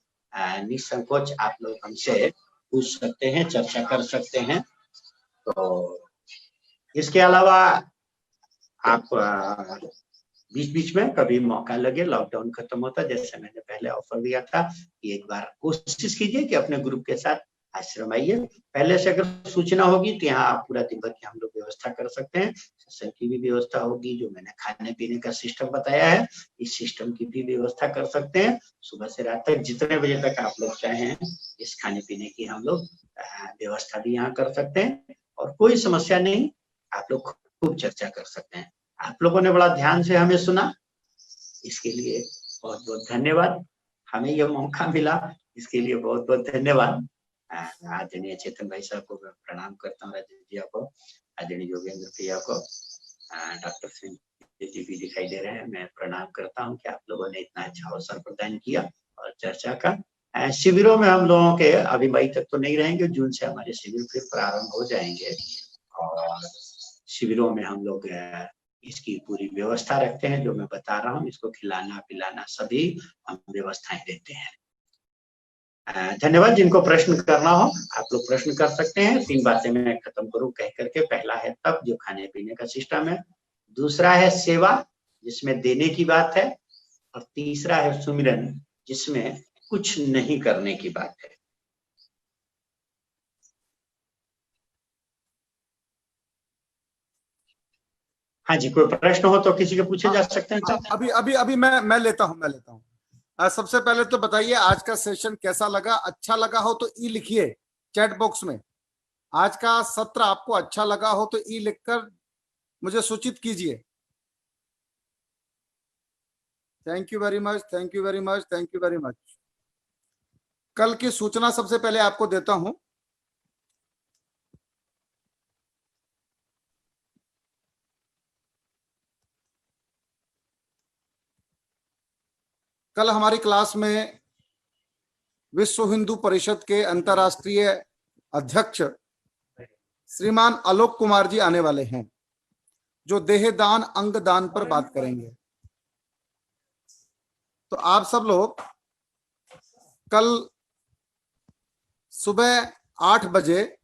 निसंकोच आप लोग हमसे पूछ सकते हैं, चर्चा कर सकते हैं। तो इसके अलावा आप बीच बीच में कभी मौका लगे, लॉकडाउन खत्म होता, जैसे मैंने पहले ऑफर दिया था कि एक बार कोशिश कीजिए कि अपने ग्रुप के साथ आश्रम आइए। पहले से अगर सूचना होगी तो यहाँ आप पूरा दिन भर की हम लोग व्यवस्था कर सकते हैं। सत्संग की भी व्यवस्था होगी, जो मैंने खाने पीने का सिस्टम बताया है इस सिस्टम की भी व्यवस्था कर सकते हैं। सुबह से रात तक जितने बजे तक आप लोग चाहें इस खाने पीने की हम लोग व्यवस्था भी यहाँ कर सकते हैं, और कोई समस्या नहीं, आप लोग खूब चर्चा कर सकते हैं। आप लोगों ने बड़ा ध्यान से हमें सुना, इसके लिए बहुत बहुत धन्यवाद। हमें यह मौका मिला, इसके लिए बहुत बहुत धन्यवाद। आदरणीय चेतन भाई साहब को प्रणाम करता हूँ, राजेश जी को, आदरणीय योगेंद्र भैया को, डॉक्टर सिंह जी भी दिखाई दे रहे हैं, मैं प्रणाम करता हूँ कि आप लोगों ने इतना अच्छा अवसर प्रदान किया और चर्चा का। शिविरों में हम लोगों के अभी मई तक तो नहीं रहेंगे, जून से हमारे शिविर फिर प्रारंभ हो जाएंगे, और शिविरों में हम लोग इसकी पूरी व्यवस्था रखते हैं। जो मैं बता रहा हूँ, इसको खिलाना पिलाना सभी हम व्यवस्थाएं देते हैं। धन्यवाद। जिनको प्रश्न करना हो आप लोग प्रश्न कर सकते हैं। 3 बातें मैं खत्म करूं कह करके। पहला है तप, जो खाने पीने का सिस्टम है। दूसरा है सेवा, जिसमें देने की बात है। और तीसरा है सुमिरन, जिसमें कुछ नहीं करने की बात है। हाँ जी, कोई प्रश्न हो तो किसी के पूछे जा सकते हैं। अभी मैं लेता हूँ। सबसे पहले तो बताइए आज का सेशन कैसा लगा। अच्छा लगा हो तो ई लिखिए चैट बॉक्स में। आज का सत्र आपको अच्छा लगा हो तो ई लिखकर मुझे सूचित कीजिए। Thank you very much, thank you very much, thank you very much. कल की सूचना सबसे पहले आपको देता हूं। कल हमारी क्लास में विश्व हिंदू परिषद के अंतर्राष्ट्रीय अध्यक्ष श्रीमान आलोक कुमार जी आने वाले हैं, जो देहदान अंग दान पर बात करेंगे। तो आप सब लोग कल सुबह 8 बजे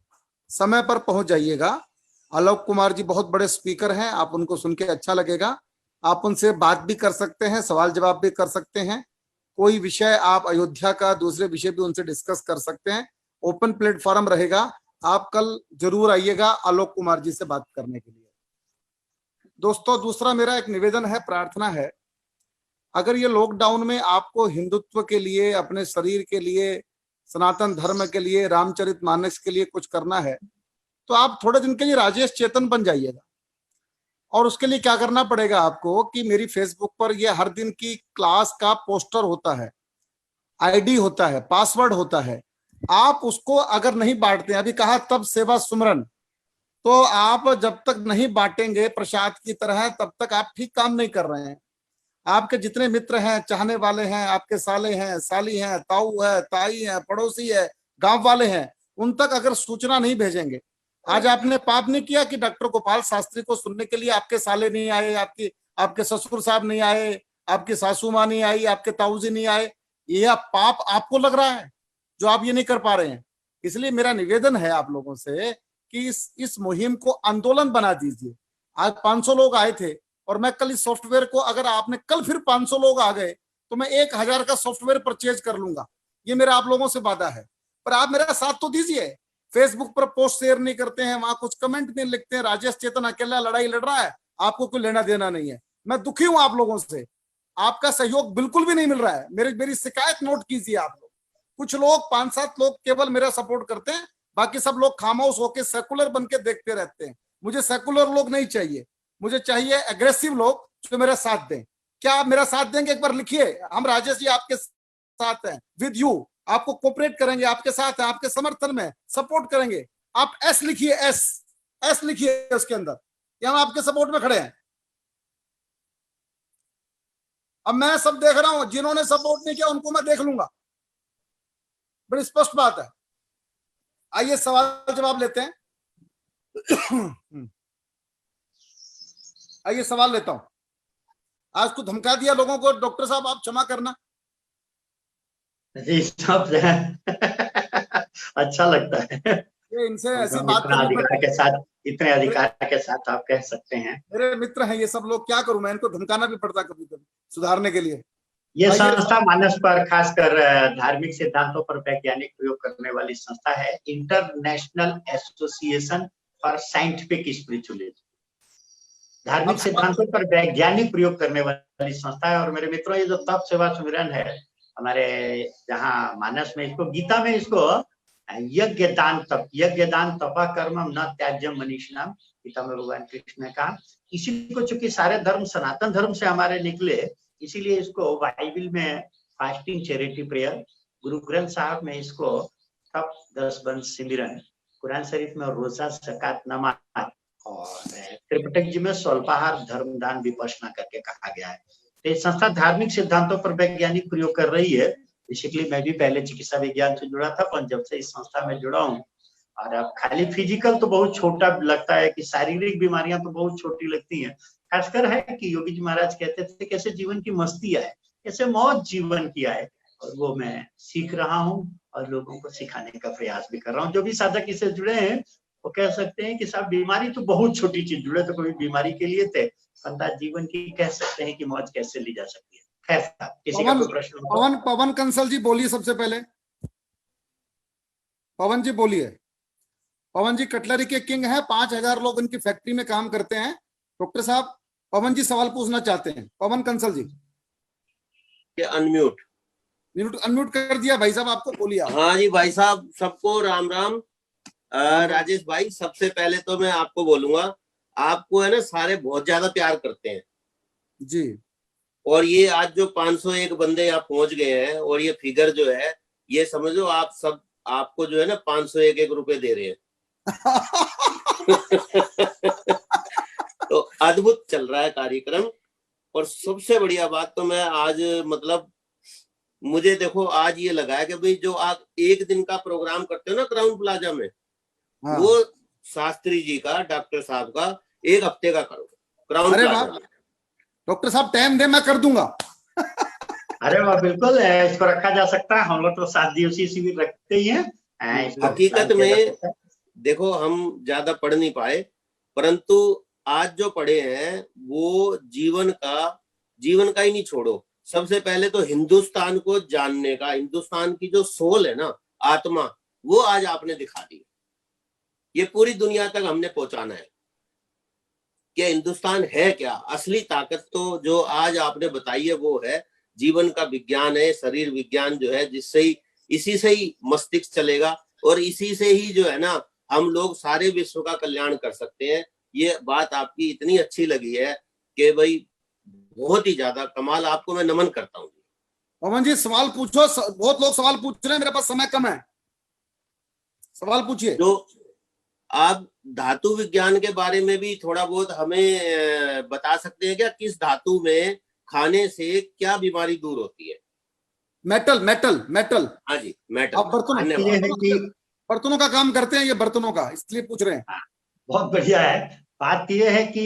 समय पर पहुंच जाइएगा। आलोक कुमार जी बहुत बड़े स्पीकर हैं, आप उनको सुन के अच्छा लगेगा। आप उनसे बात भी कर सकते हैं, सवाल जवाब भी कर सकते हैं। कोई विषय आप अयोध्या का, दूसरे विषय भी उनसे डिस्कस कर सकते हैं। ओपन प्लेटफॉर्म रहेगा। आप कल जरूर आइएगा आलोक कुमार जी से बात करने के लिए। दोस्तों, दूसरा मेरा एक निवेदन है, प्रार्थना है, अगर ये लॉकडाउन में आपको हिंदुत्व के लिए, अपने शरीर के लिए, सनातन धर्म के लिए, रामचरितमानस के लिए कुछ करना है, तो आप थोड़े दिन के लिए राजेश चेतन बन जाइएगा। और उसके लिए क्या करना पड़ेगा आपको कि मेरी फेसबुक पर ये हर दिन की क्लास का पोस्टर होता है, आईडी होता है, पासवर्ड होता है। आप उसको अगर नहीं बांटते, अभी कहा तब सेवा सुमरन, तो आप जब तक नहीं बांटेंगे प्रसाद की तरह, तब तक आप ठीक काम नहीं कर रहे हैं। आपके जितने मित्र हैं, चाहने वाले हैं, आपके साले हैं, साली हैं, ताऊ है, ताई है, पड़ोसी है, गांव वाले हैं, उन तक अगर सूचना नहीं भेजेंगे। आज आपने पाप नहीं किया कि डॉक्टर गोपाल शास्त्री को सुनने के लिए आपके साले नहीं आए, आपके ससुर साहब नहीं आए, आपकी सासू माँ नहीं आई, आपके ताऊजी नहीं आए। यह पाप आपको लग रहा है जो आप ये नहीं कर पा रहे हैं। इसलिए मेरा निवेदन है आप लोगों से कि इस मुहिम को आंदोलन बना दीजिए। आज 500 लोग आए थे और मैं कल इस सॉफ्टवेयर को, अगर आपने कल फिर 500 लोग आ गए तो मैं 1000 का सॉफ्टवेयर परचेज कर लूंगा। ये मेरा आप लोगों से वादा है। पर आप मेरा साथ तो दीजिए। फेसबुक पर पोस्ट शेयर नहीं करते हैं, वहां कुछ कमेंट नहीं लिखते हैं, राजेश चेतन अकेला लड़ाई लड़ रहा है, आपको कोई लेना देना नहीं है। मैं दुखी हूं आप लोगों से, आपका सहयोग बिल्कुल भी नहीं मिल रहा है। मेरी शिकायत नोट कीजिए आप लोग। कुछ लोग, 5-7 लोग केवल मेरा सपोर्ट करते हैं, बाकी सब लोग खामोश होकर सेकुलर बन के देखते रहते हैं। मुझे सेकुलर लोग नहीं चाहिए, मुझे चाहिए एग्रेसिव लोग जो मेरा साथ दें। क्या आप मेरा साथ देंगे? एक बार लिखिए, हम राजेश जी आपके साथ हैं, विद यू, आपको कोऑपरेट करेंगे, आपके साथ हैं, आपके समर्थन में सपोर्ट करेंगे। आप एस लिखिए, एस लिखिए उसके अंदर, हम आपके सपोर्ट में खड़े हैं। अब मैं सब देख रहा हूं, जिन्होंने सपोर्ट नहीं किया उनको मैं देख लूंगा, बड़ी स्पष्ट बात है। आइए सवाल जवाब लेते हैं। आइए सवाल लेता हूं। आज को धमका दिया लोगों को, डॉक्टर साहब आप क्षमा करना। जी सब अच्छा लगता है ये इनसे ऐसी बात इतने अधिकार के साथ आप कह सकते हैं। मेरे मित्र हैं ये सब लोग, क्या करूं मैं, इनको धमकाना भी पड़ता कभी कभी सुधारने के लिए। ये संस्था मानस पर, खासकर धार्मिक सिद्धांतों पर वैज्ञानिक प्रयोग करने वाली संस्था है, international association for scientific spiritualism. धार्मिक सिद्धांतों पर वैज्ञानिक प्रयोग करने वाली संस्था है। और मेरे मित्रों, ये जो तप सेवा सुमिरन है हमारे जहाँ मानस में, इसको गीता में इसको यज्ञ दान तपा कर्मम न त्याज्यम मनीषिणाम, गीता में भगवान कृष्ण ने कहा। इसी को चूंकि सारे धर्म सनातन धर्म से हमारे निकले, इसीलिए इसको बाइबल में fasting, charity prayer, Guru Granth साहब में इसको तप 10 बंद सिमरन, कुरान शरीफ में रोजा, ज़कात, नमाज, और त्रिपिटक जी में स्वल्पाहार, धर्मदान, विपश्यना करके कहा गया है। तो ये संस्था धार्मिक सिद्धांतों पर वैज्ञानिक प्रयोग कर रही है। बेसिकली मैं भी पहले चिकित्सा विज्ञान से जुड़ा था, पर जब से इस संस्था में जुड़ा हूँ, और अब खाली फिजिकल तो बहुत छोटा लगता है कि शारीरिक बीमारियां तो बहुत छोटी लगती हैं। खासकर है कि योगी जी महाराज कहते थे कैसे जीवन की मस्ती आए, कैसे मौज जीवन की आए, और वो मैं सीख रहा हूँ और लोगों को सिखाने का प्रयास भी कर रहा हूँ। जो भी साधक इससे जुड़े हैं वो कह सकते हैं कि साहब बीमारी तो बहुत छोटी चीज, जुड़े तो कोई बीमारी के लिए थे, अंदाज जीवन की कह सकते हैं कि मौज कैसे ली जा सकती है। किसी का कोई प्रश्न? पवन कंसल जी बोलिए सबसे पहले। पवन जी बोलिए। पवन जी कटलरी के किंग हैं, 5000 लोग इनकी फैक्ट्री में काम करते हैं। डॉक्टर साहब, पवन जी सवाल पूछना चाहते हैं। पवन कंसल जी अनम्यूट कर दिया भाई साहब, आपको बोलिए। हाँ जी भाई साहब, सबको राम राम। राजेश भाई, सबसे पहले तो मैं आपको बोलूंगा, आपको है ना सारे बहुत ज्यादा प्यार करते हैं जी। और ये आज जो 501 बंदे यहाँ पहुंच गए हैं, और ये फिगर जो है, ये समझो आप सब, आपको जो है ना 501 रुपए दे रहे हैं। तो अद्भुत चल रहा है कार्यक्रम। और सबसे बढ़िया बात तो मैं आज मतलब मुझे देखो आज ये लगा है कि भाई जो आप एक दिन का प्रोग्राम करते हो ना क्राउन प्लाजा में, हाँ। वो शास्त्री जी का, डॉक्टर साहब का 1 हफ्ते का करो क्राउन अरे प्लाजा वाह, में। डॉक्टर साहब टाइम दे, मैं कर दूंगा। अरे वाह, बिल्कुल इसको रखा जा सकता है। हम लोग तो 7 दिवसीय शिविर रखते ही हैं। इसको हकीकत में देखो हम ज्यादा पढ़ नहीं पाए, परंतु आज जो पढ़े हैं वो जीवन का ही नहीं छोड़ो, सबसे पहले तो हिंदुस्तान को जानने का, हिंदुस्तान की जो सोल है ना, आत्मा, वो आज आपने दिखा दी। ये पूरी दुनिया तक हमने पहुंचाना है कि हिंदुस्तान है क्या। असली ताकत तो जो आज आपने बताई है वो है जीवन का विज्ञान है, शरीर विज्ञान जो है, जिससे ही, इसी से ही मस्तिष्क चलेगा और इसी से ही जो है ना हम लोग सारे विश्व का कल्याण कर सकते हैं। ये बात आपकी इतनी अच्छी लगी है कि भाई बहुत ही ज्यादा कमाल, आपको मैं नमन करता हूँ। पवन जी सवाल पूछो, बहुत लोग सवाल पूछ रहे हैं, मेरे पास समय कम है, सवाल पूछिए। तो आप धातु विज्ञान के बारे में भी थोड़ा बहुत हमें बता सकते हैं क्या? किस धातु में खाने से क्या बीमारी दूर होती है? Metal metal metal. हाँ जी, मेटल। आप बर्तनों का काम करते हैं, ये बर्तनों का, इसलिए पूछ रहे हैं। बहुत बढ़िया है। बात यह है कि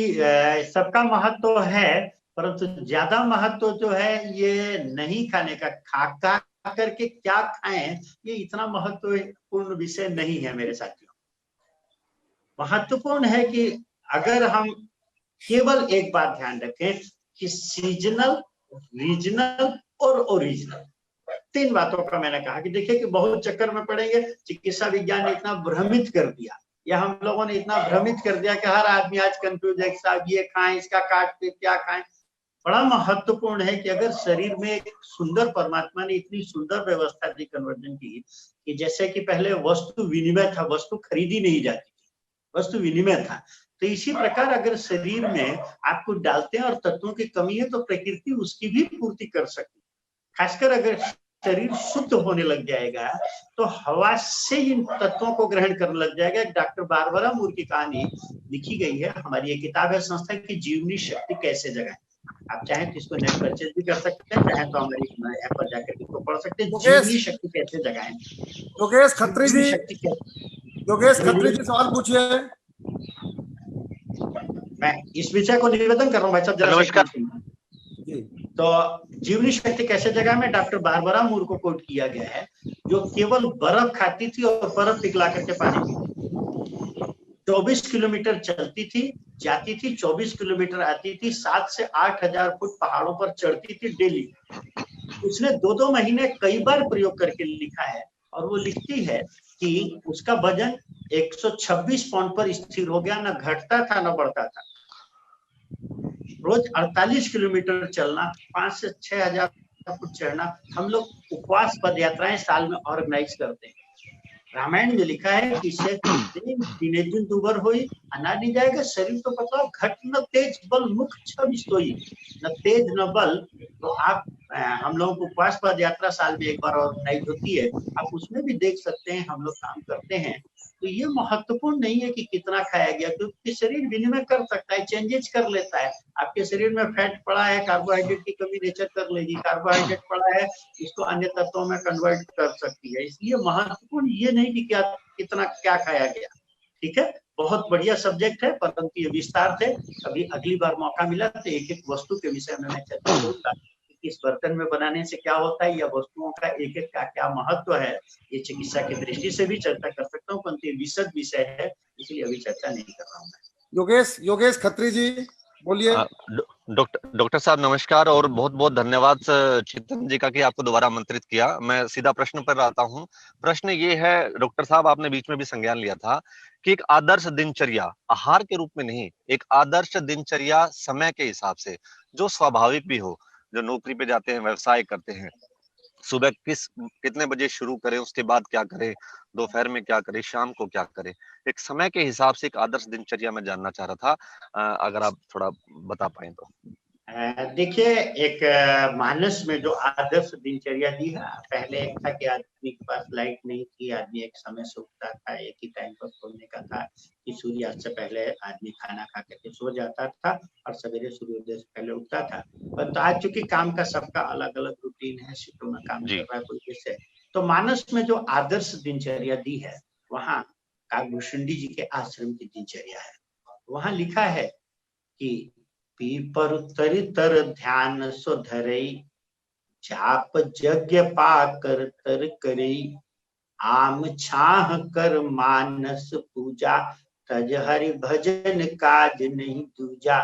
सबका महत्व तो है, परंतु ज्यादा महत्व जो है ये नहीं खाने का, खा करके क्या खाएं, ये इतना महत्वपूर्ण विषय नहीं है मेरे साथियों। महत्वपूर्ण है कि अगर हम केवल एक बात ध्यान रखें कि सीजनल, रीजनल और ओरिजिनल, 3 बातों का मैंने कहा कि देखिए कि बहुत चक्कर में पड़ेंगे। चिकित्सा विज्ञान ने इतना भ्रमित कर दिया, या हम लोगों ने इतना भ्रमित कर दिया कि हर आदमी आज कंफ्यूज है कि साहब ये खाएं, इसका काट के क्या खाएं। बड़ा महत्वपूर्ण है कि अगर शरीर में एक सुंदर, परमात्मा ने इतनी सुंदर व्यवस्था दी कन्वर्जन की, कि जैसे कि पहले वस्तु विनिमय था, वस्तु खरीदी नहीं जाती थी, वस्तु विनिमय था, तो इसी प्रकार अगर शरीर में आपको डालते हैं और तत्वों की कमी है तो प्रकृति उसकी भी पूर्ति कर सकती है। खासकर अगर शरीर शुद्ध होने लग जाएगा तो हवा से इन तत्वों को ग्रहण करने लग जाएगा। डॉक्टर बारबरा मूर की कहानी लिखी गई है, हमारी ये किताब है संस्था की, जीवनी शक्ति कैसे जगाएं। आप चाहें तो इसको नेट परचेज भी कर सकते हैं, चाहे तो हमारी ऐप पर जाकर इसको पढ़ सकते हैं, जीवनी शक्ति कैसे जगाएं। योगेश खत्री जी सवाल पूछिए। मैं इस विषय को निवेदन कर रहा हूँ भाई साहब, नमस्कार। तो जीवनी शक्ति कैसे जगह में डॉक्टर बारबरा मूर को कोट किया गया है, जो केवल बर्फ खाती थी और बर्फ पिघला करके पानी पीती। 24 किलोमीटर चलती थी, जाती थी, 24 किलोमीटर आती थी, 7 से 8,000 फुट पहाड़ों पर चढ़ती थी डेली। उसने 2-2 महीने कई बार प्रयोग करके लिखा है, और वो लिखती है कि उसका वजन 126 पाउंड पर स्थिर हो गया, ना घटता था ना बढ़ता था। रोज 48 किलोमीटर चलना, 5 से 6,000 फुट चढ़ना। हम लोग उपवास पद यात्राएं साल में ऑर्गेनाइज करते हैं। रामायण में लिखा है कि दिने दिन दुबर होई अनादि जाएगा, शरीर तो पतला, घट न तेज बल मुख छब सोई, न तेज न बल। तो आप हम लोगों को उपवास पद यात्रा साल में एक बार ऑर्गेनाइज होती है, आप उसमें भी देख सकते हैं हम लोग काम करते हैं। तो ये महत्वपूर्ण नहीं है कि कितना खाया गया, क्योंकि शरीर विनिमय कर सकता है, चेंजेस कर लेता है। आपके शरीर में फैट पड़ा है, कार्बोहाइड्रेट की कमी नेचर कर लेगी, कार्बोहाइड्रेट पड़ा है, इसको अन्य तत्वों में कन्वर्ट कर सकती है। इसलिए महत्वपूर्ण ये नहीं कि क्या कितना क्या खाया गया। ठीक है, बहुत बढ़िया सब्जेक्ट है, परंतु ये विस्तार थे। कभी अगली बार मौका मिला तो एक एक वस्तु के विषय में मैं चर्चा करूंगा, इस बर्तन में बनाने से क्या होता है, या वस्तुओं का एक एक का क्या महत्व है। ये चिकित्सा की दृष्टि से भी चर्चा कर सकता हूँ, परंतु ये विशद विषय है, इसलिए अभी चर्चा नहीं कर रहा हूँ। योगेश खत्री जी बोलिए। डॉक्टर साहब नमस्कार, और बहुत बहुत धन्यवाद चितन जी का कि आपको दोबारा आमंत्रित किया। मैं सीधा प्रश्न पर आता हूँ। प्रश्न ये है डॉक्टर साहब, आपने बीच में भी संज्ञान लिया था कि एक आदर्श दिनचर्या, आहार के रूप में नहीं, एक आदर्श दिनचर्या समय के हिसाब से, जो स्वाभाविक भी हो, जो नौकरी पे जाते हैं, व्यवसाय करते हैं, सुबह कितने बजे शुरू करें, उसके बाद क्या करें, दोपहर में क्या करें, शाम को क्या करें, एक समय के हिसाब से एक आदर्श दिनचर्या में जानना चाह रहा था, अगर आप थोड़ा बता पाए तो। देखिए, एक मानस में जो आदर्श दिनचर्या दी है, पहले एक था कि आदमी के पास लाइट नहीं थी, आदमी एक समय से उठता था, एक ही टाइम पर सोने का था कि सूर्यास्त से पहले आदमी खाना खा करके सो जाता था और सवेरे सूर्योदय से पहले उठता था। परंतु आज चूंकि काम का सबका अलग अलग रूटीन है, शिफ्टों में काम कर रहा है कोई कैसे, तो मानस में जो आदर्श दिनचर्या दी है वहाँ काकभूषुंडी जी के आश्रम की दिनचर्या है। वहाँ लिखा है कि पीपर उत्तरीतर ध्यान सो धरई, जाप यज्ञ पाकर तर करई, आम छाह कर मानस पूजा, तज हरि भजन काज नहीं दूजा,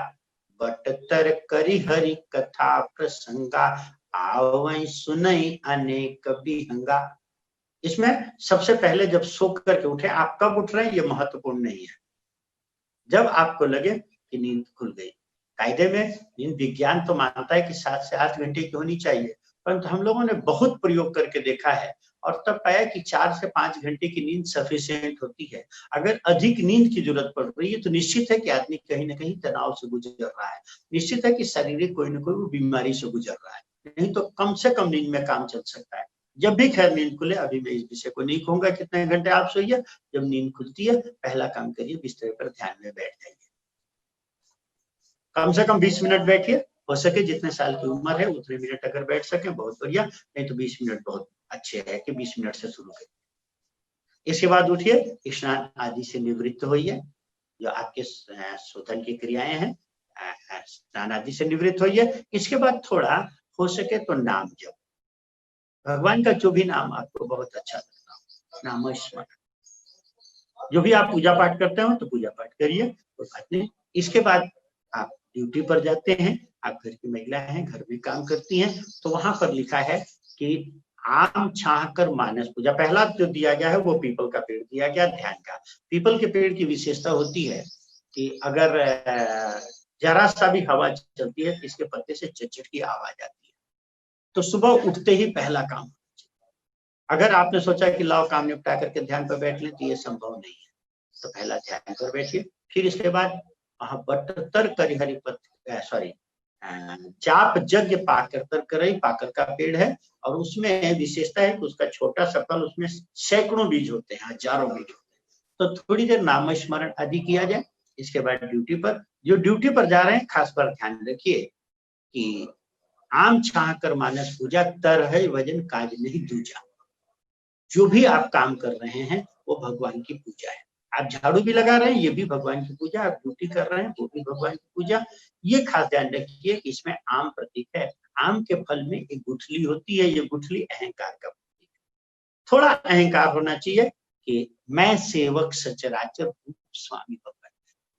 बट तर करी हरि कथा प्रसंगा, आवई सुनई अनेक बिहंगा। इसमें सबसे पहले जब सो करके उठे, आप कब उठ रहे हैं ये महत्वपूर्ण नहीं है, जब आपको लगे कि नींद खुल गई। कायदे में नींद, विज्ञान तो मानता है कि 7 से 8 घंटे की होनी चाहिए, परंतु हम लोगों ने बहुत प्रयोग करके देखा है और तब पाया कि 4 से 5 घंटे की नींद सफिशिएंट होती है। अगर अधिक नींद की जरूरत पड़ रही है तो निश्चित है कि आदमी कहीं ना कहीं तनाव से गुजर रहा है, निश्चित है कि शारीरिक कोई ना कोई बीमारी से गुजर रहा है, नहीं तो कम से कम नींद में काम चल सकता है। जब भी खैर नींद खुले, अभी मैं इस विषय को नहीं कहूंगा कितने घंटे आप सोइए, जब नींद खुलती है पहला काम करिए, बिस्तर पर ध्यान में बैठ जाइए, कम से कम 20 मिनट बैठिए, हो सके जितने साल की उम्र है उतने मिनट अगर बैठ सके बहुत बढ़िया, नहीं तो 20 मिनट बहुत अच्छे है कि 20 मिनट से शुरू करिए। इसके बाद उठिए, स्नान आदि से निवृत्त होइए, जो आपके शोधन की क्रियाएं हैं, स्नान आदि से निवृत्त होइए। इसके बाद थोड़ा हो सके तो नाम जप, भगवान का जो भी नाम आपको बहुत अच्छा लगता हो, नाम स्मरण, जो भी आप पूजा पाठ करते हो तो पूजा पाठ करिए, कोई बात नहीं। इसके बाद आप ड्यूटी पर जाते हैं, आप घर की महिला हैं, घर में काम करती हैं, तो वहां पर लिखा है कि आम छाह कर मानस पूजा। पहला जो दिया गया है वो पीपल का पेड़ दिया गया, ध्यान का। पीपल के पेड़ की विशेषता होती है कि अगर जरा सा भी हवा चलती है, इसके पत्ते से चटचट की आवाज आती है, तो सुबह उठते ही पहला काम। अगर आपने सोचा कि लाओ काम निपटा करके ध्यान पर बैठ लें, तो ये संभव नहीं है, तो पहला ध्यान पर बैठिए। फिर इसके बाद बटतर करी हरि जाप यज्ञ पाकर तर करई, पाकर का पेड़ है और उसमें विशेषता है कि उसका छोटा सा फल, उसमें सैकड़ों बीज होते हैं, हजारों बीज होते हैं, तो थोड़ी देर नाम स्मरण आदि किया जाए। इसके बाद ड्यूटी पर, जो ड्यूटी पर जा रहे हैं खास पर ध्यान रखिए कि आम छाह कर मानस पूजा, तर है वजन काज नहीं दूजा। जो भी आप काम कर रहे हैं वो भगवान की पूजा है। आप झाड़ू भी लगा रहे हैं, ये भी भगवान की पूजा, आप ड्यूटी कर रहे हैं वो भी भगवान की पूजा। ये खास ध्यान रखिए कि इसमें आम प्रतीक है, आम के फल में एक गुठली होती है, ये गुठली अहंकार का प्रतीक है। थोड़ा अहंकार होना चाहिए कि मैं सेवक सचराचर हूँ, स्वामी भगवान,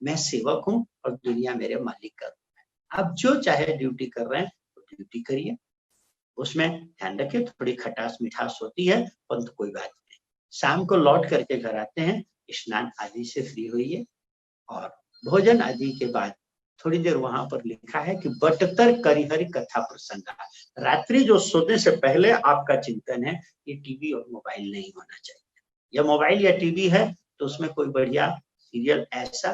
मैं सेवक हूँ और दुनिया मेरे मालिक का रूप है। आप जो चाहे ड्यूटी कर रहे हैं तो ड्यूटी करिए, उसमें ध्यान रखिए थोड़ी खटास मिठास होती है, परंतु कोई बात नहीं। शाम को लौट करके घर आते हैं, स्नान आदि से फ्री होइए और भोजन आदि के बाद थोड़ी देर वहां पर लिखा है कि बटतर करिहरि कथा प्रसंगा। रात्रि जो सोने से पहले आपका चिंतन है, ये टीवी और मोबाइल नहीं होना चाहिए। या मोबाइल या टीवी है तो उसमें कोई बढ़िया सीरियल ऐसा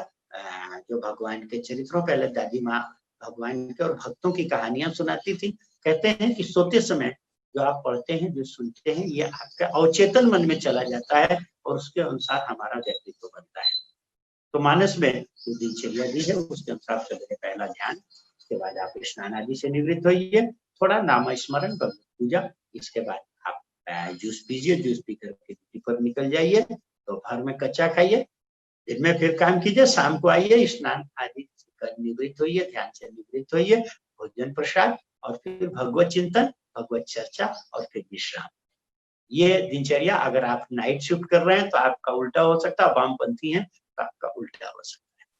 जो भगवान के चरित्रों, पहले दादी माँ भगवान के और भक्तों की कहानियां सुनाती थी। कहते हैं कि सोते समय जो आप पढ़ते हैं, जो सुनते हैं, ये आपके अवचेतन मन में चला जाता है और उसके अनुसार हमारा व्यक्तित्व बनता है। तो मानस में जो दिनचर्या दी है उसके अनुसार चले, पहला ध्यान, इसके बाद आप स्नान आदि से निवृत्त होइए, थोड़ा नाम स्मरण, पूजा, इसके बाद आप जूस पीजिए, जूस पी करके ड्यूटी पर निकल जाइए, तो घर में कच्चा खाइए, दिन में फिर काम कीजिए, शाम को आइए, स्नान आदि कर निवृत्त होइए, ध्यान से निवृत्त होइए, भोजन प्रसाद और फिर भगवत चिंतन, भगवत चर्चा और फिर विश्राम। ये दिनचर्या, अगर आप नाइट शिफ्ट कर रहे हैं तो आपका उल्टा हो सकता है, वामपंथी हैं तो आपका उल्टा हो सकता है।